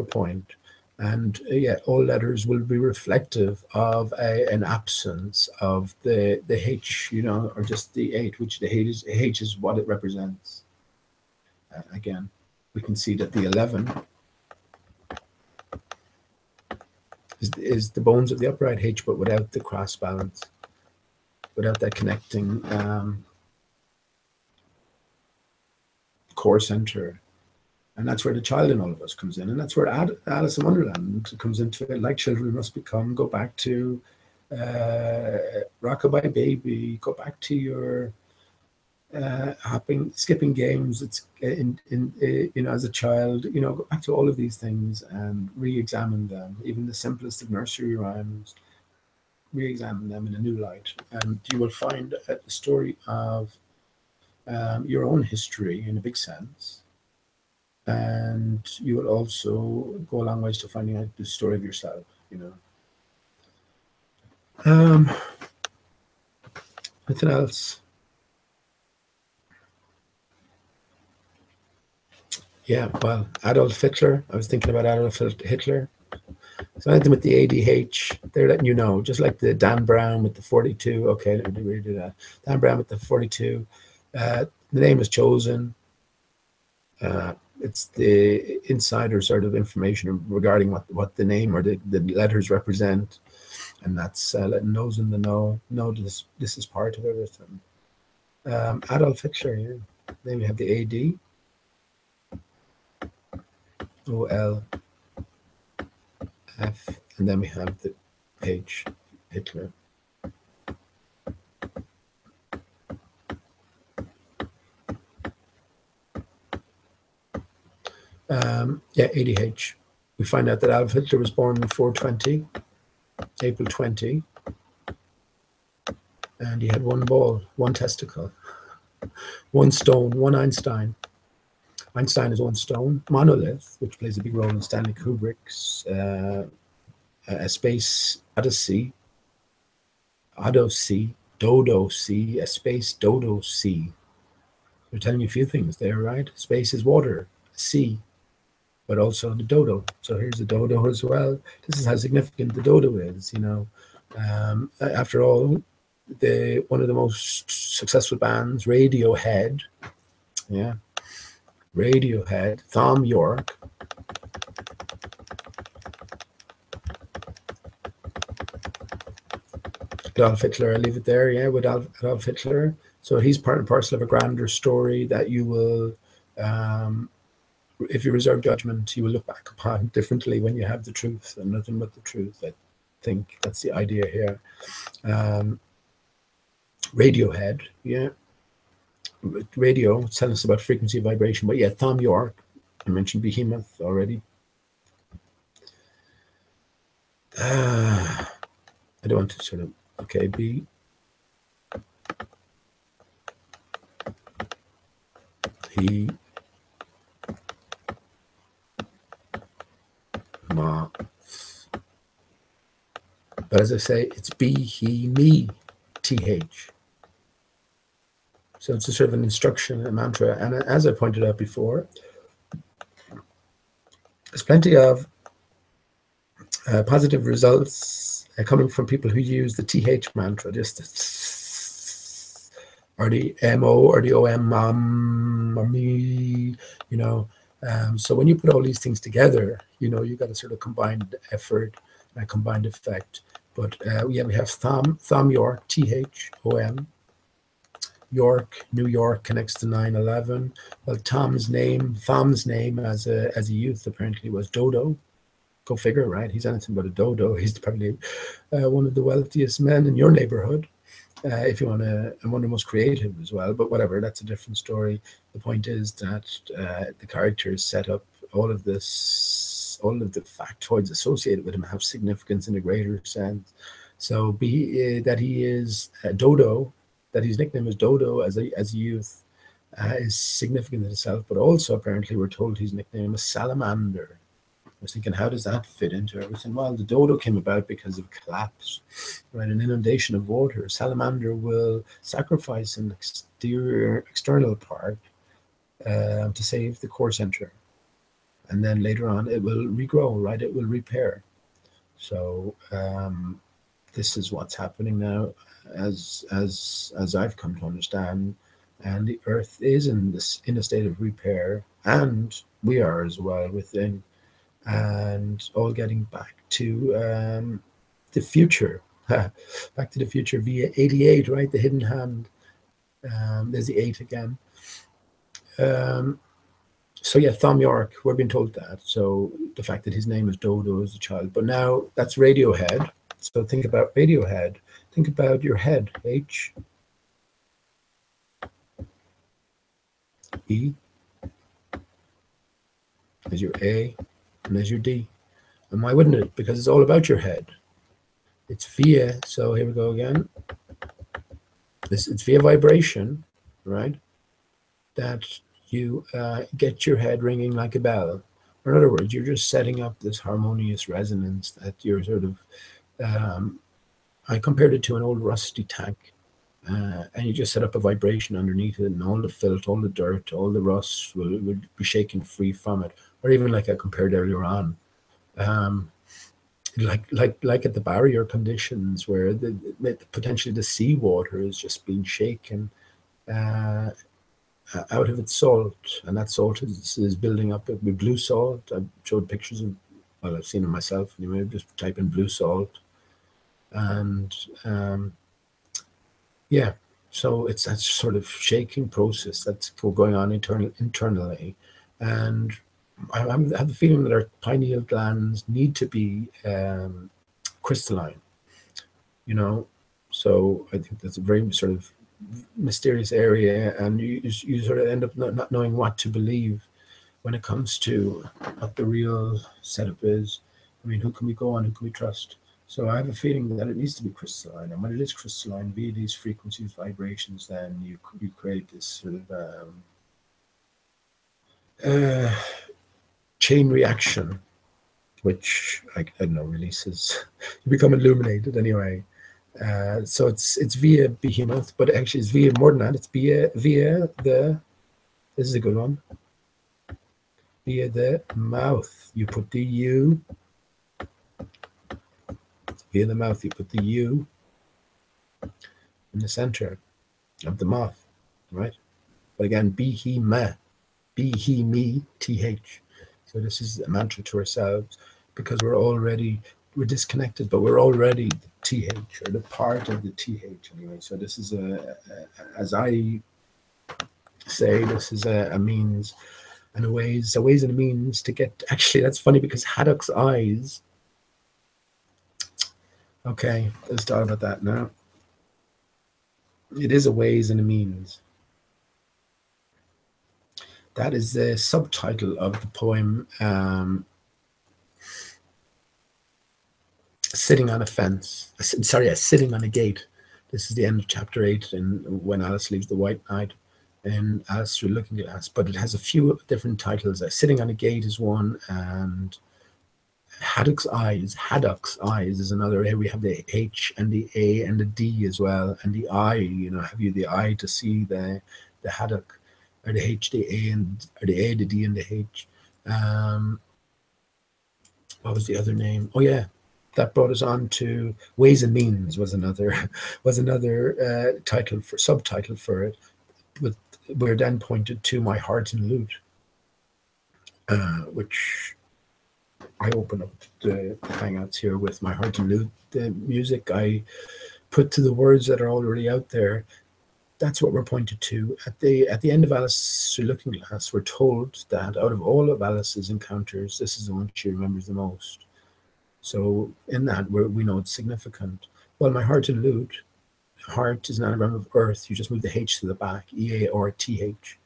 A: point. And all letters will be reflective of an absence of the H, or just the 8, which the H is what it represents. Again, we can see that the 11 is the bones of the upright H, but without the cross balance, without that connecting core center. And that's where the child in all of us comes in. And that's where Alice in Wonderland comes into it. Like children must become, go back to Rockabye Baby, go back to your skipping games. It's as a child, go back to all of these things and re-examine them. Even the simplest of nursery rhymes, re-examine them in a new light. And you will find the story of your own history in a big sense. And you will also go a long ways to finding out the story of yourself, Anything else? Yeah, well, Adolf Hitler. I was thinking about Adolf Hitler. So anything with the ADH, they're letting you know, just like the Dan Brown with the 42. Okay, let me redo that. Dan Brown with the 42. The name is chosen. It's the insider sort of information regarding what the name or the letters represent. And that's letting those in the know this is part of everything. Adolf Hitler, yeah. Then we have the AD. OL F, and then we have the H, Hitler. ADH. We find out that Adolf Hitler was born on 4/20, April 20, and he had 1 ball, 1 testicle, 1 stone, 1 Einstein. Einstein is 1 stone. Monolith, which plays a big role in Stanley Kubrick's A Space Odyssey, dodo sea, a space dodo sea. We're telling you a few things there, right? Space is water, sea, but also the dodo. So here's the dodo as well. This is how significant the dodo is, After all, one of the most successful bands, Radiohead, Thom Yorke, Adolf Hitler, I'll leave it there, with Adolf Hitler. So he's part and parcel of a grander story that you will, if you reserve judgment, you will look back upon differently when you have the truth and nothing but the truth. I think that's the idea here. Radiohead, radio, telling us about frequency vibration. But Thom Yorke, I mentioned Behemoth already. I don't want to sort of, okay, be he ma. But as I say, it's be he me th. So it's a sort of an instruction, a mantra. And as I pointed out before, there's plenty of positive results coming from people who use the th mantra, just or the mo or the om, mom or me, you know. So when you put all these things together, you know, you got a sort of combined effort and a combined effect. But yeah, we have Thom York, thom. York, New York connects to 9/11. Well, Thom's name as a youth apparently was Dodo. Go figure, right? He's anything but a dodo. He's probably one of the wealthiest men in your neighborhood, if you want to, and one of the most creative as well. But whatever, that's a different story. The point is that the characters set up all of this, all of the factoids associated with him have significance in a greater sense. So that he is Dodo, that his nickname is Dodo as a youth, is significant in itself. But also apparently we're told his nickname is Salamander. I was thinking, how does that fit into everything? Well, the dodo came about because of collapse, right? An inundation of water. Salamander will sacrifice an external part to save the core center, and then later on it will regrow, right? It will repair. So this is what's happening now, as I've come to understand, and the Earth is in a state of repair, and we are as well within, and all getting back to the future, back to the future via 88, right? The hidden hand. There's the 8 again. So yeah, Thom York, we're being told that. So the fact that his name is Dodo as a child, but now that's Radiohead. So think about Radiohead. Think about your head, H E, as your A, and as your D. And why wouldn't it? Because it's all about your head. It's via, so here we go again. It's via vibration, right? That you get your head ringing like a bell. Or in other words, you're just setting up this harmonious resonance that you're sort of, I compared it to an old rusty tank. And you just set up a vibration underneath it, and all the filth, all the dirt, all the rust will be shaken free from it. Or even like I compared earlier on, like at the barrier conditions where potentially the seawater is just being shaken out of its salt, and that salt is building up with blue salt. I've showed pictures of, well, I've seen it myself anyway. Just type in blue salt, and yeah, so it's that sort of shaking process that's going on internally, and I have the feeling that our pineal glands need to be crystalline, you know. So I think that's a very sort of mysterious area, and you sort of end up not knowing what to believe when it comes to what the real setup is. I mean, who can we go on? Who can we trust? So I have a feeling that it needs to be crystalline, and when it is crystalline, via these frequencies, vibrations, then you create this sort of chain reaction, which I don't know, releases. You become illuminated anyway. So it's via behemoth, but actually it's via more than that. It's via the. This is a good one. Via the mouth, you put the U. Via the mouth, you put the U in the center of the mouth, right? But again, be he me, th. So this is a mantra to ourselves, because we're disconnected, but we're already the th, or the part of the th anyway. So this is as I say, this is a means and a ways and a means to get. Actually, that's funny because Haddock's eyes. Okay, let's talk about that now. It is a ways and a means. That is the subtitle of the poem sitting on a fence. Sorry, sitting on a gate. This is the end of chapter 8, and when Alice leaves the White Knight, and Alice Through Looking Glass. But it has a few different titles. Sitting on a Gate is one, and Haddock's Eyes is another. Here we have the H and the A and the D as well, and the eye. You know, have you the eye to see the haddock, or the H, the A, and or the A, the D, and the H. What was the other name? Oh yeah, that brought us on to Ways and Means was another title for subtitle for it. With we're then pointed to My Heart and Lute, which I open up the Hangouts here with My Heart and Lute. The music I put to the words that are already out there. That's what we're pointed to. At the end of Alice Through Looking Glass, we're told that out of all of Alice's encounters, this is the one she remembers the most. So in that, we know it's significant. Well, My Heart and Lute, heart is an anagram of earth. You just move the H to the back, E-A-R-T-H.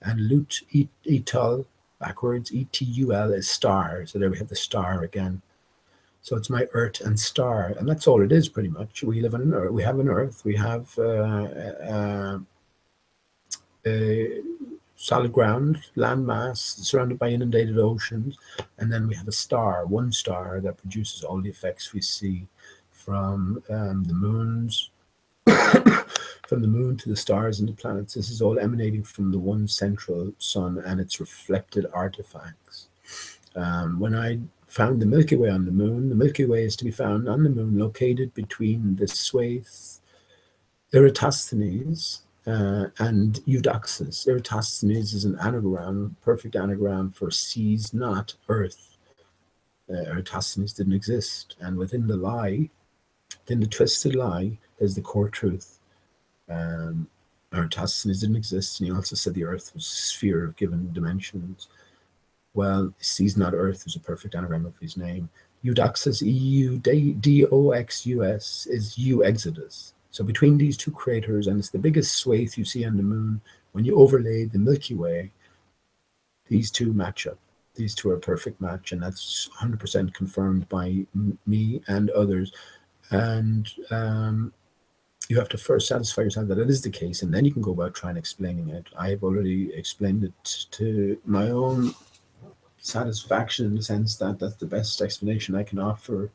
A: And lute, etul, backwards, E-T-U-L is star. So there we have the star again. So it's my earth and star, and that's all it is pretty much. We live on an earth. We have an earth. We have solid ground, land mass, surrounded by inundated oceans, and then we have a star, one star that produces all the effects we see from the moons, from the moon to the stars and the planets. This is all emanating from the one central sun and its reflected artifacts. When I found the Milky Way on the moon, the Milky Way is to be found on the moon, located between the swathes Eratosthenes and Eudoxus. Eratosthenes is an anagram, perfect anagram for sees not earth. Eratosthenes didn't exist, and within the lie, within the twisted lie, is the core truth. Eratosthenes didn't exist, and he also said the earth was a sphere of given dimensions. Well, sees not earth is a perfect anagram of his name. Eudoxus, E-U-D-O-X-U-S, is Exodus. So between these two craters, and it's the biggest swathe you see on the moon, when you overlay the Milky Way, these two match up. These two are a perfect match, and that's 100% confirmed by me and others. And you have to first satisfy yourself that it is the case, and then you can go about trying explaining it. I've already explained it to my own satisfaction, in the sense that that's the best explanation I can offer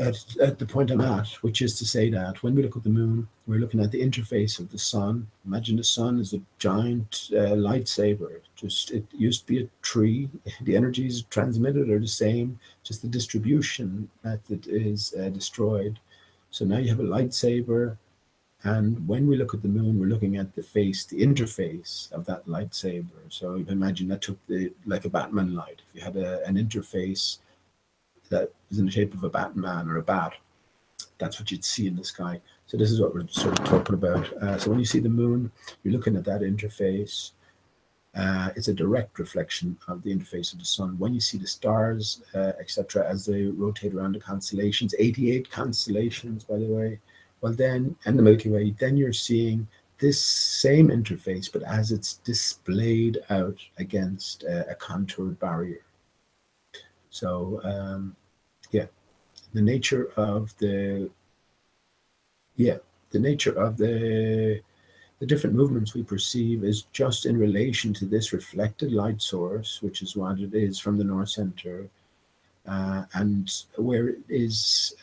A: at the point I'm at, which is to say that when we look at the moon, we're looking at the interface of the sun. Imagine the sun is a giant lightsaber. Just, it used to be a tree. The energies transmitted are the same, just the distribution method is destroyed. So now you have a lightsaber, and when we look at the moon, we're looking at the face, the interface of that lightsaber. So you can imagine that took like a Batman light. If you had an interface that is in the shape of a Batman or a bat, that's what you'd see in the sky. So this is what we're sort of talking about. So when you see the moon, you're looking at that interface. It's a direct reflection of the interface of the sun. When you see the stars, etc., as they rotate around the constellations, 88 constellations, by the way, well then, and the Milky Way, then you're seeing this same interface, but as it's displayed out against a contoured barrier. So, yeah, the nature of the different movements we perceive is just in relation to this reflected light source, which is what it is from the North Center, and where it is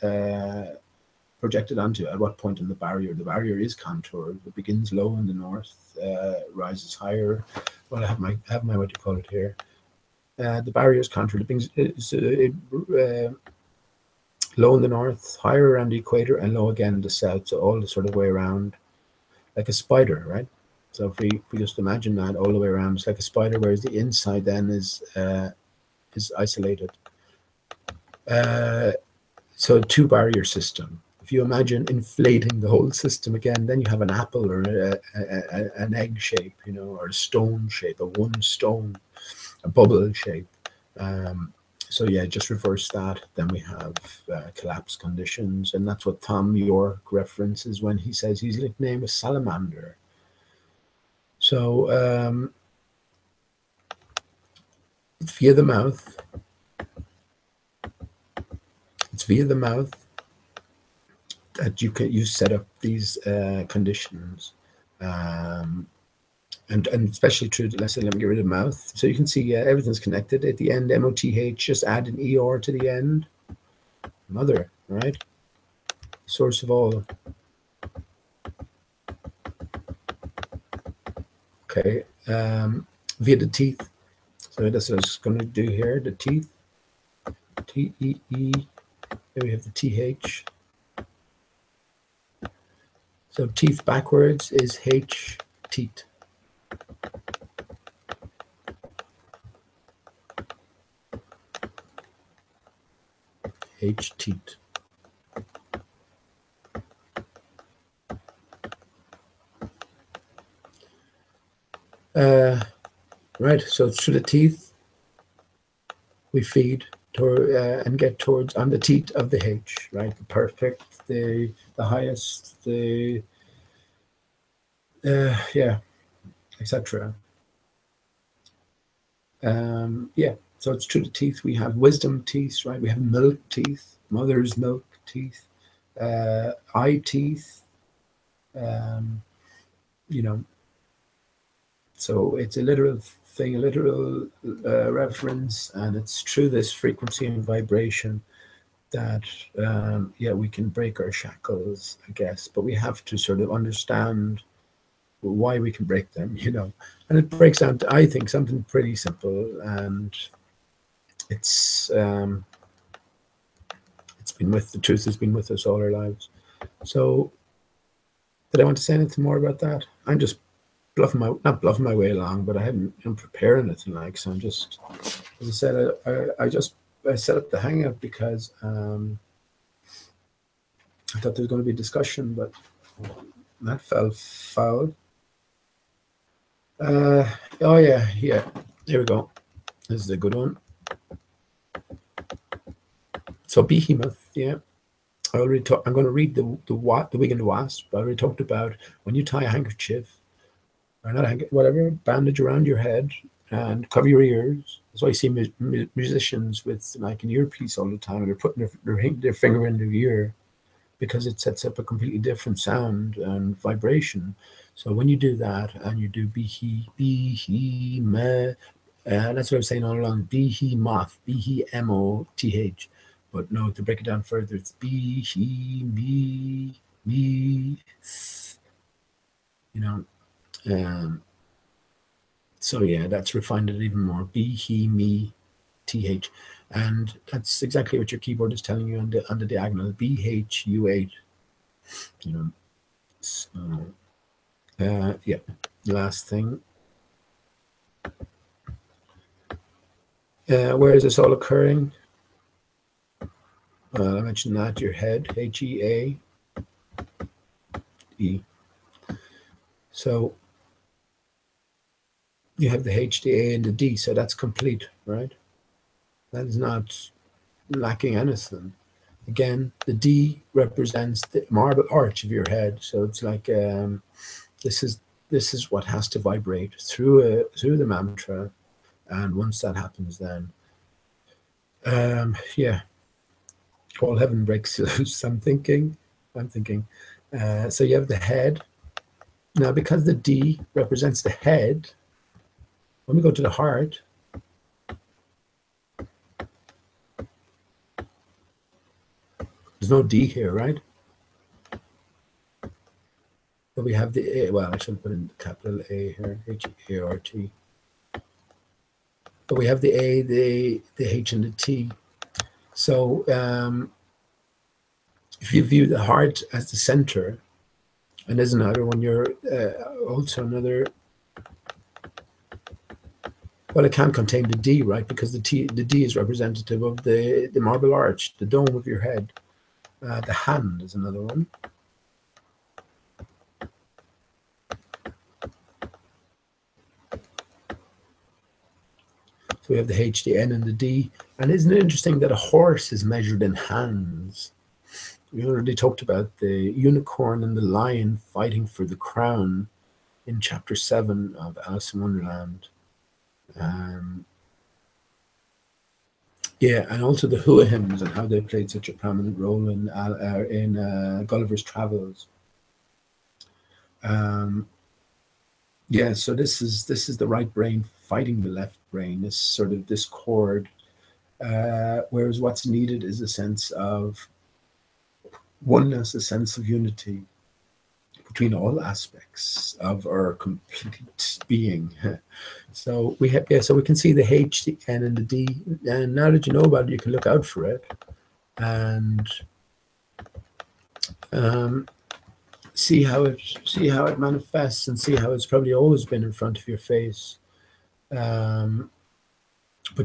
A: projected onto, at what point in the barrier. The barrier is contoured. It begins low in the north, rises higher. Well, I have my what do you call it here. The barrier is contoured. It's low in the north, higher around the equator, and low again in the south. So all the sort of way around, like a spider, right? So if we just imagine that all the way around, it's like a spider, whereas the inside then is isolated. So two barrier system. If you imagine inflating the whole system again, then you have an apple or an egg shape, you know, or a stone shape, a one stone, a bubble shape. So yeah, just reverse that. Then we have collapse conditions, and that's what Tom York references when he says his nickname is Salamander. So via the mouth, via the mouth that you set up these conditions, and especially true. Let's say, let me get rid of mouth, so you can see everything's connected at the end. MOTH, just add an ER to the end. Mother, right? Source of all. Okay, via the teeth. So that's what I was going to do here. The teeth, TEE. There we have the TH. So teeth backwards is H, teeth. H, teeth. Right, so through the teeth, we feed and get towards on the teeth of the H, right? The perfect, the highest, the yeah, etc. Yeah, so it's through the teeth. We have wisdom teeth, right? We have milk teeth, mother's milk teeth, eye teeth. You know, so it's a literal thing, a literal reference, and it's through this frequency and vibration that yeah, we can break our shackles, I guess. But we have to sort of understand why we can break them, you know. And it breaks down to, I think, something pretty simple, and it's been with the truth has been with us all our lives. So did I want to say anything more about that? I'm just not bluffing my way along, but I haven't prepared anything, like, so I'm just, as I said, I set up the hangout because I thought there was going to be a discussion, but that fell foul. Oh yeah, here we go. This is a good one. So behemoth, yeah. I already talked. I'm going to read the wig and the wasp. I already talked about when you tie a handkerchief, or not a whatever, bandage around your head and cover your ears. That's why I see musicians with like an earpiece all the time, and they're putting their finger in their ear, because it sets up a completely different sound and vibration. So when you do that and you do behemoth, that's what I was saying all along. Behemoth, BEMOTH. But no, to break it down further, it's me, you know. So yeah, that's refined it even more. BEMOTH, and that's exactly what your keyboard is telling you on the diagonal. BHU8. You know. So yeah. Last thing. Where is this all occurring? I mentioned that your head, HEAE. So you have the H, the A, and the D, so that's complete, right? That is not lacking anything. Again, the D represents the marble arch of your head, so it's like this is what has to vibrate through the mantra, and once that happens, then yeah, all heaven breaks loose. I'm thinking. So you have the head. Now, because the D represents the head, when we go to the heart, there's no D here, right? But we have the A. Well, I should put in capital A here, H-A-R-T. But we have the A, the H, and the T. So if you view the heart as the center, and there's another one, you're also another. Well, it can't contain the D, right? Because the D is representative of the marble arch, the dome of your head. The hand is another one. So we have the H, the N, and the D. And isn't it interesting that a horse is measured in hands? We already talked about the unicorn and the lion fighting for the crown in chapter 7 of Alice in Wonderland. Yeah, and also the Hua hymns and how they played such a prominent role in Gulliver's Travels. Yeah, so this is the right brain fighting the left brain. This sort of discord. Whereas what's needed is a sense of oneness, a sense of unity between all aspects of our complete being. So we have, yeah, so we can see the H, the N, and the D, and now that you know about it, you can look out for it and see how it manifests, and see how it's probably always been in front of your face, but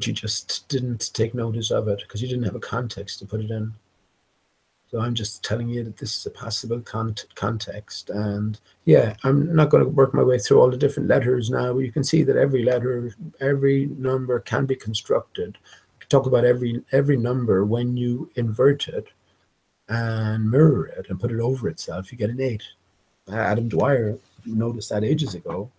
A: you just didn't take notice of it because you didn't have a context to put it in. So I'm just telling you that this is a possible context. And yeah, I'm not going to work my way through all the different letters now, but you can see that every letter, every number can be constructed. We can talk about every number. When you invert it and mirror it and put it over itself, you get an 8. Adam Dwyer noticed that ages ago.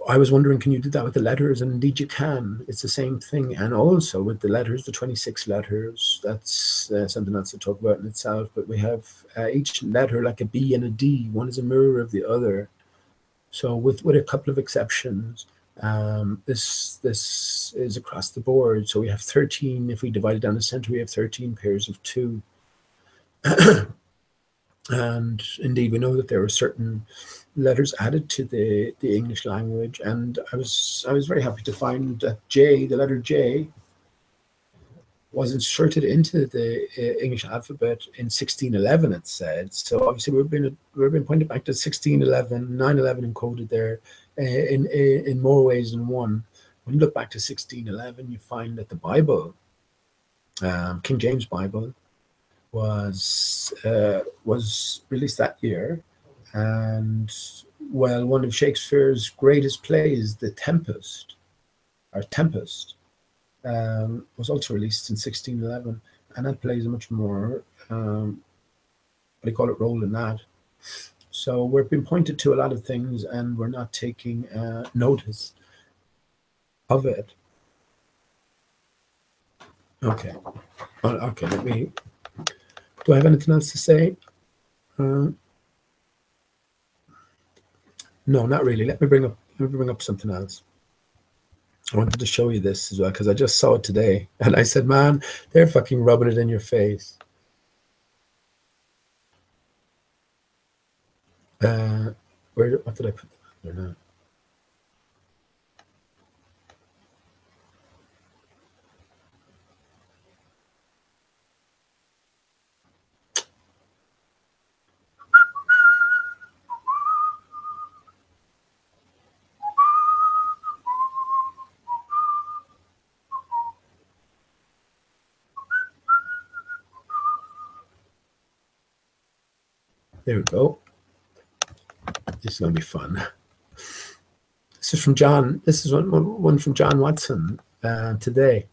A: I was wondering, can you do that with the letters? And indeed you can. It's the same thing. And also with the letters, the 26 letters, that's something else to talk about in itself. But we have each letter like a B and a D. One is a mirror of the other. So with a couple of exceptions, this is across the board. So we have 13. If we divide it down the center, we have 13 pairs of 2. And indeed, we know that there are certain letters added to the English language, and I was very happy to find that J, the letter J, was inserted into the English alphabet in 1611. It said so. Obviously, we've been pointed back to 1611, 911 encoded there in more ways than one. When you look back to 1611, you find that the Bible, King James Bible, was released that year, and well, one of Shakespeare's greatest plays, The Tempest, was also released in 1611, and that plays a much more what do you call it, role in that. So we're being pointed to a lot of things, and we're not taking notice of it. Okay, okay. Let me. Do I have anything else to say? No, not really. Let me bring up something else. I wanted to show you this as well because I just saw it today, and I said, "Man, they're fucking rubbing it in your face." What did I put there now? There we go. This is going to be fun. This is from John. This is one from John Watson today.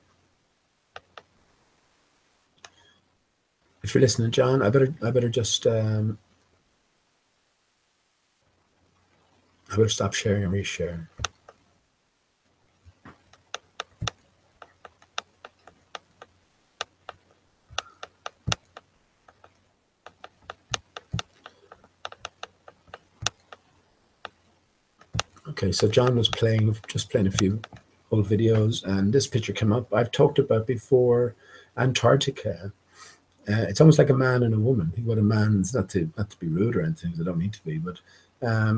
A: If you're listening, John, I better just I better stop sharing and reshare. Okay, so John was just playing a few old videos, and this picture came up. I've talked about before Antarctica. It's almost like a man and a woman. Think about a man's, not to be rude or anything, I don't mean to be, but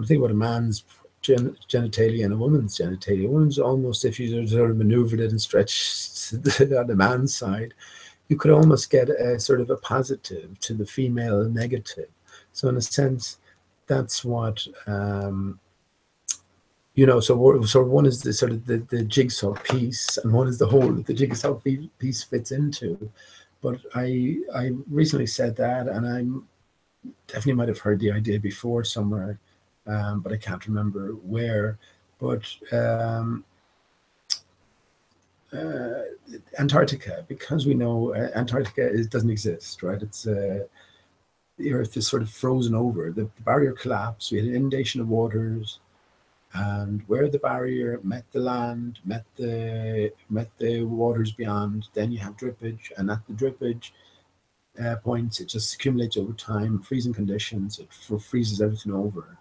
A: think about a man's genitalia and a woman's genitalia. A woman's almost, if you sort of maneuvered it and stretched on the man's side, you could almost get a sort of a positive to the female negative. So in a sense, that's what so one is the sort of the jigsaw piece, and one is the whole that the jigsaw piece fits into. But I recently said that, and I definitely might have heard the idea before somewhere, but I can't remember where. But Antarctica, because we know Antarctica doesn't exist, right? It's the Earth is sort of frozen over. The barrier collapsed. We had an inundation of waters. And where the barrier met the land, met the waters beyond, then you have drippage, and at the drippage points, it just accumulates over time, freezing conditions. It freezes everything over.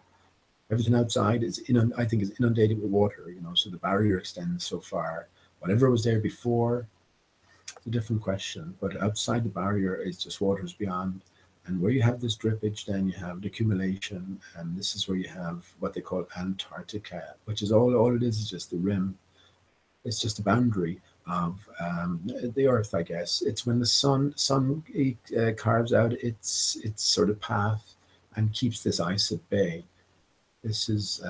A: Everything outside is I think is inundated with water. So the barrier extends so far. Whatever was there before, it's a different question. But outside the barrier is just waters beyond. And where you have this drippage, then you have the accumulation, and this is where you have what they call Antarctica, which is all it is just the rim. It's just a boundary of the Earth, I guess. It's when the sun carves out its sort of path and keeps this ice at bay. This is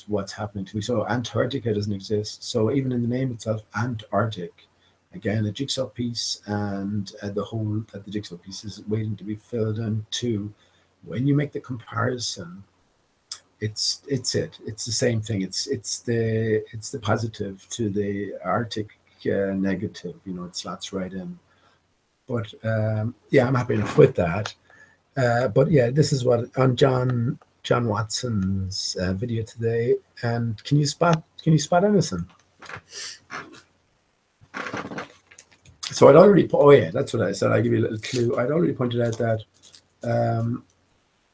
A: what's happening to me. So Antarctica doesn't exist. So even in the name itself, Antarctic, again, a jigsaw piece, and the hole that the jigsaw piece is waiting to be filled in too. When you make the comparison, it's the same thing. It's the positive to the Arctic negative. It slots right in. But yeah, I'm happy enough with that. But yeah, this is what on John Watson's video today. And can you spot anything? So I'd already, oh yeah, that's what I said. I'll give you a little clue. I'd already pointed out that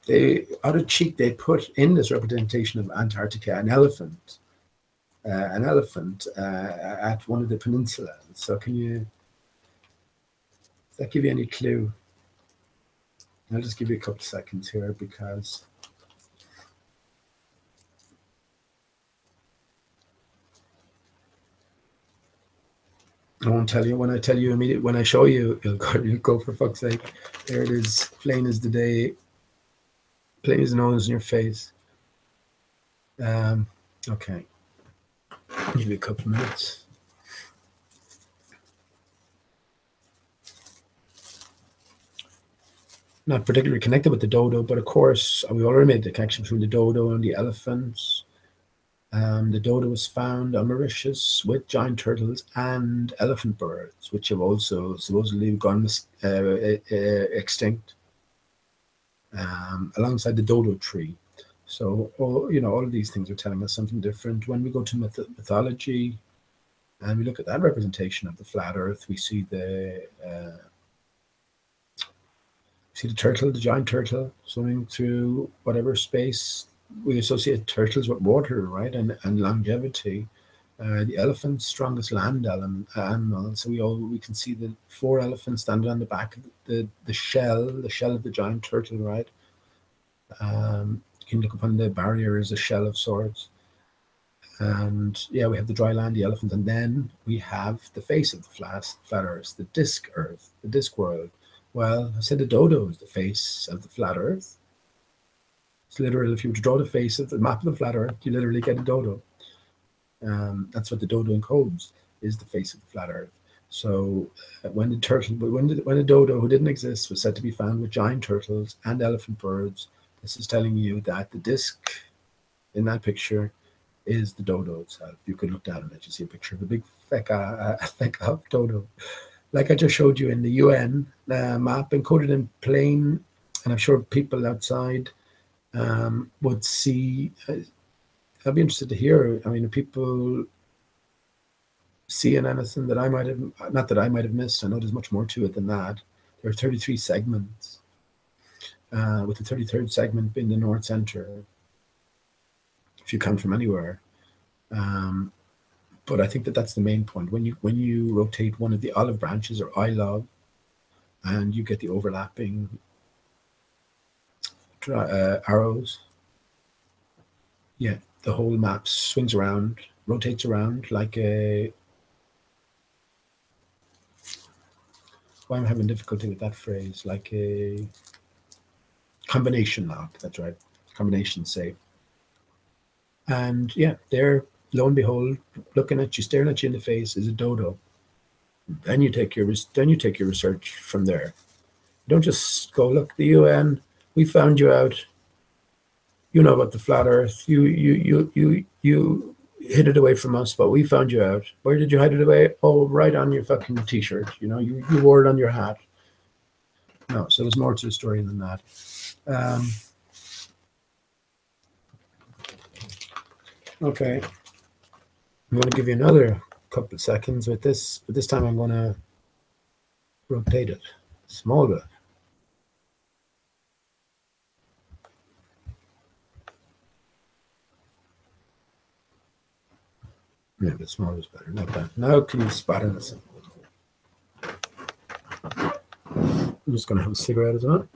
A: they, out of cheek, they put in this representation of Antarctica an elephant at one of the peninsulas. So does that give you any clue? I'll just give you a couple of seconds here because I won't tell you. When I tell you immediately, when I show you, you'll go for fuck's sake. There it is, plain as the day, plain as the nose in your face. Okay, I'll give you a couple of minutes. Not particularly connected with the dodo, but of course, we already made the connection between the dodo and the elephants. The dodo was found on Mauritius with giant turtles and elephant birds, which have also supposedly gone extinct, alongside the dodo tree. So, all of these things are telling us something different. When we go to mythology and we look at that representation of the flat Earth, we see the turtle, the giant turtle, swimming through whatever space. We associate turtles with water, right, and longevity. The elephant's strongest land animal. So we can see the 4 elephants standing on the back of the shell of the giant turtle, right. You can look upon the barrier as a shell of sorts. And yeah, we have the dry land, the elephant, and then we have the face of the flat Earth, the disc world. Well, I said the dodo is the face of the flat Earth. It's literal. If you were to draw the face of the map of the flat Earth, you literally get a dodo. That's what the dodo encodes, is the face of the flat Earth. So when the dodo, who didn't exist, was said to be found with giant turtles and elephant birds, this is telling you that the disc in that picture is the dodo itself. You could look down on it, you see a picture of a big feka dodo. Like I just showed you in the UN map, encoded in plain, and I'm sure people outside would see. I'd be interested to hear. I mean, people seeing anything that I might have, not that I might have missed. I know there's much more to it than that. There are 33 segments, with the 33rd segment being the North Center, if you come from anywhere. But I think that's the main point. When you rotate one of the olive branches or eye log, and you get the overlapping arrows, yeah, the whole map swings around, rotates around like a. Why I'm having difficulty with that phrase, like a combination lock. That's right, combination save. And yeah, there, lo and behold, looking at you, staring at you in the face, is a dodo. Then you take your research from there. You don't just go, look, the UN, we found you out. You know about the flat Earth. You hid it away from us, but we found you out. Where did you hide it away? Oh, right on your fucking T-shirt. You wore it on your hat. No, so there's more to the story than that. Okay. I'm going to give you another couple of seconds with this, but this time I'm going to rotate it a small bit. Yeah, a bit smaller is better. Not bad. Now can you spot it? I'm just going to have a cigarette as well.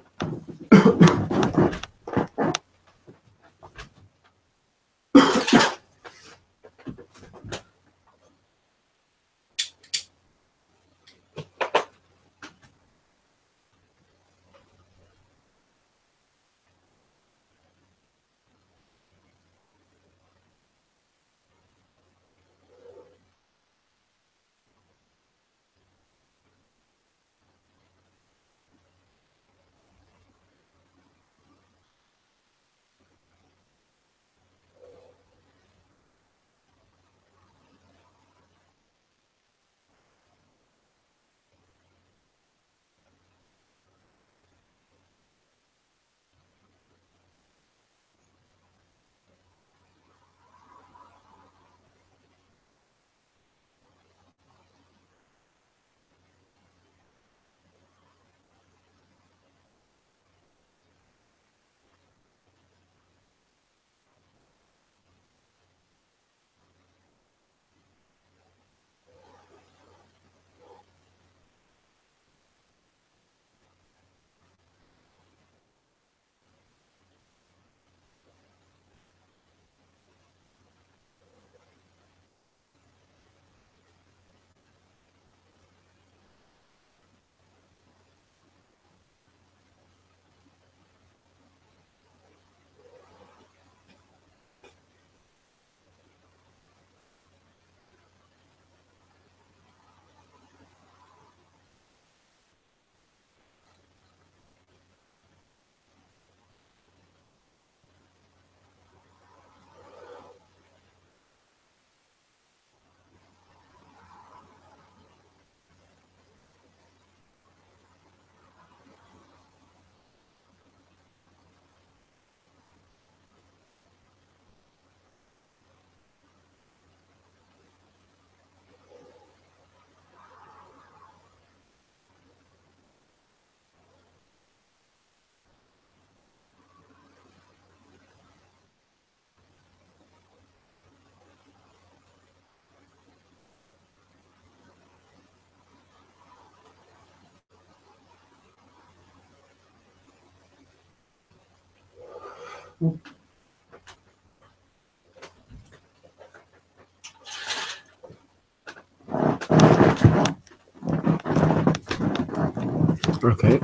A: Okay.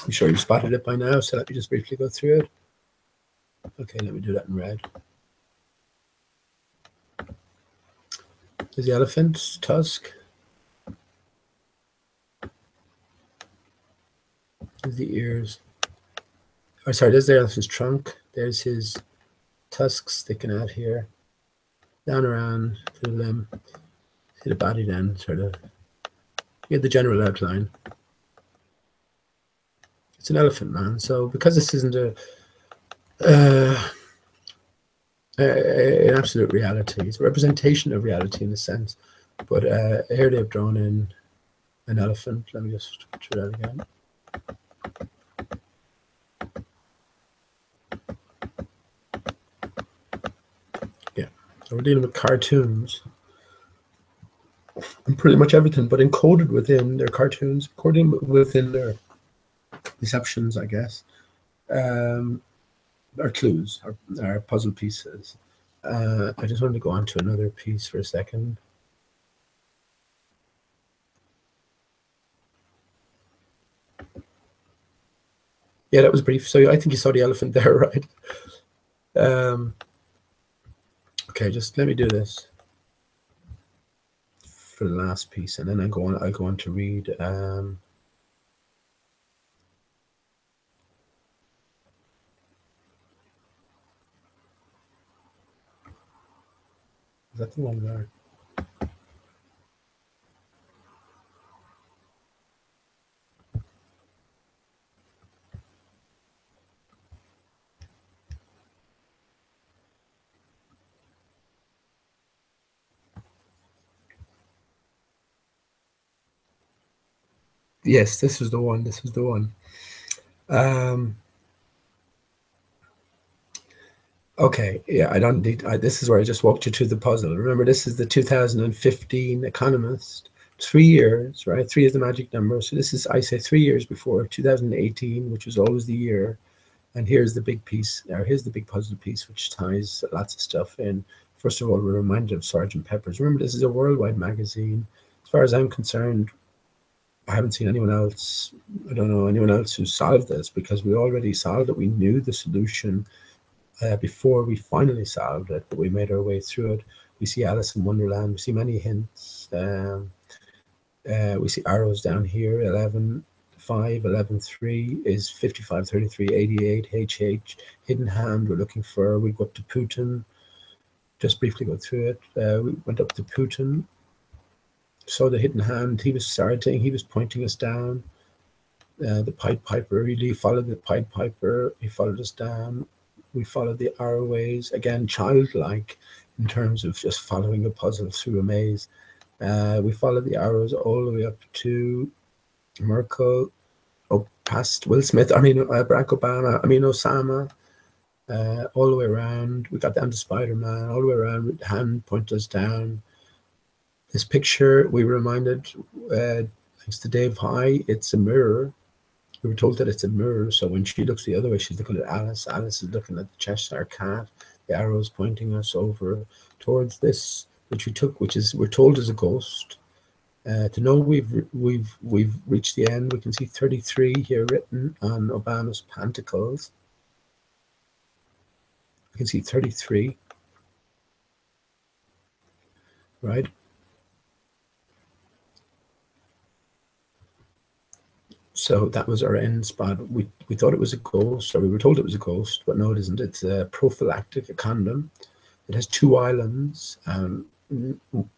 A: I'm sure you spotted it by now, so let me just briefly go through it. Okay, let me do that in red. There's the elephant's tusk. There's the ears. Oh, sorry, there's the elephant's trunk. There's his tusks sticking out here. Down around to the limb. See the body then, sort of. You get the general outline. It's an elephant man. So because this isn't an absolute reality, it's a representation of reality in a sense. But here they've drawn in an elephant. Let me just go through that again. Yeah, so we're dealing with cartoons and pretty much everything, but encoded within their cartoons, encoded within their deceptions, I guess, are clues, are puzzle pieces. I just wanted to go on to another piece for a second. Yeah, that was brief. So I think you saw the elephant there, right? Okay, just let me do this for the last piece, and then I'll go on to read. Is that the one there? Yes, this was the one. This was the one. Okay, yeah, I don't need. This is where I just walked you through the puzzle. Remember, this is the 2015 Economist. 3 years, right? Three is the magic number. So this is, I say, 3 years before 2018, which was always the year. And here's the big piece, or here's the big puzzle piece, which ties lots of stuff in. First of all, we're reminded of Sergeant Pepper's. Remember, this is a worldwide magazine. As far as I'm concerned, I haven't seen anyone else. I don't know anyone else who solved this, because we already solved it. We knew the solution before we finally solved it, but we made our way through it. We see Alice in Wonderland. We see many hints. We see arrows down here. 11, 5, 11, 3 is 55, 33, 88, HH. Hidden Hand, we're looking for. We go up to Putin. Just briefly go through it. We went up to Putin. Saw the hidden hand. He was starting. He was pointing us down. The Pied Piper, really followed the Pied Piper. He followed us down. We followed the arrowways. Again, childlike in terms of just following a puzzle through a maze. We followed the arrows all the way up to Merkel, up past Will Smith, Barack Obama, Osama, all the way around. We got down to Spider-Man, all the way around, with the hand pointed us down. This picture, we were reminded, thanks to Dave High, it's a mirror. We were told that it's a mirror, so when she looks the other way, she's looking at Alice. Alice is looking at the Cheshire Cat. The arrow's pointing us over towards this, which we took, which is, we're told, is a ghost. To know we've reached the end, we can see 33 here written on Obama's Pantacles. You can see 33, right? So that was our end spot. We thought it was a ghost, or we were told it was a ghost, but no, it isn't. It's a prophylactic, a condom. It has 2 islands.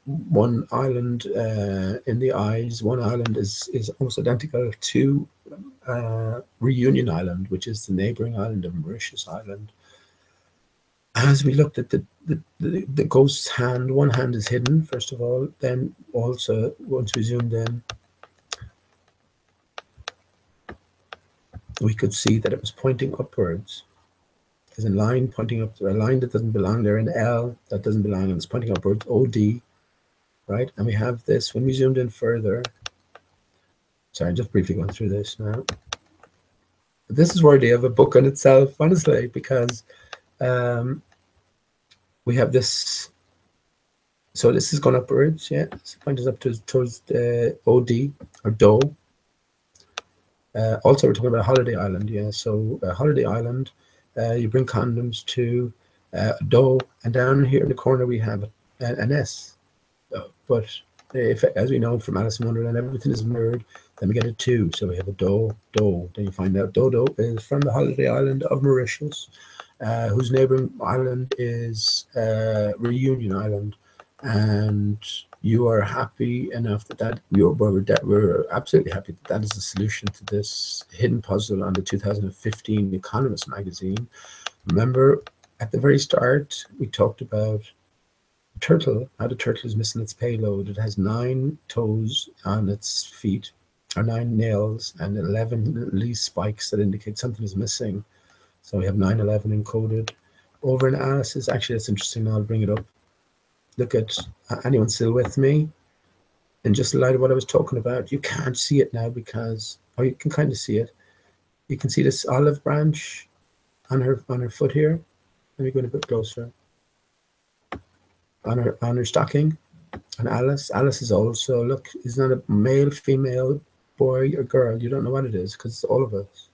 A: One island in the eyes. One island is almost identical to Reunion Island, which is the neighboring island of Mauritius Island. As we looked at the ghost's hand, one hand is hidden, first of all. Then also, once we zoomed in, we could see that it was pointing upwards. There's a line pointing up, a line that doesn't belong there, an L that doesn't belong, and it's pointing upwards, OD, right? And we have this, when we zoomed in further, sorry, just briefly going through this now. But this is worthy of a book on itself, honestly, because we have this, so this is going upwards, yeah, it's pointing up towards the OD, or DO. Also, we're talking about Holiday Island, yeah. So Holiday Island, you bring condoms to DO, and down here in the corner we have an S. But if, as we know from Alice in Wonderland, everything is mirrored. Then we get a 2, so we have a Do. Then you find out Dodo is from the Holiday Island of Mauritius, whose neighboring island is Reunion Island, and you are happy enough that we're absolutely happy that that is the solution to this hidden puzzle on the 2015 Economist magazine. Remember, at the very start, we talked about turtle, how the turtle is missing its payload. It has 9 toes on its feet, or 9 nails, and 11 least spikes that indicate something is missing. So we have 911 encoded. Over in Alice's, actually that's interesting, I'll bring it up. Look at, anyone still with me? And just in light of what I was talking about, you can't see it now because, or you can kind of see it. You can see this olive branch on her foot here. Let me go in a bit closer. On her stocking. And Alice is also, look, it's not a male, female, boy, or girl. You don't know what it is because it's all of us.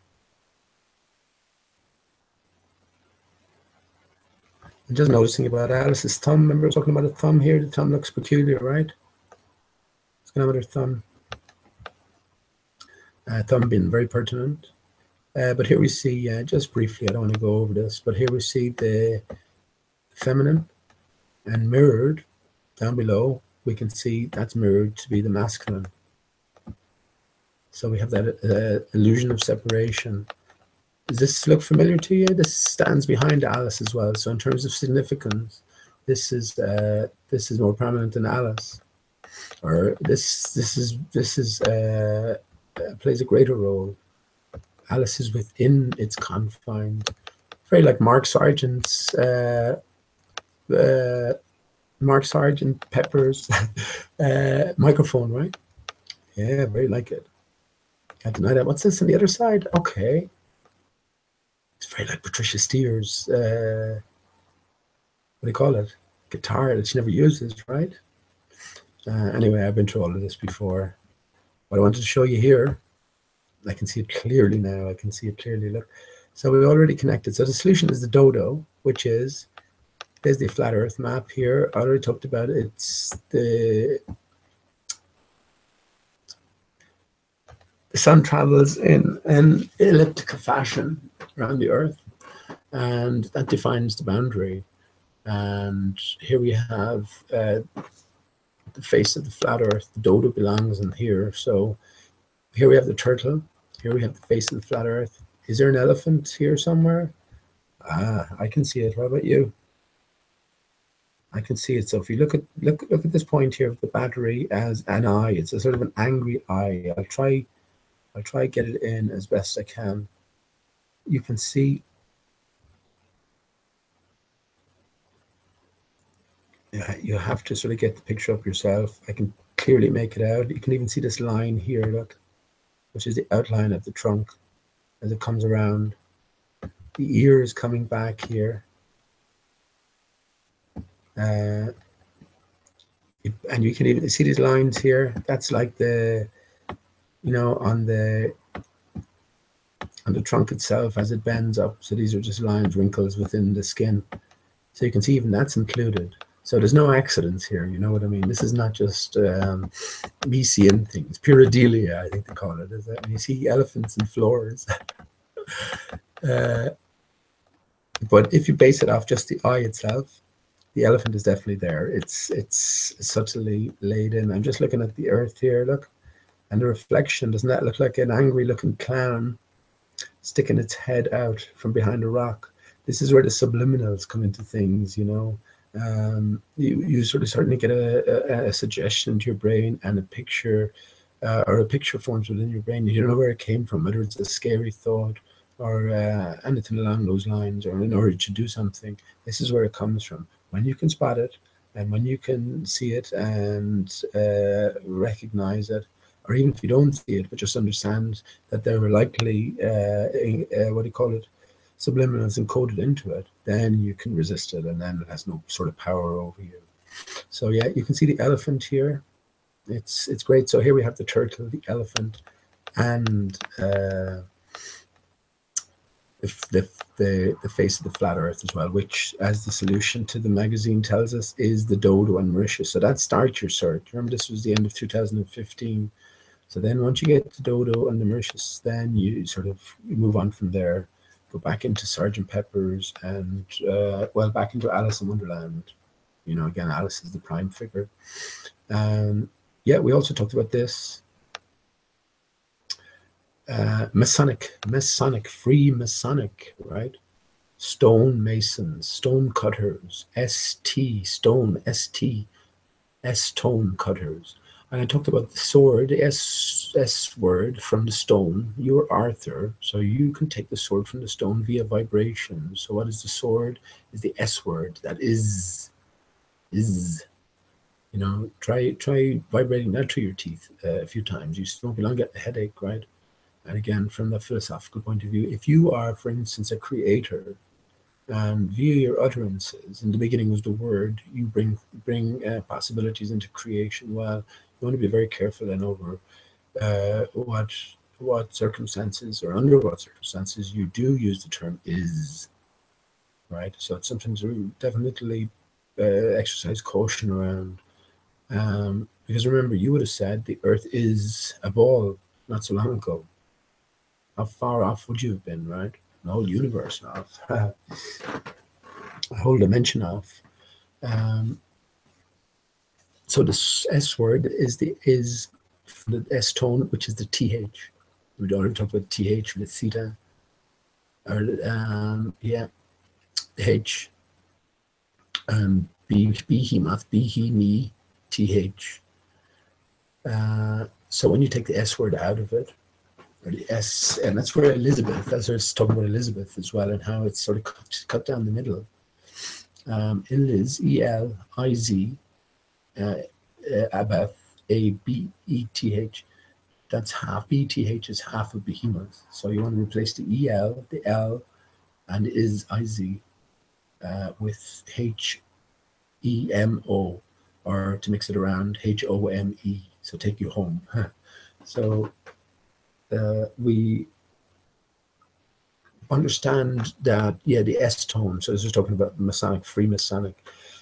A: I'm just noticing about Alice's thumb. Remember I was talking about a thumb here? The thumb looks peculiar, right? What's going on with her thumb? Thumb being very pertinent. But here we see, just briefly, I don't want to go over this, but here we see the feminine, and mirrored down below, we can see that's mirrored to be the masculine. So we have that illusion of separation. Does this look familiar to you? This stands behind Alice as well. So in terms of significance, this is more prominent than Alice, or this is plays a greater role. Alice is within its confines. Very like Mark Sargent's Mark Sargent Pepper's microphone, right? Yeah, very like it. Can't deny that. What's this on the other side? Okay. It's very like Patricia Steer's, what do you call it? Guitar that she never uses, right? Anyway, I've been through all of this before. What I wanted to show you here, I can see it clearly now. I can see it clearly. Look. So we already connected. So the solution is the dodo, which is, there's the flat Earth map here. I already talked about it. It's the sun travels in an elliptical fashion around the Earth, and that defines the boundary. And here we have the face of the flat Earth. The dodo belongs in here. So here we have the turtle. Here we have the face of the flat Earth. Is there an elephant here somewhere? Ah, I can see it. What about you? I can see it. So if you look at this point here of the battery as an eye, it's a sort of an angry eye. I'll try get it in as best I can. You can see. Yeah, you have to sort of get the picture up yourself. I can clearly make it out. You can even see this line here, look, which is the outline of the trunk as it comes around. The ear is coming back here. And you can even see these lines here. That's like the, you know, on the trunk itself as it bends up. So these are just lines, wrinkles within the skin. So you can see even that's included. So there's no accidents here, you know what I mean? This is not just me seeing things. Pareidolia, I think they call it. Is that when you see elephants and floors. But if you base it off just the eye itself, the elephant is definitely there. It's subtly laid in. I'm just looking at the Earth here, look. And the reflection, doesn't that look like an angry looking clown sticking its head out from behind a rock? This is where the subliminals come into things, you know. You sort of certainly get a suggestion into your brain, and a picture or a picture forms within your brain. You don't know where it came from, whether it's a scary thought or anything along those lines, or in order to do something. This is where it comes from. When you can spot it, and when you can see it and recognize it, or even if you don't see it, but just understand that there were likely, what do you call it, subliminals encoded into it, then you can resist it, and then it has no sort of power over you. So yeah, you can see the elephant here. It's great. So here we have the turtle, the elephant, and the face of the flat Earth as well, which, as the solution to the magazine tells us, is the dodo and Mauritius. So that starts your search. Remember, this was the end of 2015. So then once you get the dodo and the Mauritius, then you sort of move on from there. Go back into Sgt. Pepper's and, well, back into Alice in Wonderland. You know, again, Alice is the prime figure. Yeah, we also talked about this. Masonic, free Masonic, right? Stone masons, stone cutters, stone cutters. And I talked about the sword, the S word from the stone. You're Arthur, so you can take the sword from the stone via vibration. So what is the sword? Is the S word, that is. You know, try vibrating that through your teeth a few times. You still won't be long get a headache, right? And again, from the philosophical point of view, if you are, for instance, a creator, and via your utterances, in the beginning was the word, you bring possibilities into creation. Well, you want to be very careful then over what circumstances, or under what circumstances you do use the term is, right? So it's something to definitely exercise caution around. Because remember, you would have said the Earth is a ball not so long ago. How far off would you have been, right? The whole universe off, a whole dimension off. So the S word is the S tone, which is the TH. We already talked about TH with theta, or yeah, H. Behemoth, me, TH. So when you take the S word out of it, or the S, and that's where Elizabeth, that's where it's talking about Elizabeth as well, and how it's sort of cut down the middle. Eliz, E-L-I-Z, Abeth, A-B-E-T-H. That's half, B-T-H is half of behemoth. So you want to replace the E-L, the L, and is I-Z with H-E-M-O, or to mix it around, H-O-M-E. So take you home. So we understand that, yeah, the S tone. So this is talking about Masonic, Freemasonic.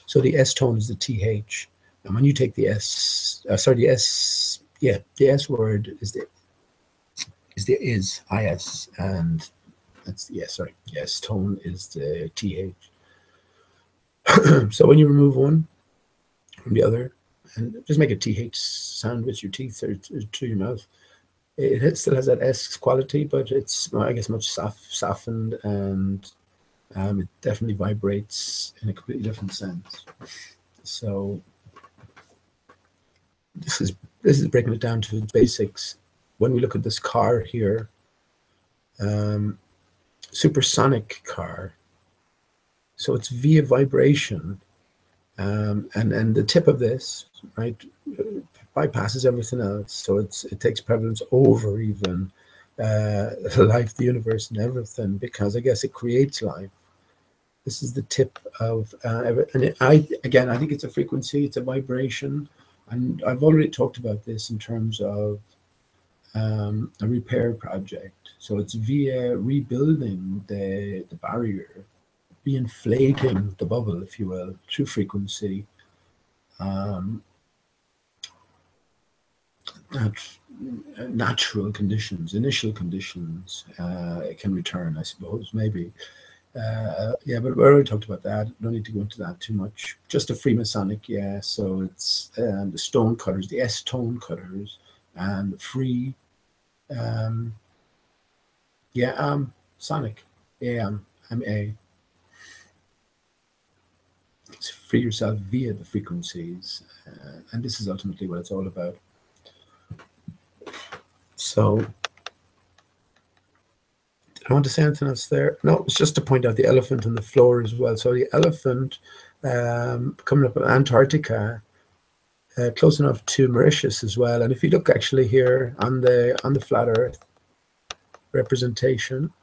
A: So the S tone is the TH. And when you take the S, the S, yeah, the S word is is, I-S, and that's, yeah, sorry, yes, tone is the TH. So when you remove one from the other, and just make a TH sound with your teeth or through your mouth, it still has that S quality, but it's, I guess, much softened, and it definitely vibrates in a completely different sense. So this is breaking it down to the basics. When we look at this car here, supersonic car, so it's via vibration, and the tip of this, right, bypasses everything else. So it takes prevalence over even life, the universe, and everything, because I guess it creates life. This is the tip of, and I think it's a frequency, it's a vibration, and I've already talked about this in terms of a repair project. So it's via rebuilding the barrier, re-inflating the bubble, if you will, through frequency. Natural conditions, initial conditions can return, I suppose, maybe. Yeah, but we already talked about that. Don't need to go into that too much. Just a Freemasonic, yeah. So it's the stone cutters, the S tone cutters, and free, sonic, M-A. It's free yourself via the frequencies, and this is ultimately what it's all about. So, did I want to say anything else there? No, it's just to point out the elephant on the floor as well. So the elephant coming up in Antarctica, close enough to Mauritius as well. And if you look actually here on the flat Earth representation,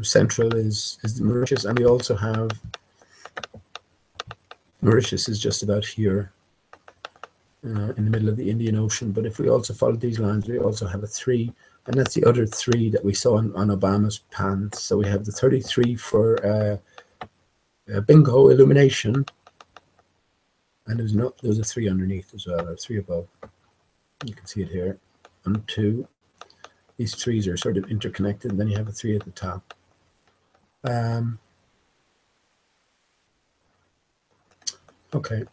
A: central is Mauritius, and we also have Mauritius is just about here. In the middle of the Indian Ocean. But if we also follow these lines, we also have a 3, and that's the other 3 that we saw on Obama's pants. So we have the 33 for bingo, illumination, and there's a 3 underneath as well, or 3 above. You can see it here. 1, 2. These 3s are sort of interconnected, and then you have a 3 at the top. Okay.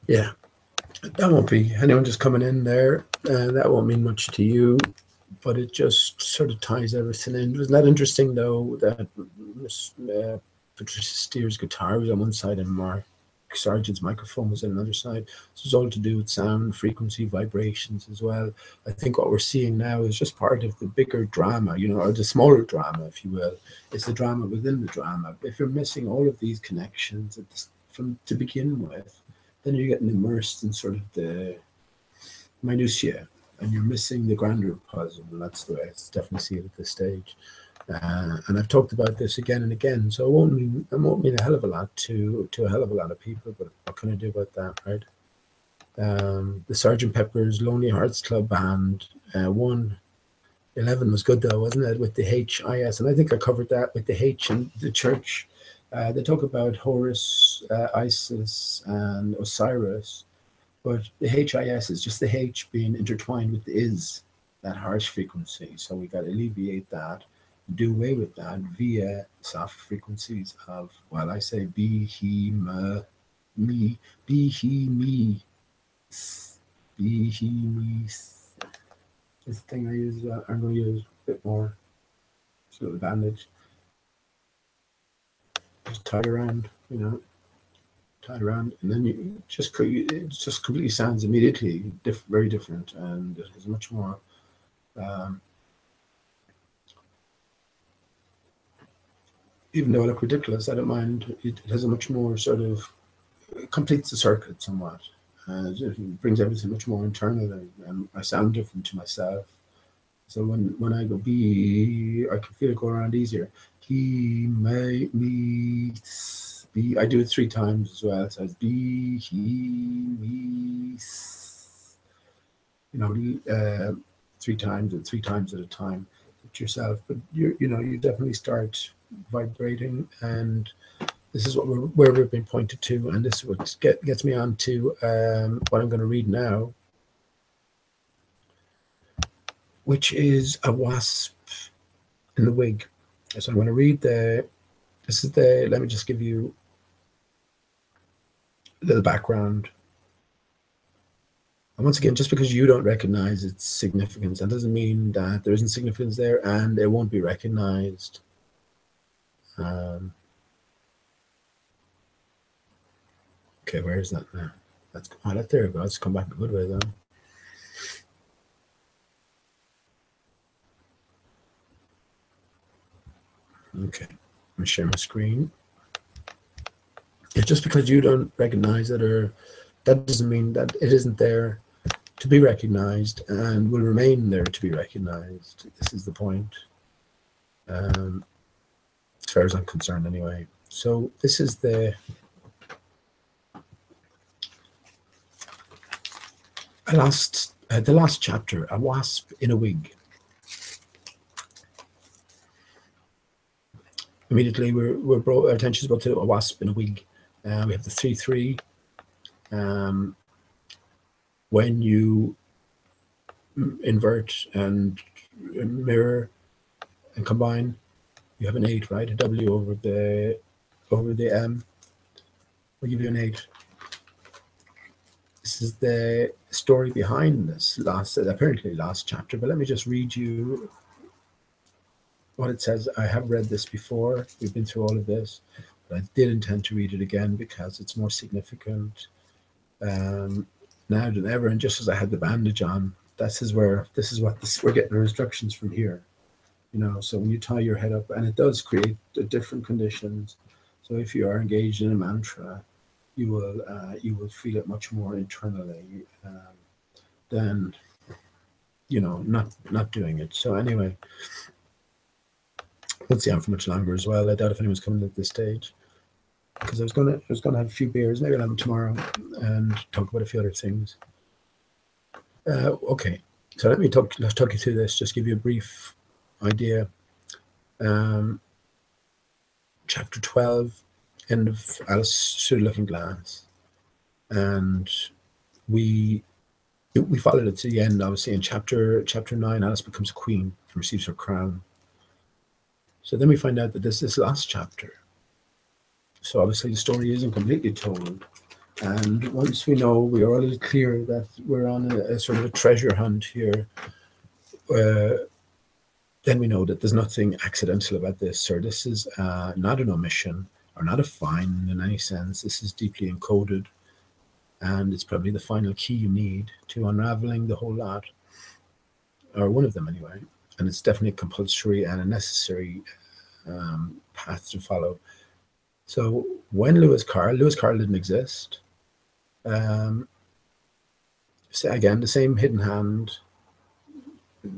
A: Yeah, that won't be anyone just coming in there. That won't mean much to you, but it just sort of ties everything in. Wasn't that interesting, though, that Patricia Steer's guitar was on one side and Mark Sargent's microphone was on another side? This is all to do with sound, frequency, vibrations as well. I think what we're seeing now is just part of the bigger drama, or the smaller drama, if you will. It's the drama within the drama. If you're missing all of these connections to begin with, then you're getting immersed in sort of the minutiae, and you're missing the grander puzzle. And that's the way I definitely see it at this stage. And I've talked about this again and again, so it won't mean a hell of a lot to a hell of a lot of people. But what can I do about that, right? The Sgt. Pepper's Lonely Hearts Club Band 111 was good, though, wasn't it? With the H-I-S, and I think I covered that with the H in the church. They talk about Horus, Isis, and Osiris, but the HIS is just the H being intertwined with the is, that harsh frequency. So we got to alleviate that, do away with that via soft frequencies of, well, I say be, he, me, be, he, me, be, he, me. This thing I use, I'm going to use a bit more. Just a little bandage. Just tie it around, you know, tie it around, and then you just it just completely sounds immediately very different, and there's much more. Even though I look ridiculous, I don't mind. It has a much more sort of, it completes the circuit somewhat. It brings everything much more internally, and I sound different to myself. So when I go be, I can feel it go around easier. He, may, me, be. I do it 3 times as well. So it's be, he, me, you know, 3 times and 3 times at a time with yourself. But you know, you definitely start vibrating, and this is where we've been pointed to, and this is what gets me on to what I'm going to read now, which is a wasp in the wig. So I'm going to read this is let me just give you a little background. And once again, just because you don't recognize its significance, that doesn't mean that there isn't significance there, and it won't be recognized. Okay, where is that now? That's there it goes. Let's come back a good way though. Okay, let me share my screen. It's just because you don't recognize it, or that doesn't mean that it isn't there to be recognized and will remain there to be recognized. This is the point, as far as I'm concerned anyway. So this is the last chapter, A Wasp in a Wig. Immediately our attention is brought to a wasp in a wig. We have the 3-3. When you invert and mirror and combine, you have an 8, right? A W over the M will give you an 8. This is the story behind this apparently last chapter, but let me just read you what it says. I have read this before. We've been through all of this, but I did intend to read it again because it's more significant now than ever. And just as I had the bandage on, this is we're getting our instructions from here. You know, so when you tie your head up, and it does create different conditions. So if you are engaged in a mantra, you will feel it much more internally than, you know, not doing it. So anyway, won't see on for much longer as well. I doubt if anyone's coming at this stage, because I was gonna have a few beers. Maybe I'll have them tomorrow and talk about a few other things. Okay, so let's talk you through this. Just give you a brief idea. Chapter 12, end of Alice Through the Looking Glass, and we followed it to the end. Obviously, in chapter 9, Alice becomes a queen and receives her crown. So then we find out that this last chapter. So obviously the story isn't completely told, and once we know, we are a little clear that we're on a sort of a treasure hunt here. Then we know that there's nothing accidental about this, or this is not an omission or not a find in any sense. This is deeply encoded, and it's probably the final key you need to unraveling the whole lot, or one of them anyway. And it's definitely compulsory and a necessary path to follow. So when Lewis Carroll didn't exist. So again, the same hidden hand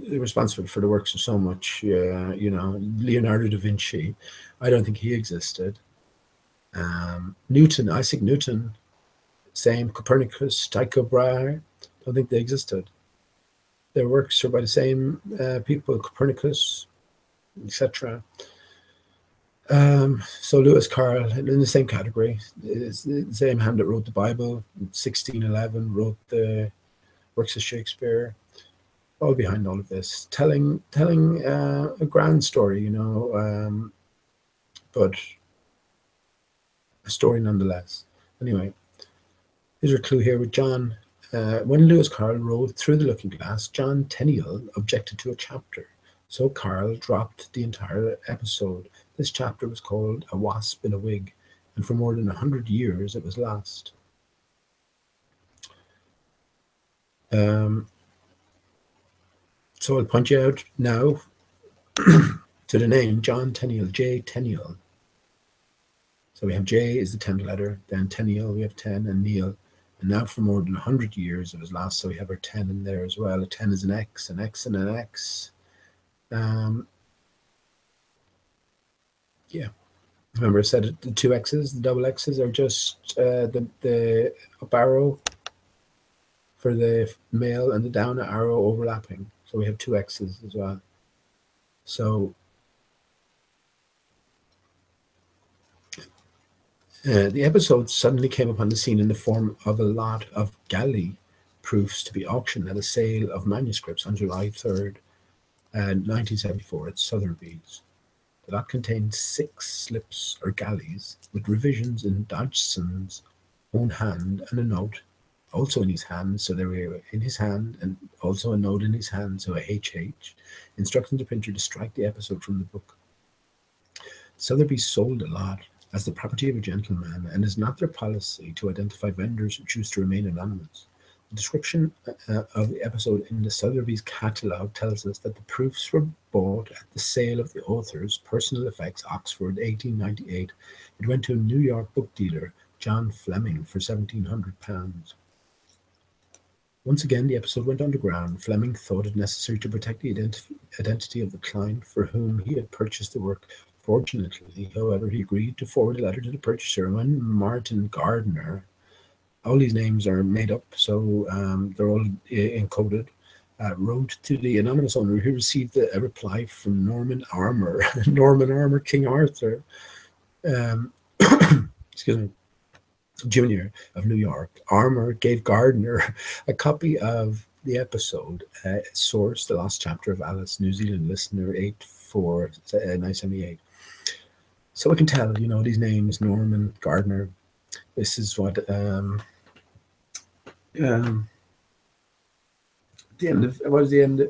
A: responsible for the works of so much, you know, Leonardo da Vinci. I don't think he existed. Newton, Isaac Newton, same. Copernicus, Tycho Brahe, don't think they existed. Their works are by the same people, Copernicus, etc. So Lewis Carroll, in the same category, is the same hand that wrote the Bible in 1611, wrote the works of Shakespeare, all behind all of this, telling a grand story, you know, but a story nonetheless. Anyway, here's a clue here with John. When Lewis Carroll wrote Through the Looking Glass, John Tenniel objected to a chapter. So Carl dropped the entire episode. This chapter was called A Wasp in a Wig, and for more than 100 years it was lost. So I'll point you out now to the name John Tenniel, J. Tenniel. So we have J is the 10th letter, then Tenniel, we have 10, and Neil. And now for more than 100 years it was lost, so we have our 10 in there as well. A 10 is an X, and an X. Yeah. Remember I said the two X's, the double X's are just the up arrow for the male and the down arrow overlapping. So we have two X's as well. So the episode suddenly came upon the scene in the form of a lot of galley proofs to be auctioned at a sale of manuscripts on July 3rd, 1974 at Sotheby's. The lot contained 6 slips or galleys with revisions in Dodgson's own hand and a note also in his hand. So they were in his hand and also a note in his hand, so a HH, instructing the printer to strike the episode from the book. Sotheby's sold a lot as the property of a gentleman, and is not their policy to identify vendors who choose to remain anonymous. The description of the episode in the Sotheby's catalogue tells us that the proofs were bought at the sale of the author's personal effects, Oxford, 1898. It went to a New York book dealer, John Fleming, for £1,700. Once again, the episode went underground. Fleming thought it necessary to protect the identity of the client for whom he had purchased the work. Fortunately, however, he agreed to forward a letter to the purchaser. And when Martin Gardner, all these names are made up, so they're all encoded, wrote to the anonymous owner, he received a reply from Norman Armour, King Arthur, excuse me, Jr. of New York. Armour gave Gardner a copy of the episode, source, The Lost Chapter of Alice, New Zealand listener 84978. So we can tell, these names, Norman, Gardner. This is what the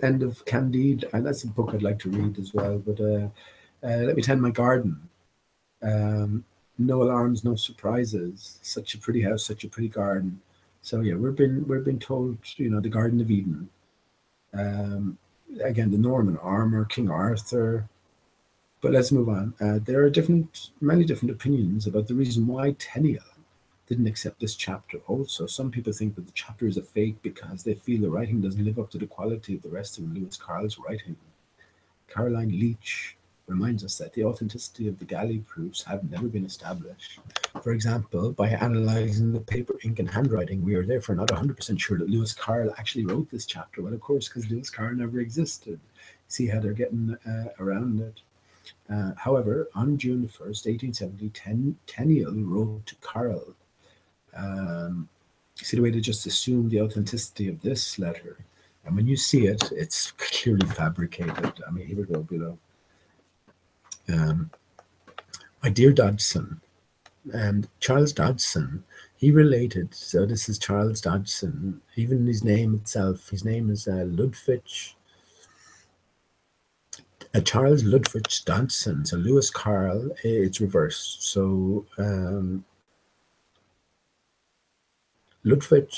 A: end of Candide, and that's a book I'd like to read as well. But Let Me Tend My Garden. No alarms, no surprises. Such a pretty house, such a pretty garden. So yeah, we're being told, the Garden of Eden. Again, the Norman Armour, King Arthur. But let's move on. There are many different opinions about the reason why Tenniel didn't accept this chapter. Also, some people think that the chapter is a fake because they feel the writing doesn't live up to the quality of the rest of Lewis Carroll's writing. Caroline Leach reminds us that the authenticity of the galley proofs have never been established. For example, by analysing the paper, ink, and handwriting, we are therefore not 100% sure that Lewis Carroll actually wrote this chapter. Well, of course, because Lewis Carroll never existed. See how they're getting around it. However, on June 1st, 1870, Tenniel wrote to Carroll. See the way to just assume the authenticity of this letter. And when you see it, it's clearly fabricated. I mean, here we go below. My dear Dodgson, and Charles Dodgson, he related, so this is Charles Dodgson, even his name itself, his name is Ludwig, Charles Ludwig Dodgson. So Lewis Carroll, it's reversed. So Ludwig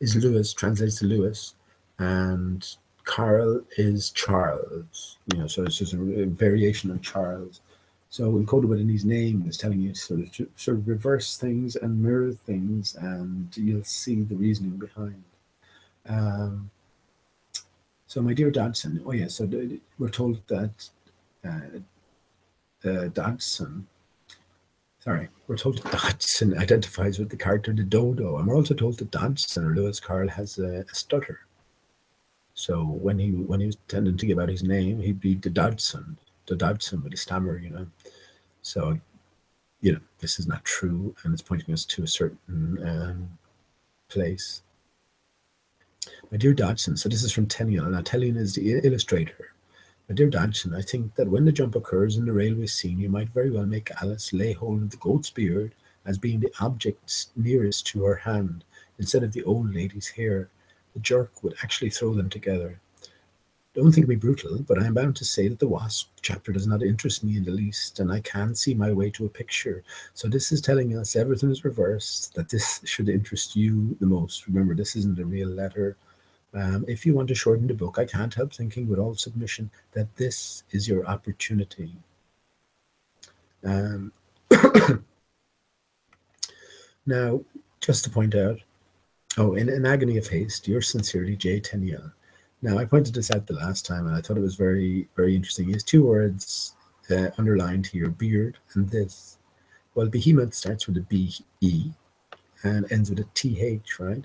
A: is Lewis, translates to Lewis, and Carl is Charles. So it's just a variation of Charles. So encoded within his name is telling you sort of reverse things and mirror things, and you'll see the reasoning behind. So my dear Dodgson, so we're told that Dodgson identifies with the character the dodo, and we're also told that Dodgson or Lewis Carroll has a stutter. So when he was tending to give out his name, he'd be the Dodgson with a stammer, So, this is not true, and it's pointing us to a certain place. My dear Dodgson, so this is from Tenniel, and Tenniel is the illustrator. My dear Dodgson, I think that when the jump occurs in the railway scene, you might very well make Alice lay hold of the goat's beard as being the object nearest to her hand, instead of the old lady's hair. The jerk would actually throw them together. Don't think me brutal, but I am bound to say that the wasp chapter does not interest me in the least, and I can't see my way to a picture. So this is telling us everything is reversed, that this should interest you the most. Remember, this isn't a real letter. If you want to shorten the book, I can't help thinking with all submission that this is your opportunity. Now, just to point out, in an agony of haste, yours sincerely, J. Teniel. Now, I pointed this out the last time, and I thought it was very, very interesting. He has two words underlined here, beard and this. Well, behemoth starts with a B-E and ends with a T-H, right?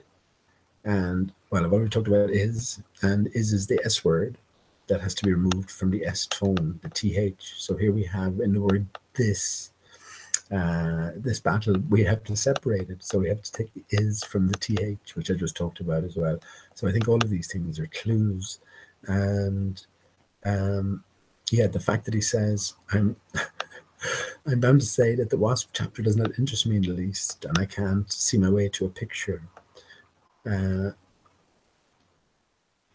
A: And, well, I've already talked about is, and is the S word that has to be removed from the S tone, the TH. So here we have in the word this, this battle, we have to separate it. So we have to take the is from the TH, which I just talked about as well. So I think all of these things are clues. And yeah, the fact that he says, I'm bound to say that the wasp chapter does not interest me in the least, and I can't see my way to a picture.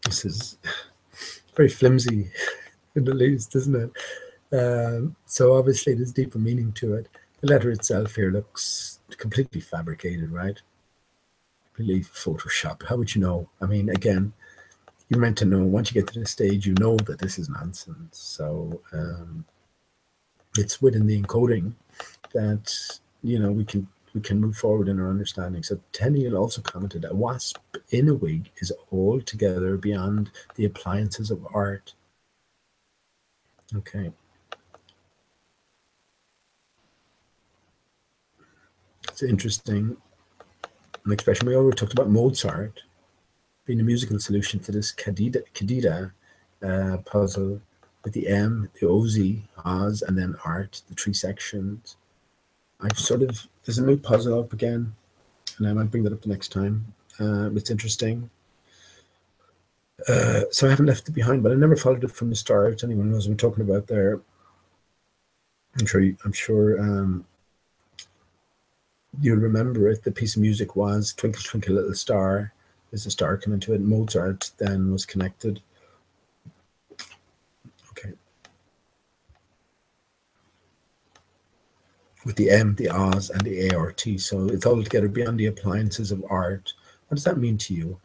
A: This is very flimsy in the least, isn't it? So obviously there's deeper meaning to it. The letter itself here looks completely fabricated, right? Completely Photoshop. How would you know? I mean, again, you're meant to know. Once you get to this stage, you know that this is nonsense. So it's within the encoding that, you know, we can move forward in our understanding. So Tenniel also commented, a wasp in a wig is altogether beyond the appliances of art. Okay. It's interesting. An expression we already talked about, Mozart being a musical solution to this Cadida puzzle with the M, the OZ, Oz, and then art, the three sections. There's a new puzzle up again, and I might bring that up the next time. It's interesting. So I haven't left it behind, but I never followed it from the start. Anyone knows what I'm talking about there. I'm sure you'll remember it. The piece of music was Twinkle, Twinkle, Little Star. There's a star coming to it. Mozart then was connected. Okay. With the M, the Oz, and the ART. So it's all together beyond the appliances of art. What does that mean to you?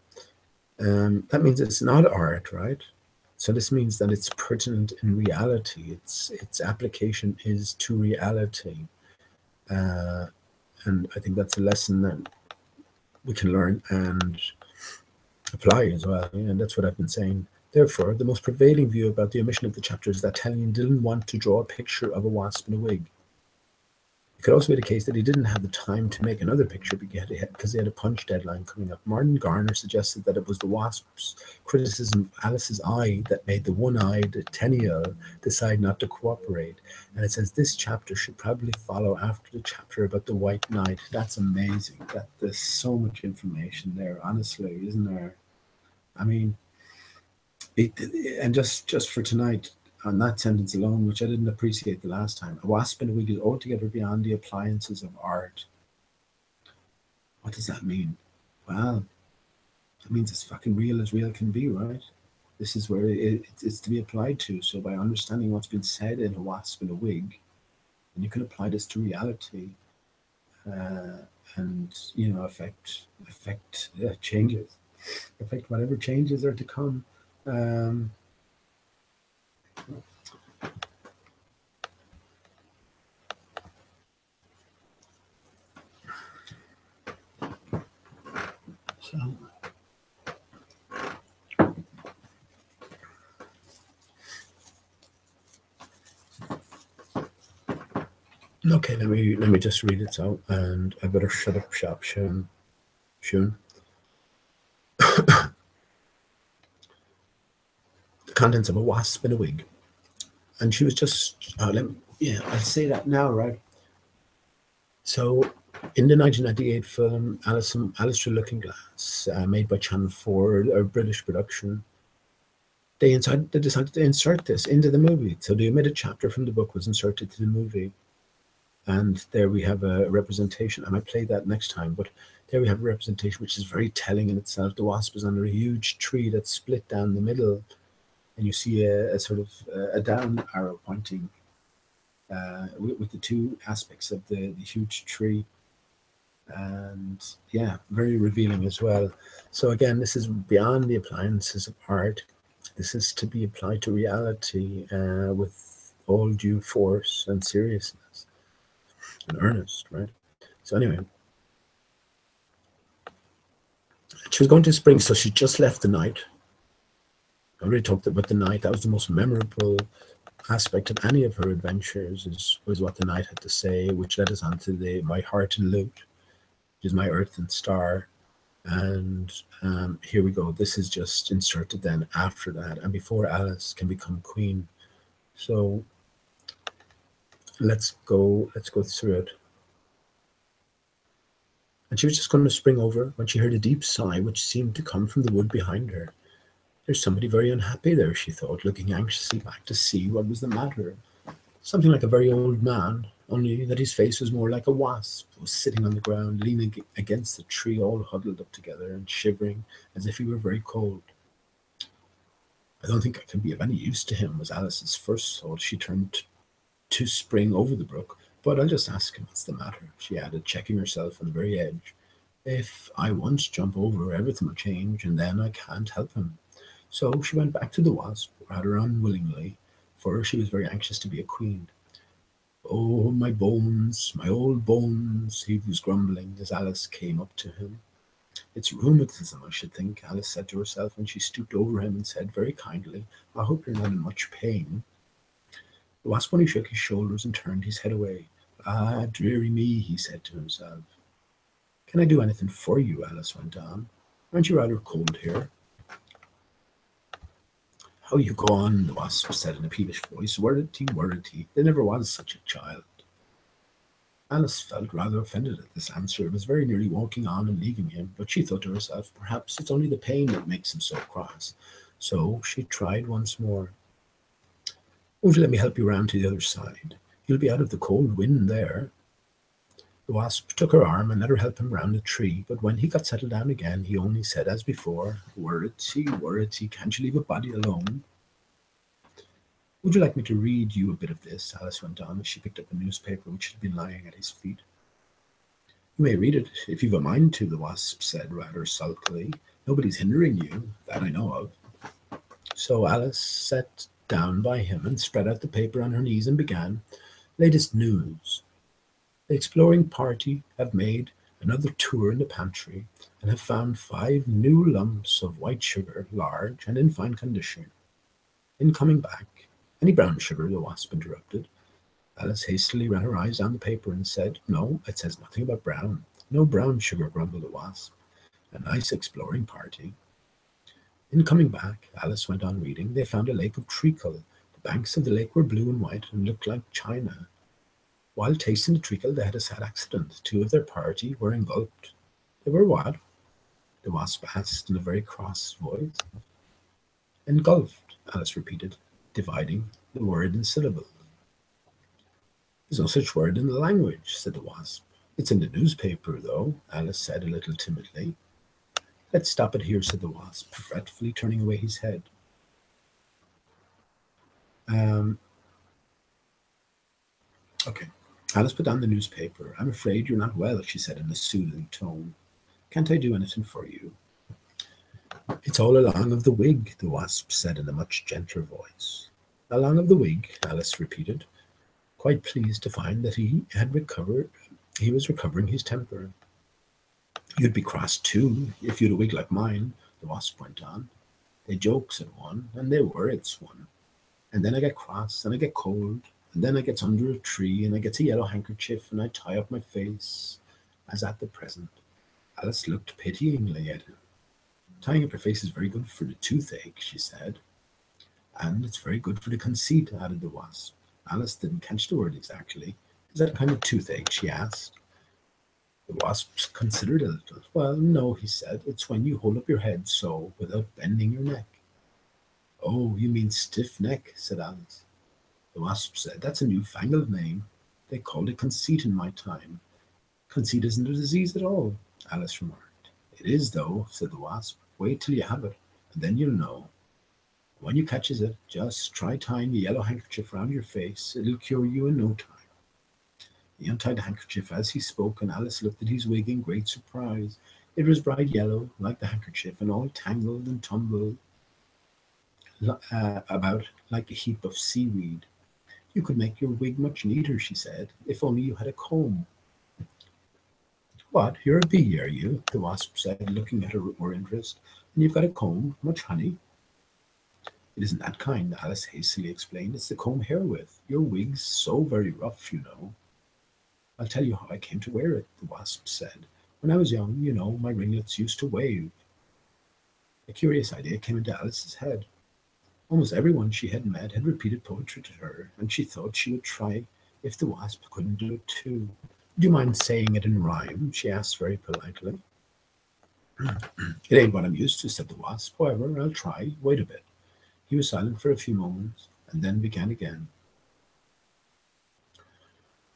A: That means it's not art, right? So this means that it's pertinent in reality. Its application is to reality. And I think that's a lesson that we can learn and apply as well. And that's what I've been saying. Therefore, the most prevailing view about the omission of the chapter is that Tenian didn't want to draw a picture of a wasp in a wig. It could also be the case that he didn't have the time to make another picture because he had a punch deadline coming up. Martin Garner suggested that it was the wasp's criticism of Alice's eye that made the one-eyed Tenniel decide not to cooperate. And it says this chapter should probably follow after the chapter about the White Knight. That's amazing. There's so much information there, honestly, isn't there? I mean, and just for tonight, on that sentence alone, which I didn't appreciate the last time, a wasp in a wig is altogether beyond the appliances of art. What does that mean? Well, that means it's fucking real as real can be, right? This is where it's to be applied to. So by understanding what's been said in a wasp in a wig, and you can apply this to reality, and you know, affect changes, affect whatever changes are to come. So, okay, let me just read it out, and I better shut up shop soon. The contents of a wasp in a wig, and she was just I'll say that now, right? So in the 1998 film Alice Through Looking Glass, made by Channel 4, a British production, they decided to insert this into the movie. So the omitted chapter from the book was inserted to the movie. And there we have a representation. I might play that next time, but there we have a representation which is very telling in itself. The wasp is under a huge tree that's split down the middle. and you see a sort of a down arrow pointing with the two aspects of the huge tree. And yeah, very revealing as well. So again, this is beyond the appliances of art. This is to be applied to reality with all due force and seriousness and earnest, right? So anyway, she was going to spring, so she just left the night. I already talked about the night. That was the most memorable aspect of any of her adventures, was what the night had to say, which led us on to my heart and lute, which is my earth and star. And here we go. This is just inserted then after that, and before Alice can become queen. So let's go through it. And she was just going to spring over when she heard a deep sigh which seemed to come from the wood behind her. There's somebody very unhappy there, she thought, looking anxiously back to see what was the matter. Something like a very old man, only that his face was more like a wasp, was sitting on the ground, leaning against the tree, all huddled up together and shivering as if he were very cold. I don't think I can be of any use to him, was Alice's first thought. She turned to spring over the brook, but I'll just ask him what's the matter, she added, checking herself on the very edge. If I once jump over, everything will change, and then I can't help him. So she went back to the wasp, rather unwillingly, for she was very anxious to be a queen. Oh, my bones, my old bones, he was grumbling as Alice came up to him. It's rheumatism, I should think, Alice said to herself, and she stooped over him and said very kindly, I hope you're not in much pain. The wasp only shook his shoulders and turned his head away. Ah, dearie me, he said to himself. Can I do anything for you? Alice went on. Aren't you rather cold here? How you go on, the wasp said in a peevish voice. Worrity. There never was such a child. Alice felt rather offended at this answer and was very nearly walking on and leaving him, but she thought to herself, perhaps it's only the pain that makes him so cross. So she tried once more. Won't you let me help you round to the other side? You'll be out of the cold wind there. The wasp took her arm and let her help him round the tree, but when he got settled down again, he only said as before, Worrity, can't you leave a body alone? Would you like me to read you a bit of this? Alice went on as she picked up a newspaper which had been lying at his feet. You may read it if you've a mind to, the wasp said rather sulkily. Nobody's hindering you, that I know of. So Alice sat down by him and spread out the paper on her knees and began, Latest news. The exploring party have made another tour in the pantry and have found 5 new lumps of white sugar, large and in fine condition. In coming back, any brown sugar, the wasp interrupted. Alice hastily ran her eyes down the paper and said, No, it says nothing about brown. No brown sugar, grumbled the wasp. A nice exploring party. In coming back, Alice went on reading, they found a lake of treacle. The banks of the lake were blue and white and looked like china. While tasting the treacle, they had a sad accident. 2 of their party were engulfed. They were what? The wasp asked in a very cross voice. Engulfed, Alice repeated, dividing the word in syllables. There's no such word in the language, said the wasp. It's in the newspaper, though, Alice said a little timidly. Let's stop it here, said the wasp, fretfully turning away his head. Okay. Alice put down the newspaper. I'm afraid you're not well, she said in a soothing tone. Can't I do anything for you? It's all along of the wig, the wasp said in a much gentler voice. Along of the wig, Alice repeated, quite pleased to find that he was recovering his temper. You'd be cross too, if you'd a wig like mine, the wasp went on. They joke, said one, and they were, it's one. And then I get cross, and I get cold, and then I gets under a tree, and I gets a yellow handkerchief, and I tie up my face, as at the present. Alice looked pityingly at him. Tying up your face is very good for the toothache, she said. And it's very good for the conceit, added the wasp. Alice didn't catch the word exactly. Is that a kind of toothache, she asked. The wasp considered a little. Well, no, he said. It's when you hold up your head so, without bending your neck. Oh, you mean stiff neck, said Alice. The wasp said, that's a newfangled name. They called it conceit in my time. Conceit isn't a disease at all, Alice remarked. It is, though, said the wasp. Wait till you have it, and then you'll know. When you catches it, just try tying a yellow handkerchief round your face. It'll cure you in no time. He untied the handkerchief as he spoke, and Alice looked at his wig in great surprise. It was bright yellow, like the handkerchief, and all tangled and tumbled about like a heap of seaweed. You could make your wig much neater, she said, if only you had a comb. What, you're a bee, are you? The wasp said, looking at her with more interest. And you've got a comb, much honey? It isn't that kind, Alice hastily explained. It's the comb hair width. Your wig's so very rough, you know. I'll tell you how I came to wear it, the wasp said. When I was young, you know, my ringlets used to wave. A curious idea came into Alice's head. Almost everyone she had met had repeated poetry to her, and she thought she would try if the wasp couldn't do it too. Do you mind saying it in rhyme? She asked very politely. It ain't what I'm used to, said the wasp. However, I'll try. Wait a bit. He was silent for a few moments, and then began again.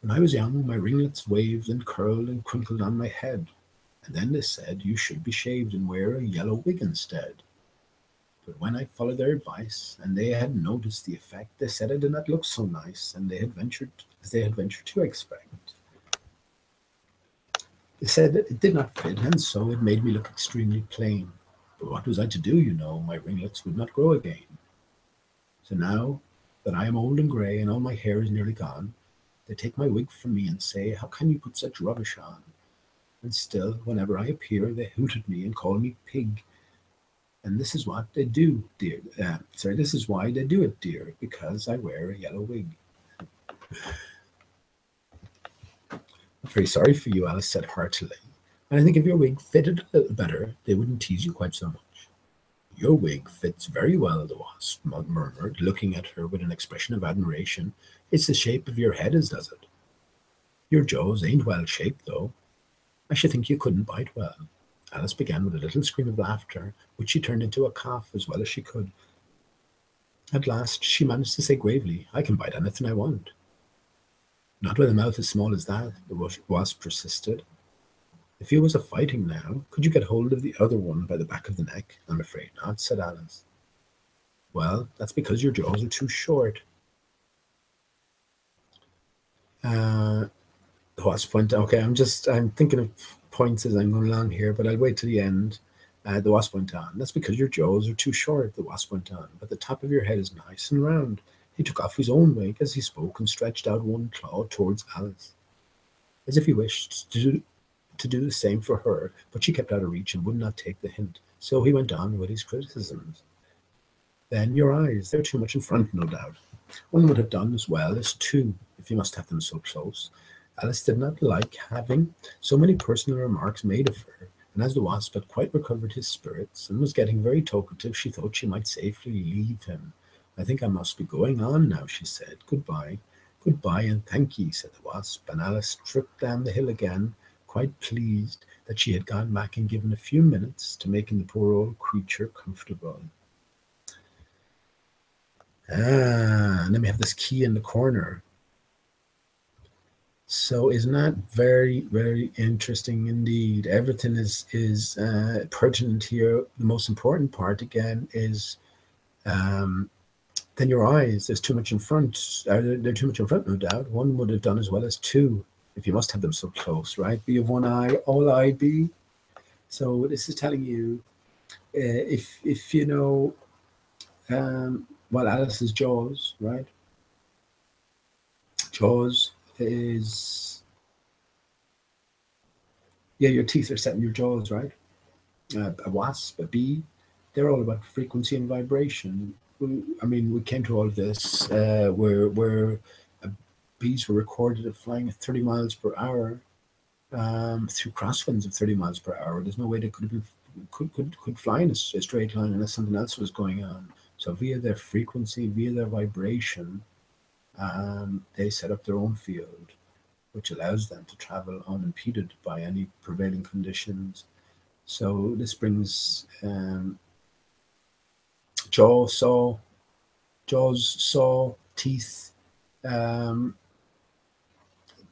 A: When I was young, my ringlets waved and curled and crinkled on my head, and then they said you should be shaved and wear a yellow wig instead. But when I followed their advice, and they had noticed the effect, they said I did not look so nice, and they had ventured to expect. They said that it did not fit, and so it made me look extremely plain. But what was I to do, you know? My ringlets would not grow again. So now that I am old and grey, and all my hair is nearly gone, they take my wig from me and say, how can you put such rubbish on? And still, whenever I appear, they hoot at me and call me pig. And this is what they do, dear. This is why they do it, dear, because I wear a yellow wig. I'm very sorry for you, Alice said heartily. And I think if your wig fitted a little better, they wouldn't tease you quite so much. Your wig fits very well, the wasp murmured, looking at her with an expression of admiration. It's the shape of your head as does it. Your jaws ain't well shaped, though. I should think you couldn't bite well. Alice began with a little scream of laughter, which she turned into a cough as well as she could. At last she managed to say gravely, I can bite anything I want. Not with a mouth as small as that, the wasp persisted. If you was a fighting now, could you get hold of the other one by the back of the neck? I'm afraid not, said Alice. Well, that's because your jaws are too short. The wasp went, okay, I'm thinking of points as I'm going along here, but I'll wait till the end. The wasp went on. That's because your jaws are too short, the wasp went on, but the top of your head is nice and round. He took off his own wig as he spoke and stretched out one claw towards Alice, as if he wished to do the same for her, but she kept out of reach and would not take the hint. So he went on with his criticisms. Then your eyes, they're too much in front, no doubt. One would have done as well as two, if you must have them so close. Alice did not like having so many personal remarks made of her, and as the wasp had quite recovered his spirits and was getting very talkative, she thought she might safely leave him. I think I must be going on now, she said. Goodbye. Goodbye and thank ye, said the wasp, and Alice tripped down the hill again, quite pleased that she had gone back and given a few minutes to making the poor old creature comfortable. And then we have this key in the corner. So isn't that very, very interesting indeed? Everything is pertinent here. The most important part, again, is then your eyes. There's too much in front. They're too much in front, no doubt. One would have done as well as two, if you must have them so close, right? Be of one eye, all eye be. So this is telling you, if you know, well, Alice's jaws, right? Jaws is, yeah, your teeth are set in your jaws, right? A wasp, a bee, they're all about frequency and vibration. We came to all of this where bees were recorded at flying at 30 miles per hour through crosswinds of 30 miles per hour. There's no way they could fly in a straight line unless something else was going on. So via their frequency, via their vibration, they set up their own field, which allows them to travel unimpeded by any prevailing conditions. So this brings jaws, saw, teeth.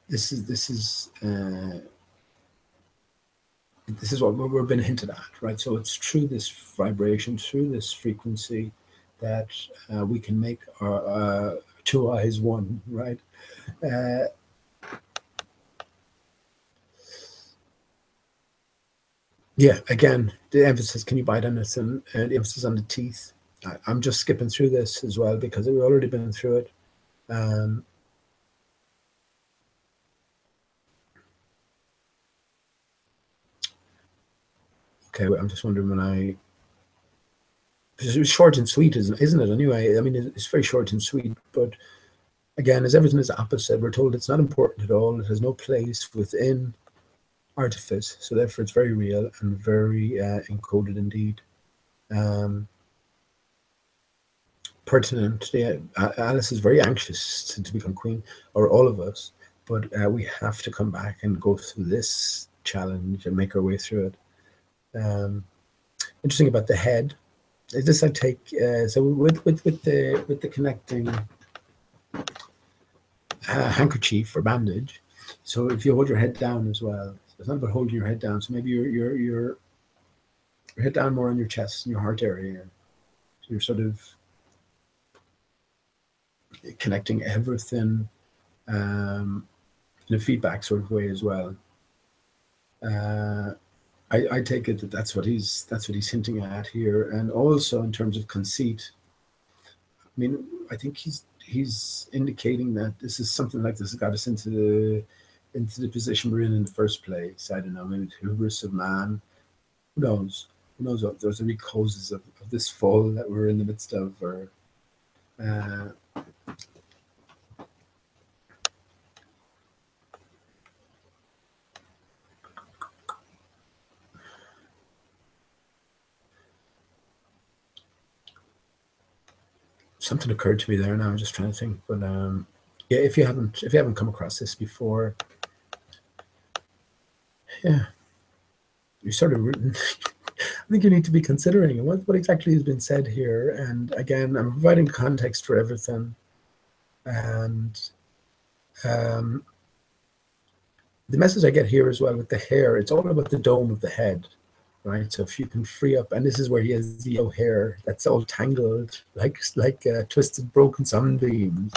A: This is what we're being hinted at, right? So it's through this vibration, through this frequency, that we can make our two eyes one, right? Yeah, again, the emphasis, can you bite on it, and the emphasis on the teeth. I'm just skipping through this as well because we've already been through it. Okay, I'm just wondering when it's short and sweet, isn't it? Anyway, I mean, it's very short and sweet, but again, as everything is opposite, we're told it's not important at all. It has no place within artifice, so therefore it's very real and very encoded indeed. Pertinent. Yeah, Alice is very anxious to become queen, or all of us, but we have to come back and go through this challenge and make our way through it. Interesting about the head is this. I take so with the connecting handkerchief or bandage. So if you hold your head down as well, it's not about holding your head down. So maybe your head down more on your chest and your heart area. So you're sort of connecting everything in a feedback sort of way as well. I take it that that's what he's hinting at here, and also in terms of conceit. I mean, I think he's indicating that this is something like this has got us into the position we're in the first place. I don't know, maybe the hubris of man. Who knows? Who knows what those are the causes of this fall that we're in the midst of, or something occurred to me there. Now I'm just trying to think, but yeah, if you haven't come across this before, yeah, you're sort of rooting. I think you need to be considering what exactly has been said here. And again, I'm providing context for everything. And the message I get here as well with the hair, it's all about the dome of the head, right? So if you can free up, and this is where he has the yellow hair that's all tangled, like twisted, broken sunbeams.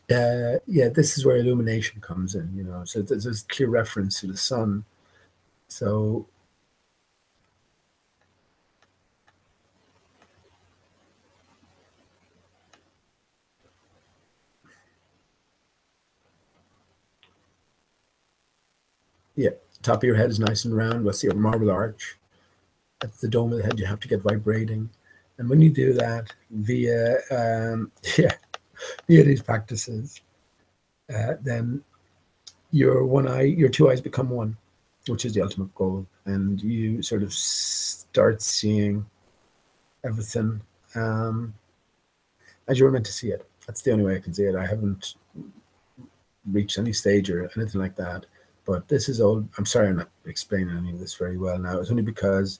A: Yeah, this is where illumination comes in, you know. So there's this clear reference to the sun. So yeah, top of your head is nice and round. What's the marble arch? That's the dome of the head. You have to get vibrating, and when you do that via yeah, via these practices, then your two eyes become one, which is the ultimate goal, and you sort of start seeing everything as you were meant to see it. That's the only way I can see it. I haven't reached any stage or anything like that, but this is all. I'm sorry, I'm not explaining any of this very well now. It's only because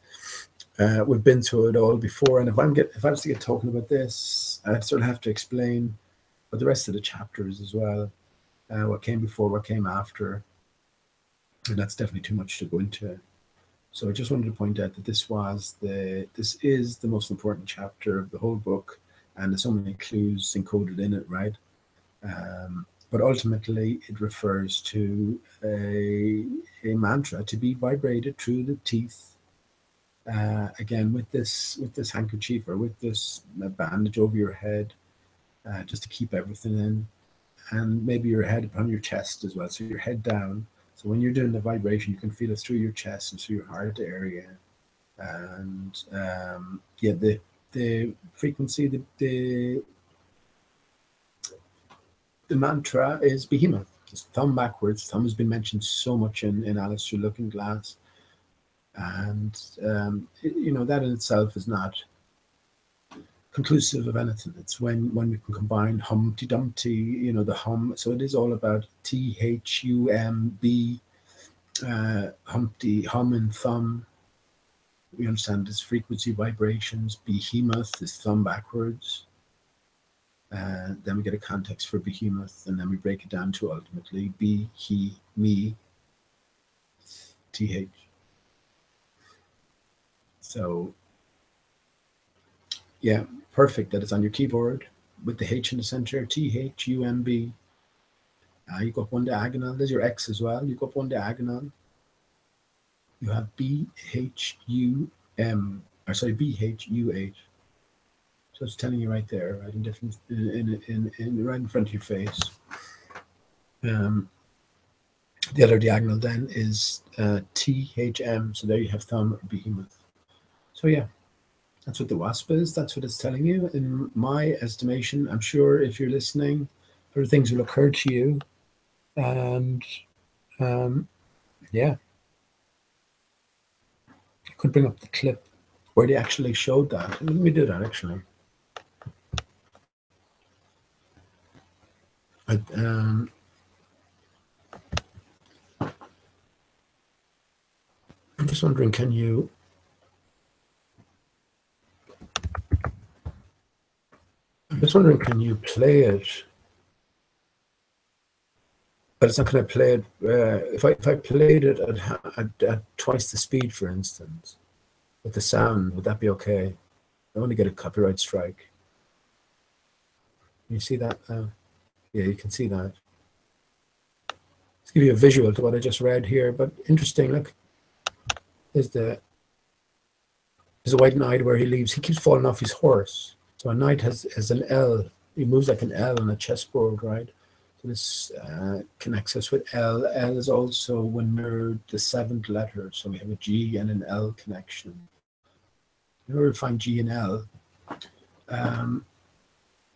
A: we've been through it all before, and if I was to get talking about this, I'd sort of have to explain but the rest of the chapters as well, what came before, what came after, and that's definitely too much to go into. So I just wanted to point out that this is the most important chapter of the whole book, and there's so many clues encoded in it, right? But ultimately, it refers to a mantra to be vibrated through the teeth. Again, with this handkerchief or with this bandage over your head, just to keep everything in, and maybe your head upon your chest as well. So your head down. So when you're doing the vibration, you can feel it through your chest and through your heart area. And yeah, the frequency, the mantra is behemoth. It's thumb backwards. Thumb has been mentioned so much in Alice Through Looking Glass. And you know, that in itself is not conclusive of anything. It's when we can combine Humpty Dumpty, you know, the hum. So it is all about THUMB, Humpty, hum and thumb. We understand this frequency vibrations. Behemoth is thumb backwards. Then we get a context for behemoth, and then we break it down to ultimately be, he, me, TH. So Yeah, perfect that it's on your keyboard with the H in the center, THUMB. You go up one diagonal. There's your X as well. You go up one diagonal. You have BHUM, or sorry, BHUH. So it's telling you right there, right in different, in right in front of your face. The other diagonal then is THM. So there you have thumb or behemoth. So yeah, that's what the wasp is. That's what it's telling you. In my estimation, I'm sure if you're listening, other things will occur to you. And yeah, I could bring up the clip where they actually showed that. Let me do that actually. I'm just wondering, can you? I'm just wondering, can you play it? But it's not going to play it. If I played it at twice the speed, for instance, with the sound, would that be okay? I want to get a copyright strike. Can you see that now? Yeah, you can see that. Let's give you a visual to what I just read here. But interesting. Look, there's a white knight where he leaves. He keeps falling off his horse. So a knight has an L. He moves like an L on a chessboard, right? So this connects us with L. L is also, when mirrored, the seventh letter. So we have a G and an L connection. In order to find G and L,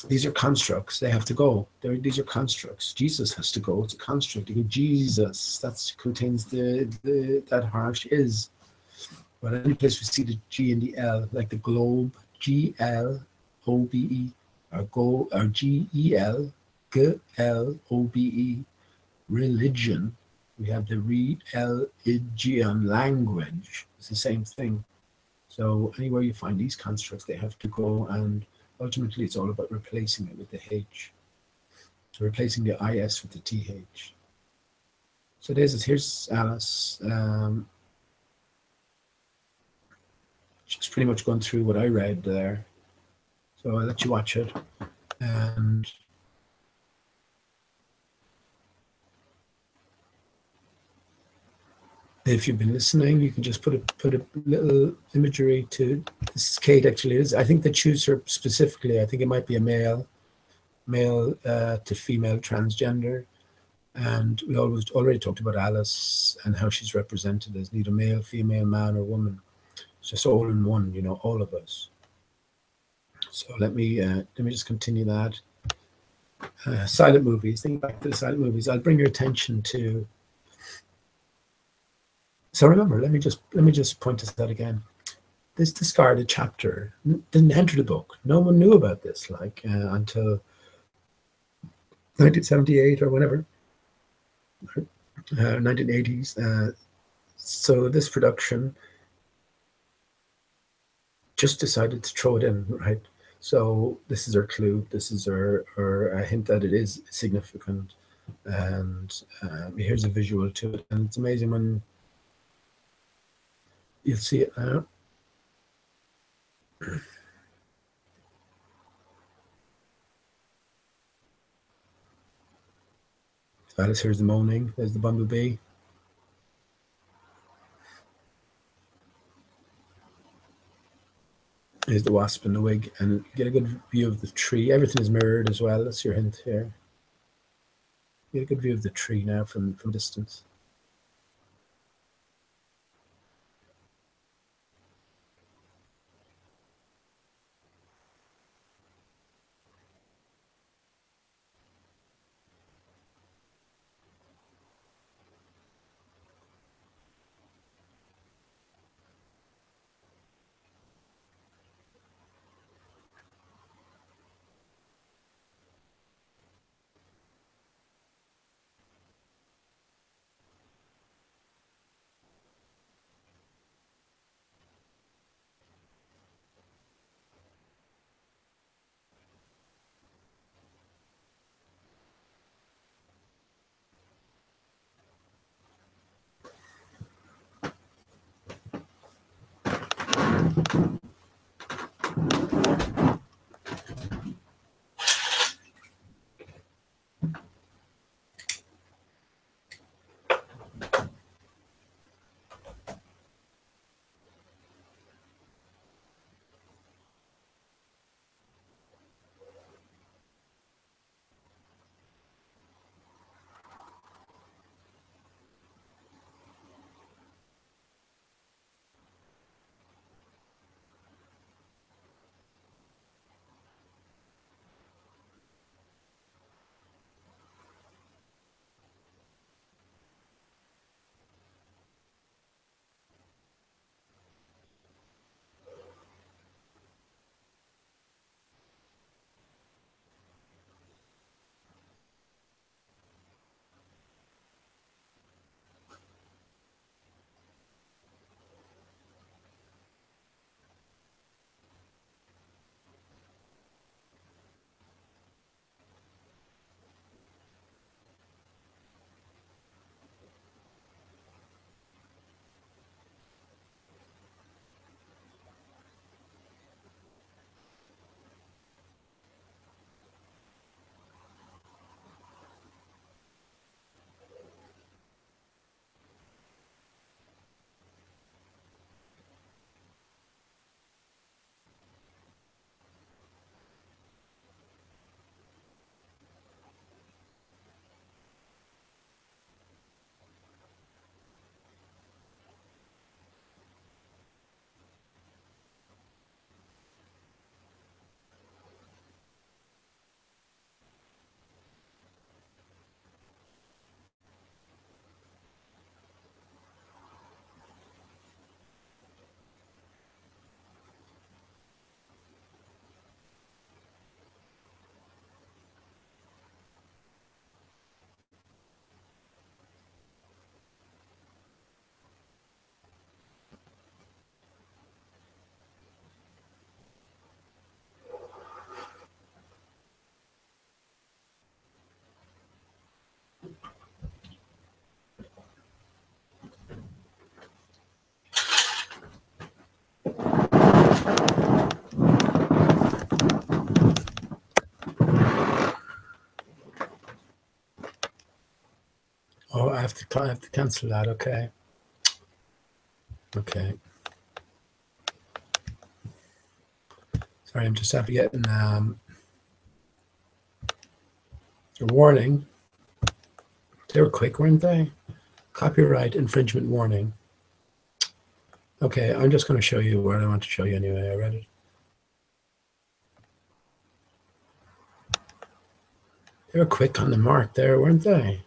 A: these are constructs. They have to go. These are constructs. Jesus has to go. It's a construct. You go, Jesus. That contains that harsh is. But any place we see the G and the L, like the globe, GLOBE, or GEL, GLOBE, religion. We have the religion, language. It's the same thing. So anywhere you find these constructs, they have to go, and ultimately it's all about replacing it with the H. So replacing the IS with the TH. So here's Alice. She's pretty much gone through what I read there. So I'll let you watch it. And if you've been listening, you can just put a little imagery to this. Is Kate actually is. I think they choose her specifically. I think it might be a male to female transgender. And we already talked about Alice and how she's represented as neither male, female, man, or woman. It's just all in one, you know, all of us. So let me just continue that. Silent movies. Think back to the silent movies. I'll bring your attention to. So remember, let me just point this out again. This discarded chapter didn't enter the book. No one knew about this, like until 1978 or whenever, 1980s. So this production just decided to throw it in, right? So this is our clue. This is our hint that it is significant. And here's a visual to it. And it's amazing when you'll see it now. Alice, here's the moaning. There's the bumblebee. Here's the wasp in the wig. And get a good view of the tree. Everything is mirrored as well. That's your hint here. Get a good view of the tree now from distance. I have to cancel that. Okay. Okay. Sorry, I'm just after getting a warning. They were quick, weren't they? Copyright infringement warning. Okay, I'm just going to show you what I want to show you anyway. I read it. They were quick on the mark there, weren't they?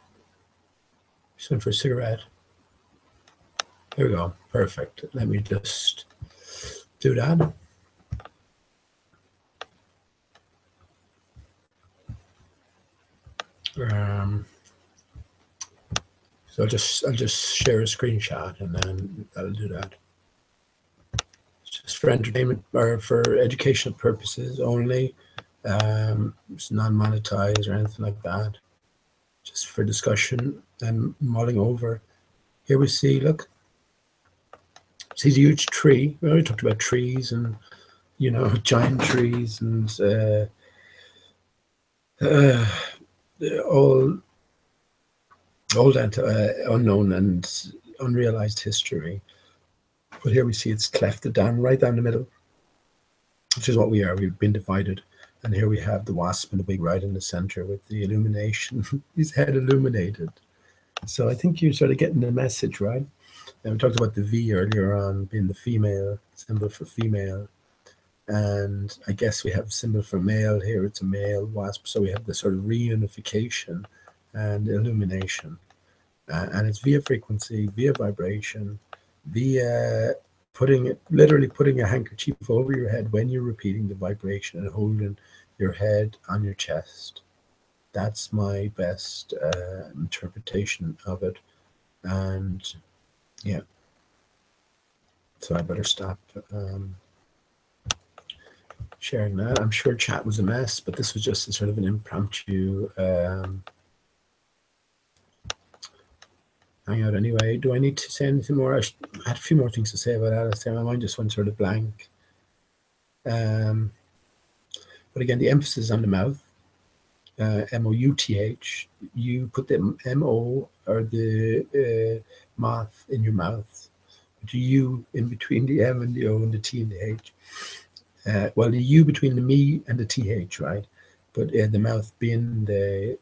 A: Just went for a cigarette. Here we go. Perfect. Let me just do that. So I'll just share a screenshot, and then that'll do that. It's just for entertainment or for educational purposes only. It's non-monetized or anything like that. Just for discussion and mulling over. Here we see, look, see the huge tree. We already talked about trees and, you know, giant trees and all old and unknown and unrealized history. But here we see it's clefted down, right down the middle, which is what we are. We've been divided. And here we have the wasp and the wig right in the center with the illumination, his head illuminated. So I think you're sort of getting the message, right? And we talked about the V earlier on being the female, symbol for female. And I guess we have a symbol for male here. It's a male wasp. So we have this sort of reunification and illumination. And it's via frequency, via vibration, via literally putting a handkerchief over your head when you're repeating the vibration and holding your head on your chest. That's my best interpretation of it. And yeah, so I better stop sharing that. I'm sure chat was a mess, but this was just a sort of an impromptu hangout anyway. Do I need to say anything more? I had a few more things to say about Alice. My mind just went sort of blank. But again, the emphasis on the mouth, M-O-U-T-H. You put the M-O or the moth in your mouth. But the U in between the M and the O and the T and the H. Well, the U between the me and the TH, right? But the mouth being the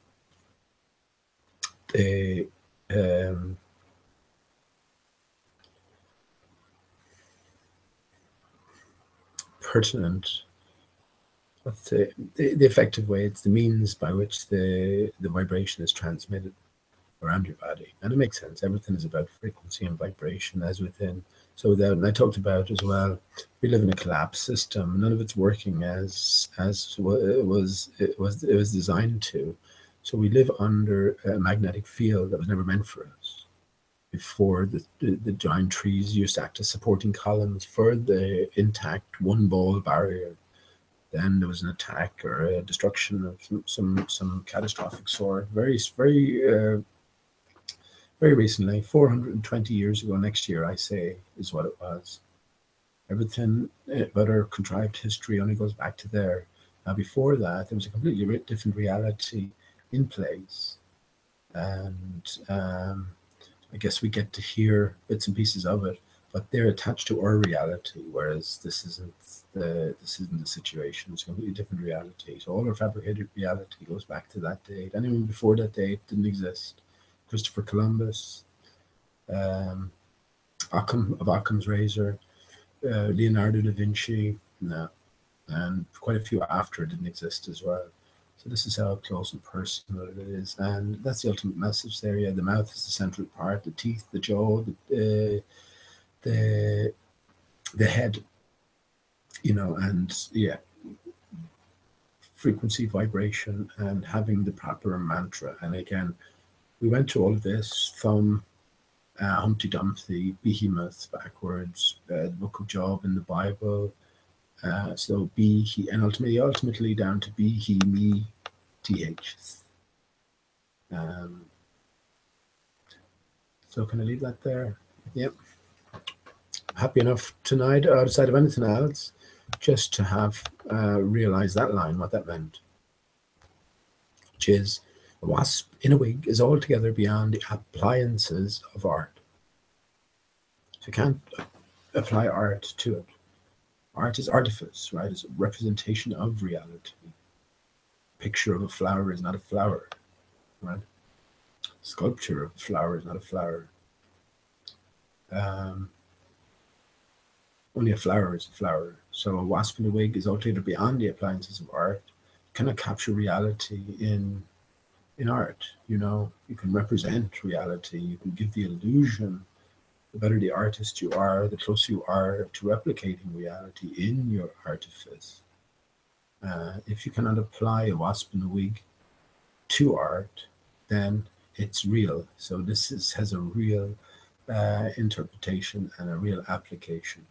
A: pertinent, what's the effective way? It's the means by which the vibration is transmitted around your body. And it makes sense. Everything is about frequency and vibration as within. So without, and I talked about as well, we live in a collapsed system. None of it's working as it was designed to. So we live under a magnetic field that was never meant for us. Before the giant trees used to act as supporting columns for the intact one ball barrier. Then there was an attack or a destruction of some catastrophic sort. Very recently, 420 years ago, next year, I say, is what it was. Everything about our contrived history only goes back to there. Now, before that, there was a completely different reality in place. And I guess we get to hear bits and pieces of it, but they're attached to our reality, whereas this isn't the situation. It's a completely different reality. So all our fabricated reality goes back to that date. Anyone before that date didn't exist. Christopher Columbus, Occam of Occam's razor, Leonardo da Vinci, no, and quite a few after didn't exist as well. So this is how close and personal it is, and that's the ultimate message there. Yeah, the mouth is the central part, the teeth, the jaw, the head, you know, and yeah, frequency, vibration, and having the proper mantra. And again, we went through all of this from Humpty Dumpty, Behemoth backwards, the Book of Job in the Bible. So be he, and ultimately down to be he, me, th. So can I leave that there? Yep. Happy enough tonight, outside of anything else, just to have realized that line, what that meant, which is A wasp in a wig is altogether beyond the appliances of art. So you can't apply art to it. Art is artifice, right? It's a representation of reality. Picture of a flower is not a flower, right? Sculpture of a flower is not a flower. Only a flower is a flower. So a wasp in a wig is altogether beyond the appliances of art. You cannot capture reality in art. You know, you can represent reality. You can give the illusion. The better the artist you are, the closer you are to replicating reality in your artifice. If you cannot apply a wasp in a wig to art, then it's real. So this has a real interpretation and a real application.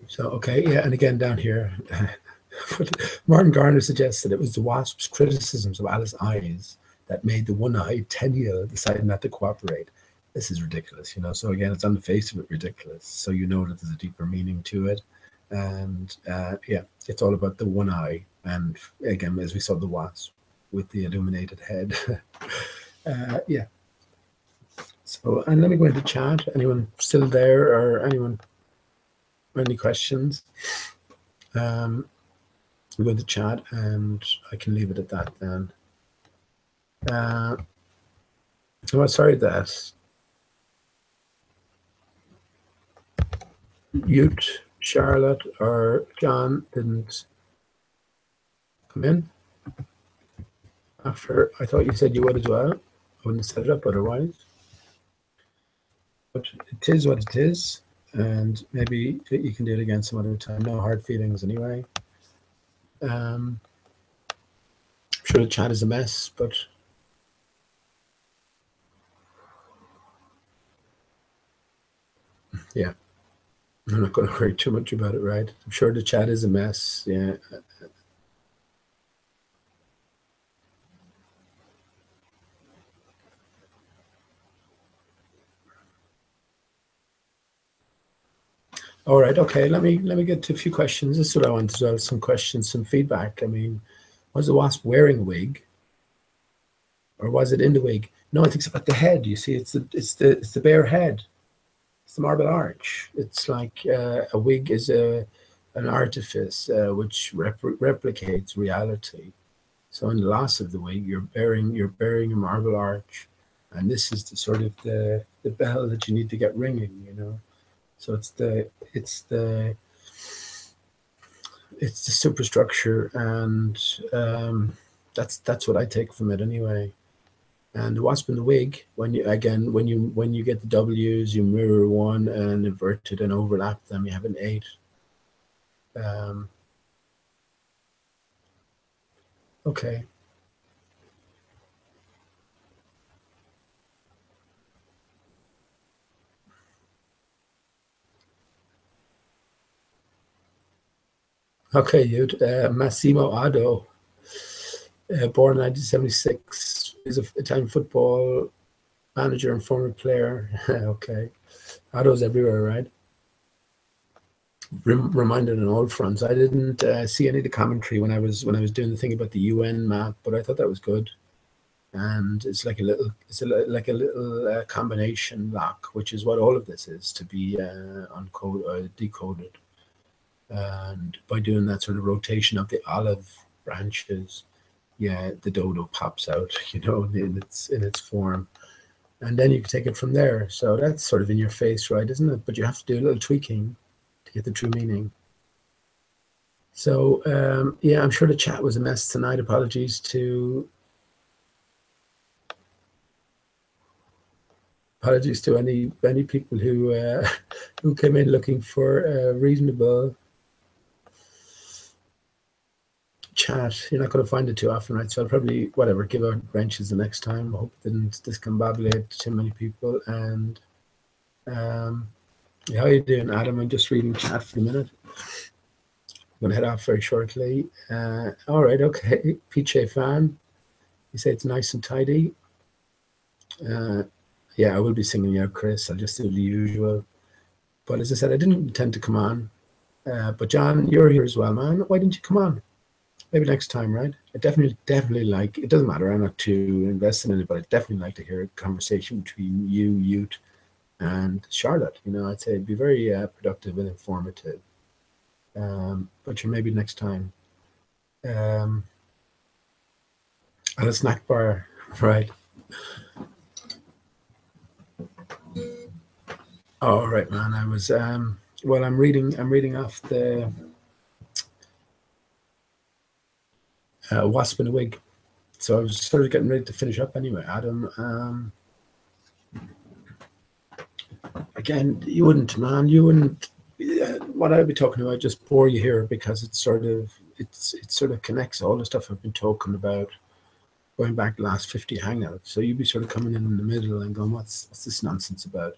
A: So, okay, yeah, and again down here, Martin Garner suggests that it was the wasp's criticisms of Alice's eyes that made the one-eyed Tenniel decide not to cooperate. This is ridiculous, you know. So again, it's on the face of it ridiculous. So you know that there's a deeper meaning to it. And yeah, it's all about the one eye. And again, as we saw, the wasp with the illuminated head. Yeah. So, and let me go into chat. Anyone still there, or anyone, any questions? We'll go into chat, and I can leave it at that then. Oh, sorry that Ute, Charlotte, or John didn't come in after. I thought you said you would as well. I wouldn't set it up otherwise. But it is what it is, and maybe you can do it again some other time. No hard feelings anyway. I'm sure the chat is a mess, but yeah, I'm not going to worry too much about it, right? I'm sure the chat is a mess. Yeah. All right. Okay. Let me get to a few questions. This is what I want as well. Some questions, some feedback. I mean, was the wasp wearing a wig, or was it in the wig? No, I think it's about the head. You see, it's the bare head. It's the marble arch. It's like a wig is an artifice which replicates reality. So in the loss of the wig, you're bearing a marble arch, and this is the sort of the bell that you need to get ringing. You know. So it's the superstructure, and that's what I take from it anyway. And the wasp in the wig, when you get the W's, you mirror one and invert it and overlap them. You have an 8. Okay. Okay, Massimo Addo, born in 1976, is an Italian football manager and former player. Okay, Addo's everywhere, right? Reminded on all fronts. I didn't see any of the commentary when I was doing the thing about the UN map, but I thought that was good. And it's like a little combination lock, which is what all of this is, to be decoded. And by doing that sort of rotation of the olive branches, yeah, the dodo pops out, you know, in its form, and then you can take it from there. So that's sort of in your face, right, isn't it? But you have to do a little tweaking to get the true meaning. So yeah, I'm sure the chat was a mess tonight. Apologies to any people who who came in looking for a reasonable chat. You're not going to find it too often, right? So I'll probably give out wrenches the next time. I hope it didn't discombobulate too many people. And how are you doing, Adam? I'm just reading chat for a minute. I'm going to head off very shortly. All right, okay. PJ fan, you say it's nice and tidy. Yeah, I will be singing out, Chris. I'll just do the usual. But as I said, I didn't intend to come on. But John, you're here as well, man. Why didn't you come on? maybe next time, right? I definitely like, it doesn't matter, I'm not too invested in it, but I definitely like to hear a conversation between you, Ute, and Charlotte. You know, I'd say it'd be very productive and informative. But maybe next time. At a snack bar, right? All right, man. I was well. I'm reading off the Wasp in a Wig. So I was sort of getting ready to finish up anyway, Adam. Again, you wouldn't, man. You wouldn't. What I'd be talking about just bore you here because it sort of connects all the stuff I've been talking about going back the last 50 hangouts. So you'd be sort of coming in the middle and going, "What's this nonsense about?"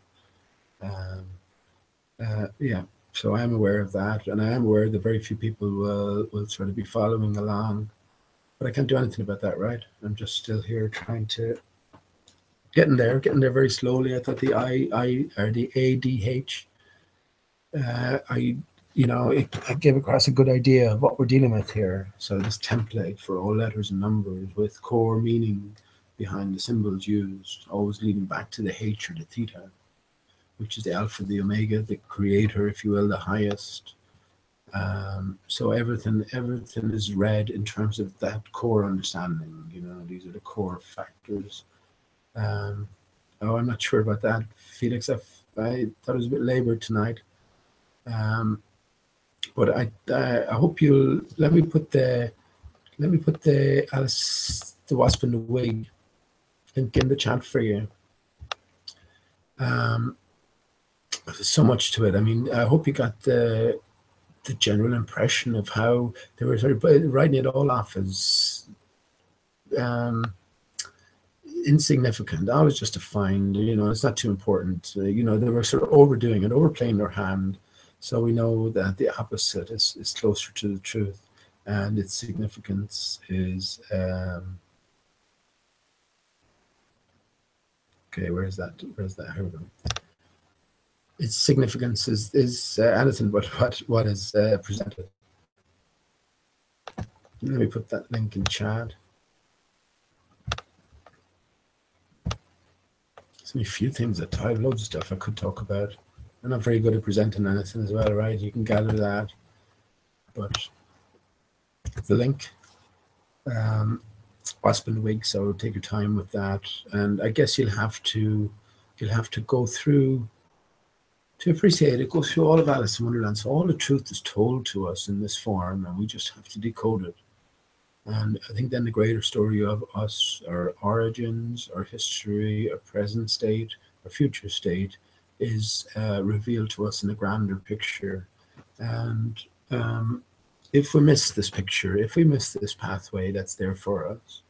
A: Yeah. So I am aware of that, and I am aware that very few people will sort of be following along. But I can't do anything about that, right? I'm just still here trying to getting there very slowly. I thought the I or the ADH, I gave across a good idea of what we're dealing with here. So this template for all letters and numbers with core meaning behind the symbols used, always leading back to the H or the theta, which is the alpha, the omega, the creator, if you will, the highest. So everything is read in terms of that core understanding. You know, these are the core factors. I'm not sure about that, Felix. I thought it was a bit labored tonight. But I hope you'll let me put the Alice the Wasp in the Wig link in the chat for you. There's so much to it. I mean, I hope you got the general impression of how they were sort of writing it all off as insignificant. That was just a find, you know, it's not too important. You know, they were sort of overdoing it, overplaying their hand. So we know that the opposite is closer to the truth, and its significance is okay. Where's that? Here we go. Its significance is anything but what is presented. Let me put that link in chat. There's only a few things that I have loads of stuff I could talk about. I'm not very good at presenting anything as well, right? You can gather that, but the link, Wasp and Wig. So take your time with that, and I guess you'll have to go through to appreciate it. Go through all of Alice in Wonderland. So all the truth is told to us in this form, and we just have to decode it. And I think then the greater story of us, our origins, our history, our present state, our future state, is revealed to us in a grander picture. And if we miss this picture, if we miss this pathway that's there for us,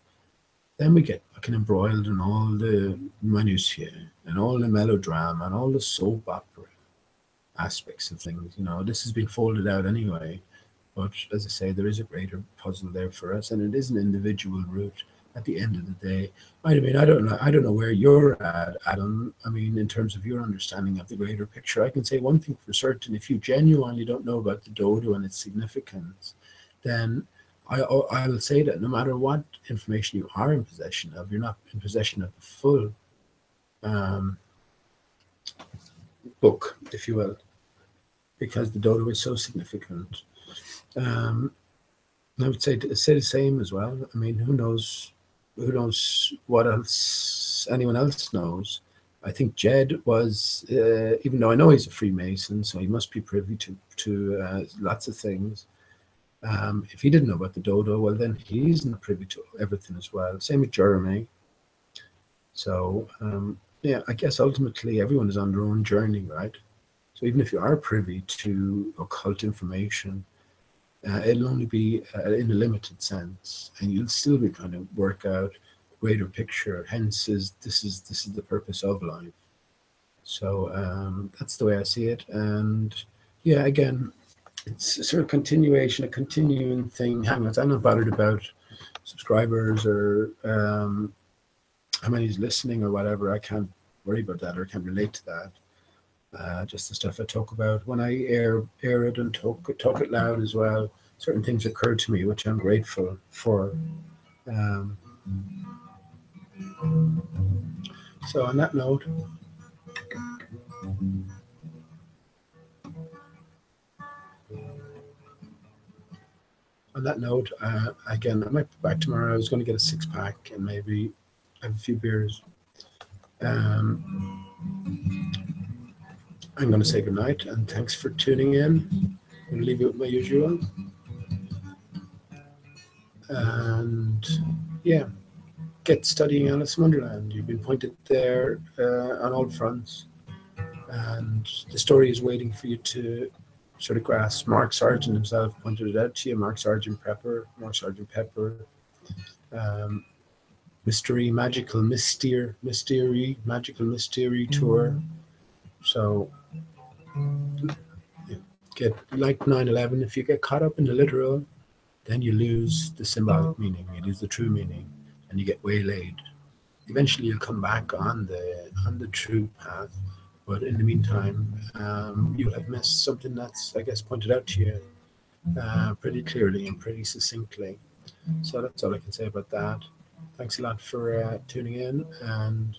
A: then we get fucking embroiled in all the minutiae and all the melodrama and all the soap opera aspects of things. You know, this has been folded out anyway. But as I say, there is a greater puzzle there for us, and it is an individual route at the end of the day. I mean, I don't know where you're at, Adam. I mean, in terms of your understanding of the greater picture, I can say one thing for certain: if you genuinely don't know about the dodo and its significance, then I will say that no matter what information you are in possession of, you're not in possession of the full book, if you will, because the dodo is so significant. I would say the same as well. I mean, who knows what else anyone else knows. I think Jed was, even though I know he's a Freemason, so he must be privy to lots of things. If he didn't know about the dodo, well, then he's not privy to everything as well. Same with Jeremy. So, yeah, I guess ultimately everyone is on their own journey, right? So even if you are privy to occult information, it'll only be in a limited sense, and you'll still be trying to work out a greater picture. Hence, this is the purpose of life. So that's the way I see it. And yeah, again, it's a sort of continuation, a continuing thing. Hangouts. I'm not bothered about subscribers or how many's listening or whatever. I can't worry about that, or I can't relate to that. Just the stuff I talk about when I air it and talk it loud as well. certain things occur to me, which I'm grateful for. So on that note, again, I might be back tomorrow. I was going to get a 6-pack and maybe have a few beers. I'm going to say goodnight and thanks for tuning in. I'm going to leave you with my usual. And yeah, get studying Alice in Wonderland. You've been pointed there on all fronts. And the story is waiting for you to sort of grasp. Mark Sargent himself pointed it out to you. Mark Sargent Pepper. Magical Mystery Tour. So get like 9/11. If you get caught up in the literal, then you lose the symbolic meaning. You lose the true meaning, and you get waylaid. Eventually, you'll come back on the true path. But in the meantime, you'll have missed something that's, I guess, pointed out to you pretty clearly and pretty succinctly. So that's all I can say about that. Thanks a lot for tuning in. And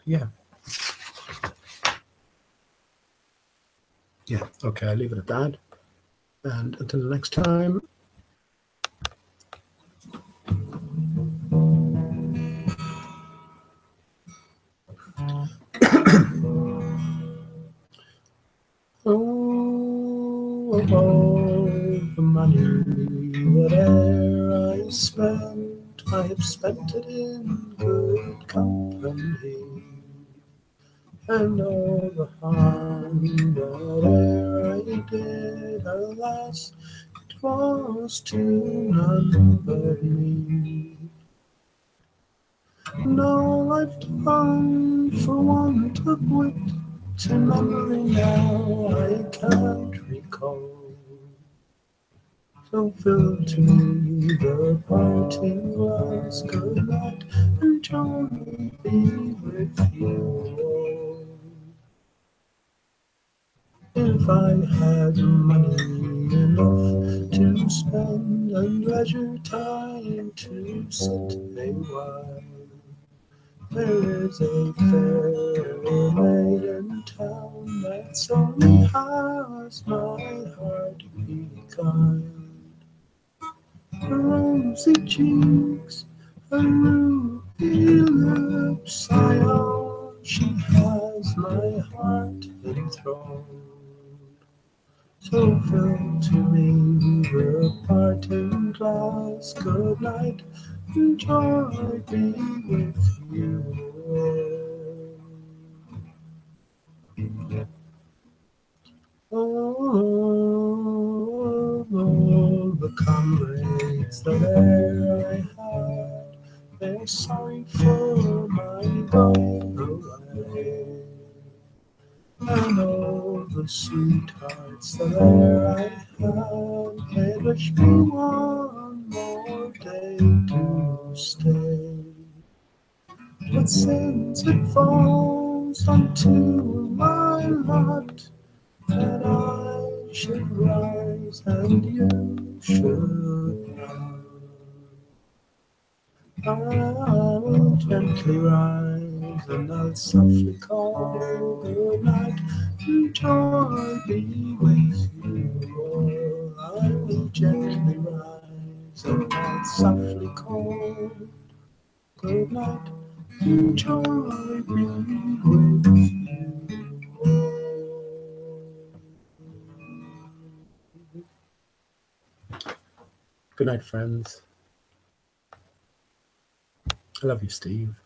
A: yeah. Okay, I'll leave it at that. And until the next time. Oh, all the money whate'er I spent, I have spent it in good company. And all the harm whate'er I did, alas, it was to none but me. And all I've done for want of wit, to memory now I can't recall. So fill to me the parting glass, good night, and joy be with you. If I had money enough to spend and leisure time to sit a while, there is a fair maid in town that only has my heart beguiled. Her rosy cheeks, her ruby lips, I own she has my heart enthralled. So fill to me the parting glass, good night, and joy be with you. All the comrades that e'er I had, they're sorry for my going away. And all the sweethearts that e'er I had, they wish me one more day to stay. But since it falls unto my lot that I should rise and you should not, I'll gently rise and I'll softly call good night, and joy be with you. I will gently rise and I'll softly call good night, and joy be with you. Good night, friends. I love you, Steve.